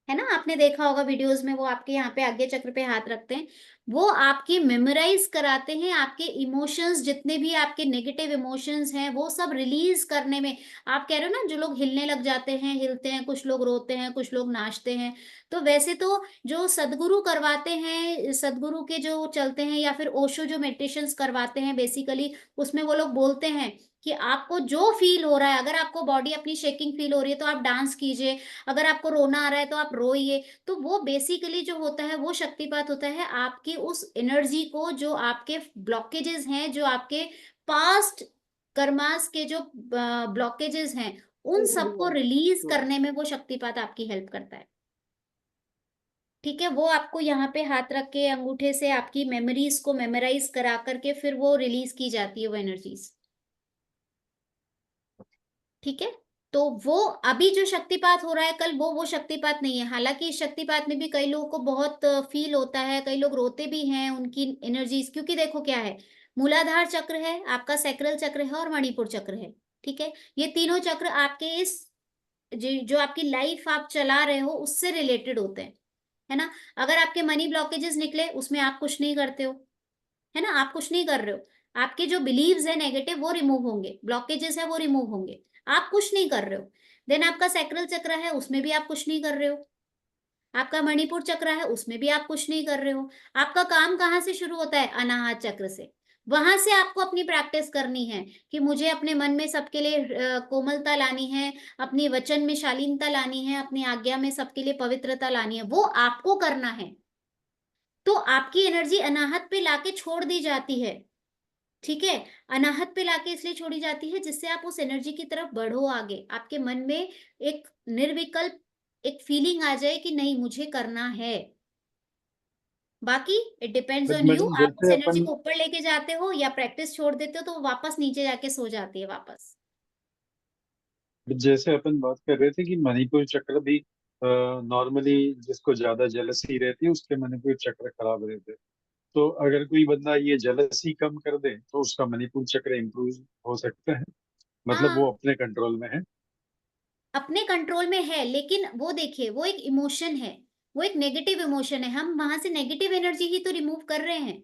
है ना, आपने देखा होगा वीडियोस में, वो आपके यहाँ पे आज्ञा चक्र पे हाथ रखते हैं। वो आपकी मेमोराइज कराते हैं, आपके इमोशंस, जितने भी आपके नेगेटिव इमोशंस हैं वो सब रिलीज करने में। आप कह रहे हो ना, जो लोग हिलने लग जाते हैं, हिलते हैं, कुछ लोग रोते हैं, कुछ लोग नाचते हैं। तो वैसे तो जो सदगुरु करवाते हैं, सदगुरु के जो चलते हैं, या फिर ओशो जो मेडिटेशंस करवाते हैं, बेसिकली उसमें वो लोग बोलते हैं कि आपको जो फील हो रहा है, अगर आपको बॉडी अपनी शेकिंग फील हो रही है तो आप डांस कीजिए, अगर आपको रोना आ रहा है तो आप रोइए। तो वो बेसिकली जो होता है वो शक्तिपात होता है, आपकी उस एनर्जी को, जो आपके ब्लॉकेजेस हैं, जो आपके पास्ट कर्मास के जो ब्लॉकेजेस हैं, उन सबको रिलीज करने में वो शक्तिपात आपकी हेल्प करता है। ठीक है, वो आपको यहाँ पे हाथ रख के अंगूठे से आपकी मेमोरीज को मेमोराइज करा करके फिर वो रिलीज की जाती है, वो एनर्जीज। ठीक है, तो वो अभी जो शक्तिपात हो रहा है कल, वो शक्तिपात नहीं है। हालांकि इस शक्तिपात में भी कई लोगों को बहुत फील होता है, कई लोग रोते भी हैं उनकी एनर्जीज, क्योंकि देखो क्या है, मूलाधार चक्र है, आपका सैक्रल चक्र है और मणिपुर चक्र है। ठीक है, ये तीनों चक्र आपके इस जो आपकी लाइफ आप चला रहे हो उससे रिलेटेड होते हैं, है ना। अगर आपके मनी ब्लॉकेजेस निकले, उसमें आप कुछ नहीं करते हो, है ना, आप कुछ नहीं कर रहे हो। आपके जो बिलीव्स है नेगेटिव, वो रिमूव होंगे, ब्लॉकेजेस है वो रिमूव होंगे। आप कुछ नहीं कर रहे हो। देन आपका सैक्रल चक्र है, उसमें भी आप कुछ नहीं कर रहे हो। आपका मणिपुर चक्र है, उसमें भी आप कुछ नहीं कर रहे हो। आपका काम कहाँ से शुरू होता है? अनाहत चक्र से। वहां से आपको अपनी प्रैक्टिस करनी है कि मुझे अपने मन में सबके लिए कोमलता लानी है, अपनी वचन में शालीनता लानी है, अपनी आज्ञा में सबके लिए पवित्रता लानी है, वो आपको करना है। तो आपकी एनर्जी अनाहत पे लाके छोड़ दी जाती है, ठीक है? अनाहत पे लाके इसलिए छोड़ी जाती है जिससे आप उस एनर्जी की तरफ बढ़ो आगे। आपके मन में एक निर्विकल्प एक फीलिंग आ जाए कि नहीं मुझे करना है। बाकी it depends on you, madam आप उस जैसे एनर्जी अपन को ऊपर लेके जाते हो या प्रैक्टिस छोड़ देते हो तो वो वापस नीचे जाके सो जाती है वापस। जैसे अपन बात कर रहे थे कि मणिपुर चक्र भी नॉर्मली जिसको ज्यादा जेलसी रहती है उसके मणिपुर चक्र खराब रहते हैं। तो अगर कोई बंदा ये जेलसी कम कर दे तो उसका मणिपुर चक्र इम्प्रूव हो सकता है, मतलब हाँ, वो अपने कंट्रोल में है। अपने कंट्रोल में है, लेकिन वो देखिए वो एक इमोशन है, वो एक नेगेटिव इमोशन है, हम वहां से नेगेटिव एनर्जी ही तो रिमूव कर रहे हैं,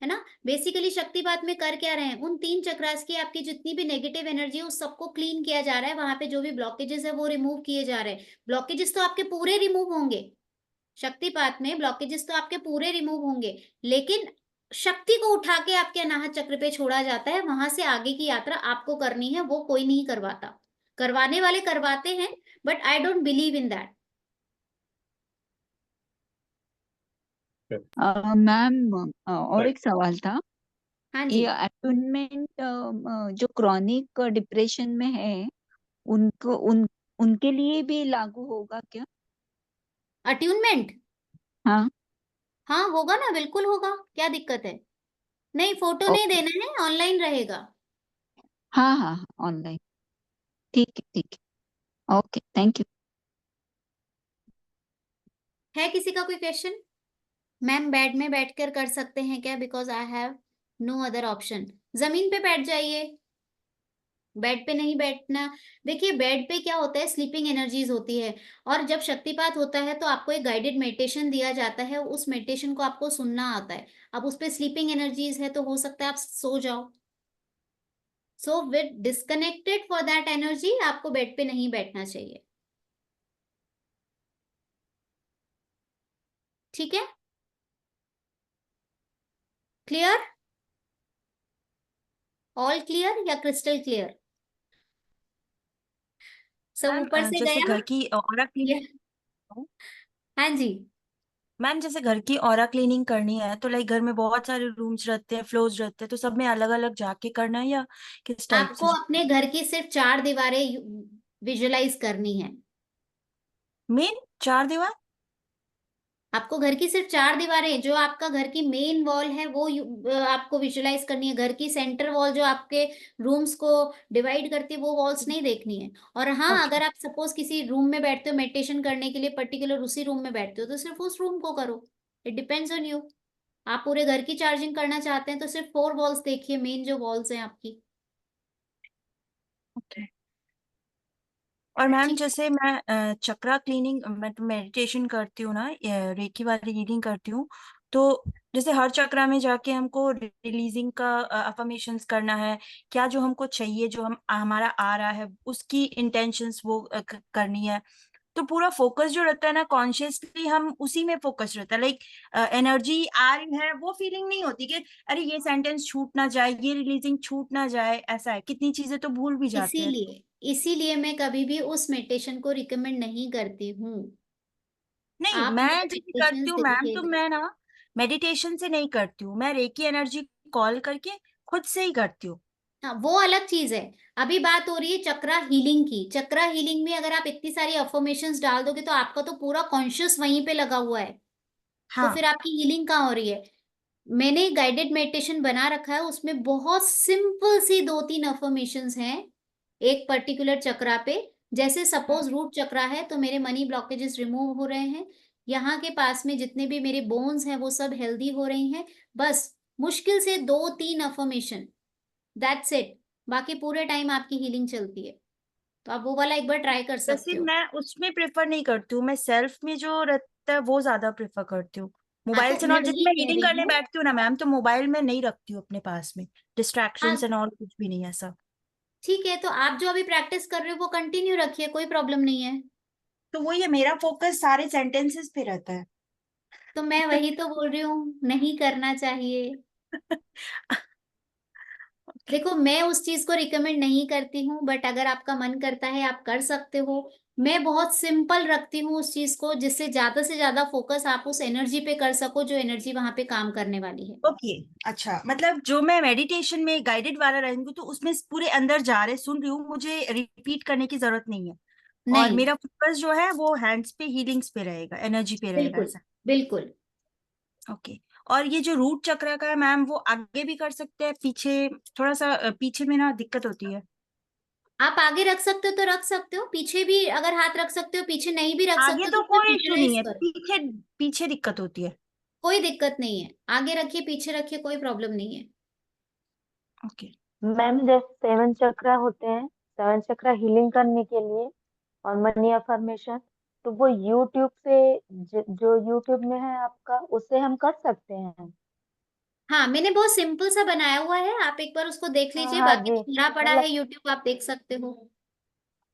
है ना? बेसिकली शक्तिपात में कर क्या रहे हैं? उन 3 चक्रास की आपकी जितनी भी नेगेटिव एनर्जी है उस सबको क्लीन किया जा रहा है, वहां पे जो भी ब्लॉकेजेस है वो रिमूव किए जा रहे हैं। ब्लॉकेजेस तो आपके पूरे रिमूव होंगे, शक्तिपात में ब्लॉकेजेस तो आपके पूरे रिमूव होंगे, लेकिन शक्ति को उठा के आपके अनाहत चक्र पे छोड़ा जाता है, वहां से आगे की यात्रा आपको करनी है, वो कोई नहीं करवाता। करवाने वाले करवाते हैं, but I don't believe in that. Ma'am और एक सवाल था। हाँ ये जी। अटूनमेंट जो क्रॉनिक डिप्रेशन में है उनको उनके लिए भी लागू होगा क्या? अट्यूनमेंट? हाँ। हाँ होगा ना, बिल्कुल होगा, क्या दिक्कत है? नहीं, फोटो नहीं ओके। देना है, ऑनलाइन रहेगा। हाँ हाँ ऑनलाइन। ठीक है ठीक है। Okay thank you. है किसी का कोई क्वेश्चन? मैम बेड में बैठकर कर सकते हैं क्या? Because I have no other option. जमीन पे बैठ जाइए, बेड पे नहीं बैठना। देखिए बेड पे क्या होता है, स्लीपिंग एनर्जीज होती है, और जब शक्तिपात होता है तो आपको एक गाइडेड मेडिटेशन दिया जाता है, उस मेडिटेशन को आपको सुनना आता है। अब उस पे स्लीपिंग एनर्जीज है तो हो सकता है आप सो जाओ। So with disconnected for that energy आपको बेड पे नहीं बैठना चाहिए, ठीक है? क्लियर? ऑल क्लियर या क्रिस्टल क्लियर? सब मैम ऊपर से जैसे गया घर की ऑरा ये? क्लीनिंग। हाँ जी। मैम जैसे घर की ऑरा क्लीनिंग करनी है तो लाइक घर में बहुत सारे रूम्स रहते हैं, फ्लोर्स रहते हैं, तो सब में अलग अलग जाके करना है या किस टाइप आपको से? अपने घर की सिर्फ 4 दीवारें विजुलाइज करनी है। मेन 4 दीवार? आपको घर की सिर्फ 4 दीवारें, जो आपका घर की मेन वॉल है वो आपको विजुलाइज करनी है। घर की सेंटर वॉल जो आपके रूम्स को डिवाइड करती है वो वॉल्स नहीं देखनी है। और हाँ, ओके। अगर आप सपोज किसी रूम में बैठते हो मेडिटेशन करने के लिए, पर्टिकुलर उसी रूम में बैठते हो तो सिर्फ उस रूम को करो। It depends on you. आप पूरे घर की चार्जिंग करना चाहते हैं तो सिर्फ 4 वॉल्स देखिए, मेन जो वॉल्स हैं आपकी। ओके। और मैम ठीक है। जैसे मैं चक्रा क्लीनिंग मैं मेडिटेशन करती हूँ ना, रेकी वाली रीडिंग करती हूँ, तो जैसे हर चक्रा में जाके हमको रिलीजिंग का अफर्मेशंस करना है, क्या जो हमको चाहिए, जो हम हमारा आ रहा है उसकी इंटेंशंस वो करनी है, तो पूरा फोकस जो रहता है ना कॉन्शियसली हम उसी में फोकस रहता है। लाइक एनर्जी आ रही है वो फीलिंग नहीं होती कि अरे ये सेंटेंस छूट ना जाए, ये रिलीजिंग छूट ना जाए, ऐसा है कितनी चीजें तो भूल भी जाते हैं। इसीलिए इसीलिए मैं कभी भी उस मेडिटेशन को रिकमेंड नहीं करती हूँ। नहीं आप मैं वो जैसे मेडिटेशन करती हूँ मैम, देखिए। तो मैं ना मेडिटेशन से नहीं करती हूँ, मैं रेकी एनर्जी कॉल करके खुद से ही करती हूँ। हाँ, वो अलग चीज है। अभी बात हो रही है चक्रा हीलिंग की। चक्रा हीलिंग में अगर आप इतनी सारी अफर्मेशंस डाल दोगे तो आपका तो पूरा कॉन्शियस वहीं पे लगा हुआ है, तो हाँ। फिर आपकी हीलिंग कहाँ हो रही है? मैंने गाइडेड मेडिटेशन बना रखा है, उसमें बहुत सिंपल सी 2-3 अफर्मेशंस हैं एक पर्टिकुलर चक्रा पे। जैसे सपोज रूट चक्रा है तो मेरे मनी ब्लॉकेजेस रिमूव हो रहे हैं, यहाँ के पास में जितने भी मेरे बोन्स हैं वो सब हेल्दी हो रही हैं। बस मुश्किल से 2-3 अफर्मेशन, दैट्स इट। बाकी पूरे टाइम आपकी हीलिंग चलती है, तो आप वो वाला एक बार ट्राई कर वैसे सकते हो। मैं उसमें प्रेफर नहीं करती हूँ, मैं सेल्फ में जो रहता है वो ज्यादा प्रेफर करती हूँ। हाँ, मोबाइल तो से मैं नॉट, जैसे वही मैं कह रीडिंग रही करने हूँ। बैठती हूँ ना मैम, तो मोबाइल में नहीं रखती हूँ अपने पास में, डिस्ट्रैक्शन हाँ, एंड ऑल कुछ भी नहीं ऐसा। ठीक है, तो आप जो अभी प्रैक्टिस कर रहे हो वो कंटिन्यू रखिए, कोई प्रॉब्लम नहीं है। तो वो ये मेरा फोकस सारे सेंटेंसेस पे रहता है। तो मैं वही तो बोल रही हूँ, नहीं करना चाहिए। देखो, मैं उस चीज को रिकमेंड नहीं करती हूँ, बट अगर आपका मन करता है आप कर सकते हो। मैं बहुत सिंपल रखती हूँ उस चीज को, जिससे ज्यादा से ज्यादा फोकस आप उस एनर्जी पे कर सको जो एनर्जी वहां पे काम करने वाली है। ओके, अच्छा, मतलब जो मैं मेडिटेशन में गाइडेड वाला रहूंगी तो उसमें पूरे अंदर जा रहे सुन रही हूँ, मुझे रिपीट करने की जरूरत नहीं है। और नहीं, मेरा फोकस जो है वो हैंड्स पे, हीलिंग्स पे रहेगा, एनर्जी पे रहेगा, बिल्कुल ऐसा। बिल्कुल। ओके। और ये जो रूट चक्र का है मैम, वो आगे भी कर सकते हैं, पीछे थोड़ा सा पीछे में ना दिक्कत होती है। आप आगे रख सकते हो तो रख सकते हो, पीछे भी अगर हाथ रख सकते हो, पीछे नहीं भी रख आगे सकते हो तो तो फिर कोई इशू नहीं विजुअलाइज है, करो। पीछे पीछे दिक्कत होती है। कोई दिक्कत नहीं है, आगे रखिए पीछे रखिए, कोई प्रॉब्लम नहीं है। ओके। मैम जैसे 7 चक्रा होते हैं, 7 चक्रा हीलिंग करने के लिए और मनी अफर्मेशन, तो वो यूट्यूब से जो यूट्यूब में है आपका, उससे हम कर सकते हैं। हाँ, मैंने बहुत सिंपल सा बनाया हुआ है, आप एक बार उसको देख हाँ लीजिए, हाँ बाकी जी, तो भरा पड़ा है मतलब यूट्यूब, आप देख सकते हो।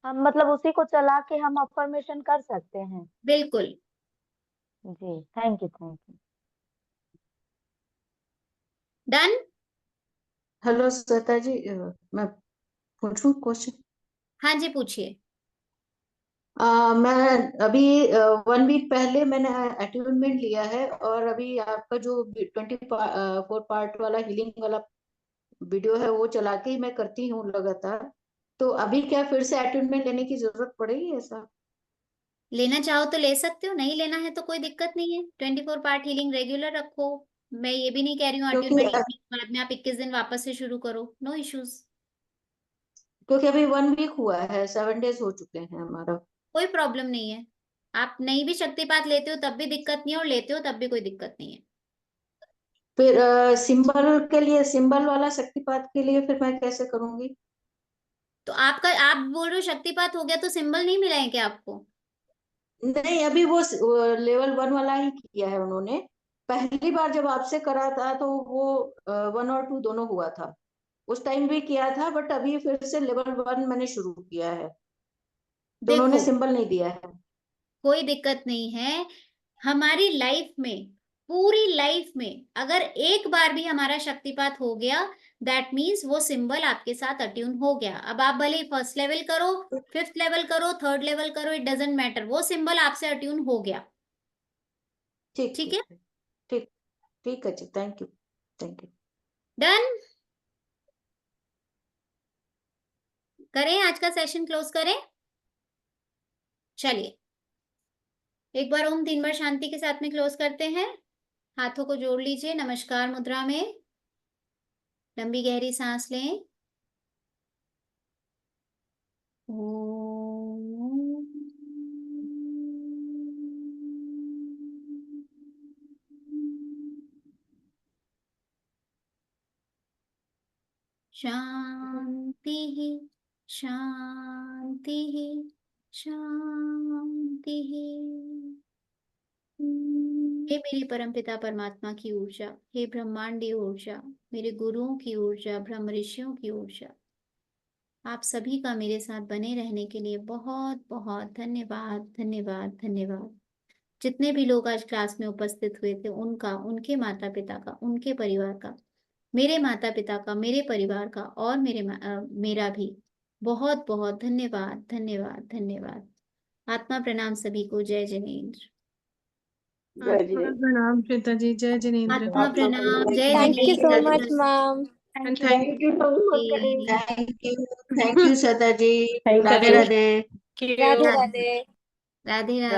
हम मतलब उसी को चला के हम अफर्मेशन कर सकते हैं। बिल्कुल। जी, thank you thank you. Done. Hello Shweta ji, मैं पूछूं क्वेश्चन? हाँ जी, पूछिए। मैं अभी 1 वीक पहले मैंने अटैचमेंट लिया है, और अभी आपका जो 24 पार्ट वाला हीलिंग वाला वीडियो है वो चला के ही मैं करती हूँ लगातार। तो अभी क्या फिर से अटैचमेंट लेने की जरूरत पड़ेगी ऐसा? लेना चाहो तो ले सकते हो, नहीं लेना है तो कोई दिक्कत नहीं है। 24 पार्ट हीलिंग रेगुलर रखो। मैं ये भी नहीं कह रही हूँ क्योंकि अट्यूनमेंट लेने के बाद में आप 21 दिन वापस से शुरू करो, नो इश्यूज। क्योंकि अभी 1 वीक हुआ है, 7 डेज हो चुके हैं हमारा। कोई प्रॉब्लम नहीं है। आप नहीं भी शक्तिपात लेते हो तब भी दिक्कत नहीं है, और लेते हो तब भी कोई दिक्कत नहीं है। फिर सिंबल के लिए, सिंबल वाला शक्तिपात के लिए फिर मैं कैसे करूंगी? तो आप बोल रहे हो शक्तिपात हो गया तो सिंबल नहीं मिला है क्या आपको? नहीं, अभी वो लेवल 1 वाला ही किया है उन्होंने। पहली बार जब आपसे करा था तो वो 1 और 2 दोनों हुआ था, उस टाइम भी किया था, बट अभी फिर से लेवल 1 मैंने शुरू किया है, तो उन्होंने देखो, सिंबल नहीं दिया है। कोई दिक्कत नहीं है। हमारी लाइफ में, पूरी लाइफ में अगर एक बार भी हमारा शक्तिपात हो गया, दैट मीन्स वो सिंबल आपके साथ अट्यून हो गया। अब आप भले फर्स्ट लेवल करो, 5th लेवल करो, 3rd लेवल करो, इट डजेंट मैटर, वो सिंबल आपसे अट्यून हो गया। ठीक ठीक है, ठीक ठीक ठीक है जी, thank you thank you. Done. करें, आज का सेशन क्लोज करें। चलिए, एक बार ओम 3 बार शांति के साथ में क्लोज करते हैं। हाथों को जोड़ लीजिए नमस्कार मुद्रा में। लंबी गहरी सांस लें। शांति ही शांति ही शांति ही। हे मेरे परमपिता परमात्मा की ऊर्जा, हे ब्रह्मांडीय ऊर्जा, मेरे गुरुओं की ऊर्जा, ब्रह्म ऋषियों की ऊर्जा, आप सभी का मेरे साथ बने रहने के लिए बहुत बहुत धन्यवाद धन्यवाद धन्यवाद। जितने भी लोग आज क्लास में उपस्थित हुए थे, उनका, उनके माता पिता का, उनके परिवार का, मेरे माता पिता का, मेरे परिवार का, और मेरा भी बहुत बहुत धन्यवाद धन्यवाद धन्यवाद। आत्मा प्रणाम सभी को। जय जिनेन्द्र। आत्मा प्रणाम श्वेता जी, जय जिनेन्द्र। आत्मा प्रणाम, जय Thank you so Jinendra. much, ma'am. And thank you so much। Thank you Shweta ji. Thank Radhe you. Radhe. Radhe Radhe. Radhe Radhe.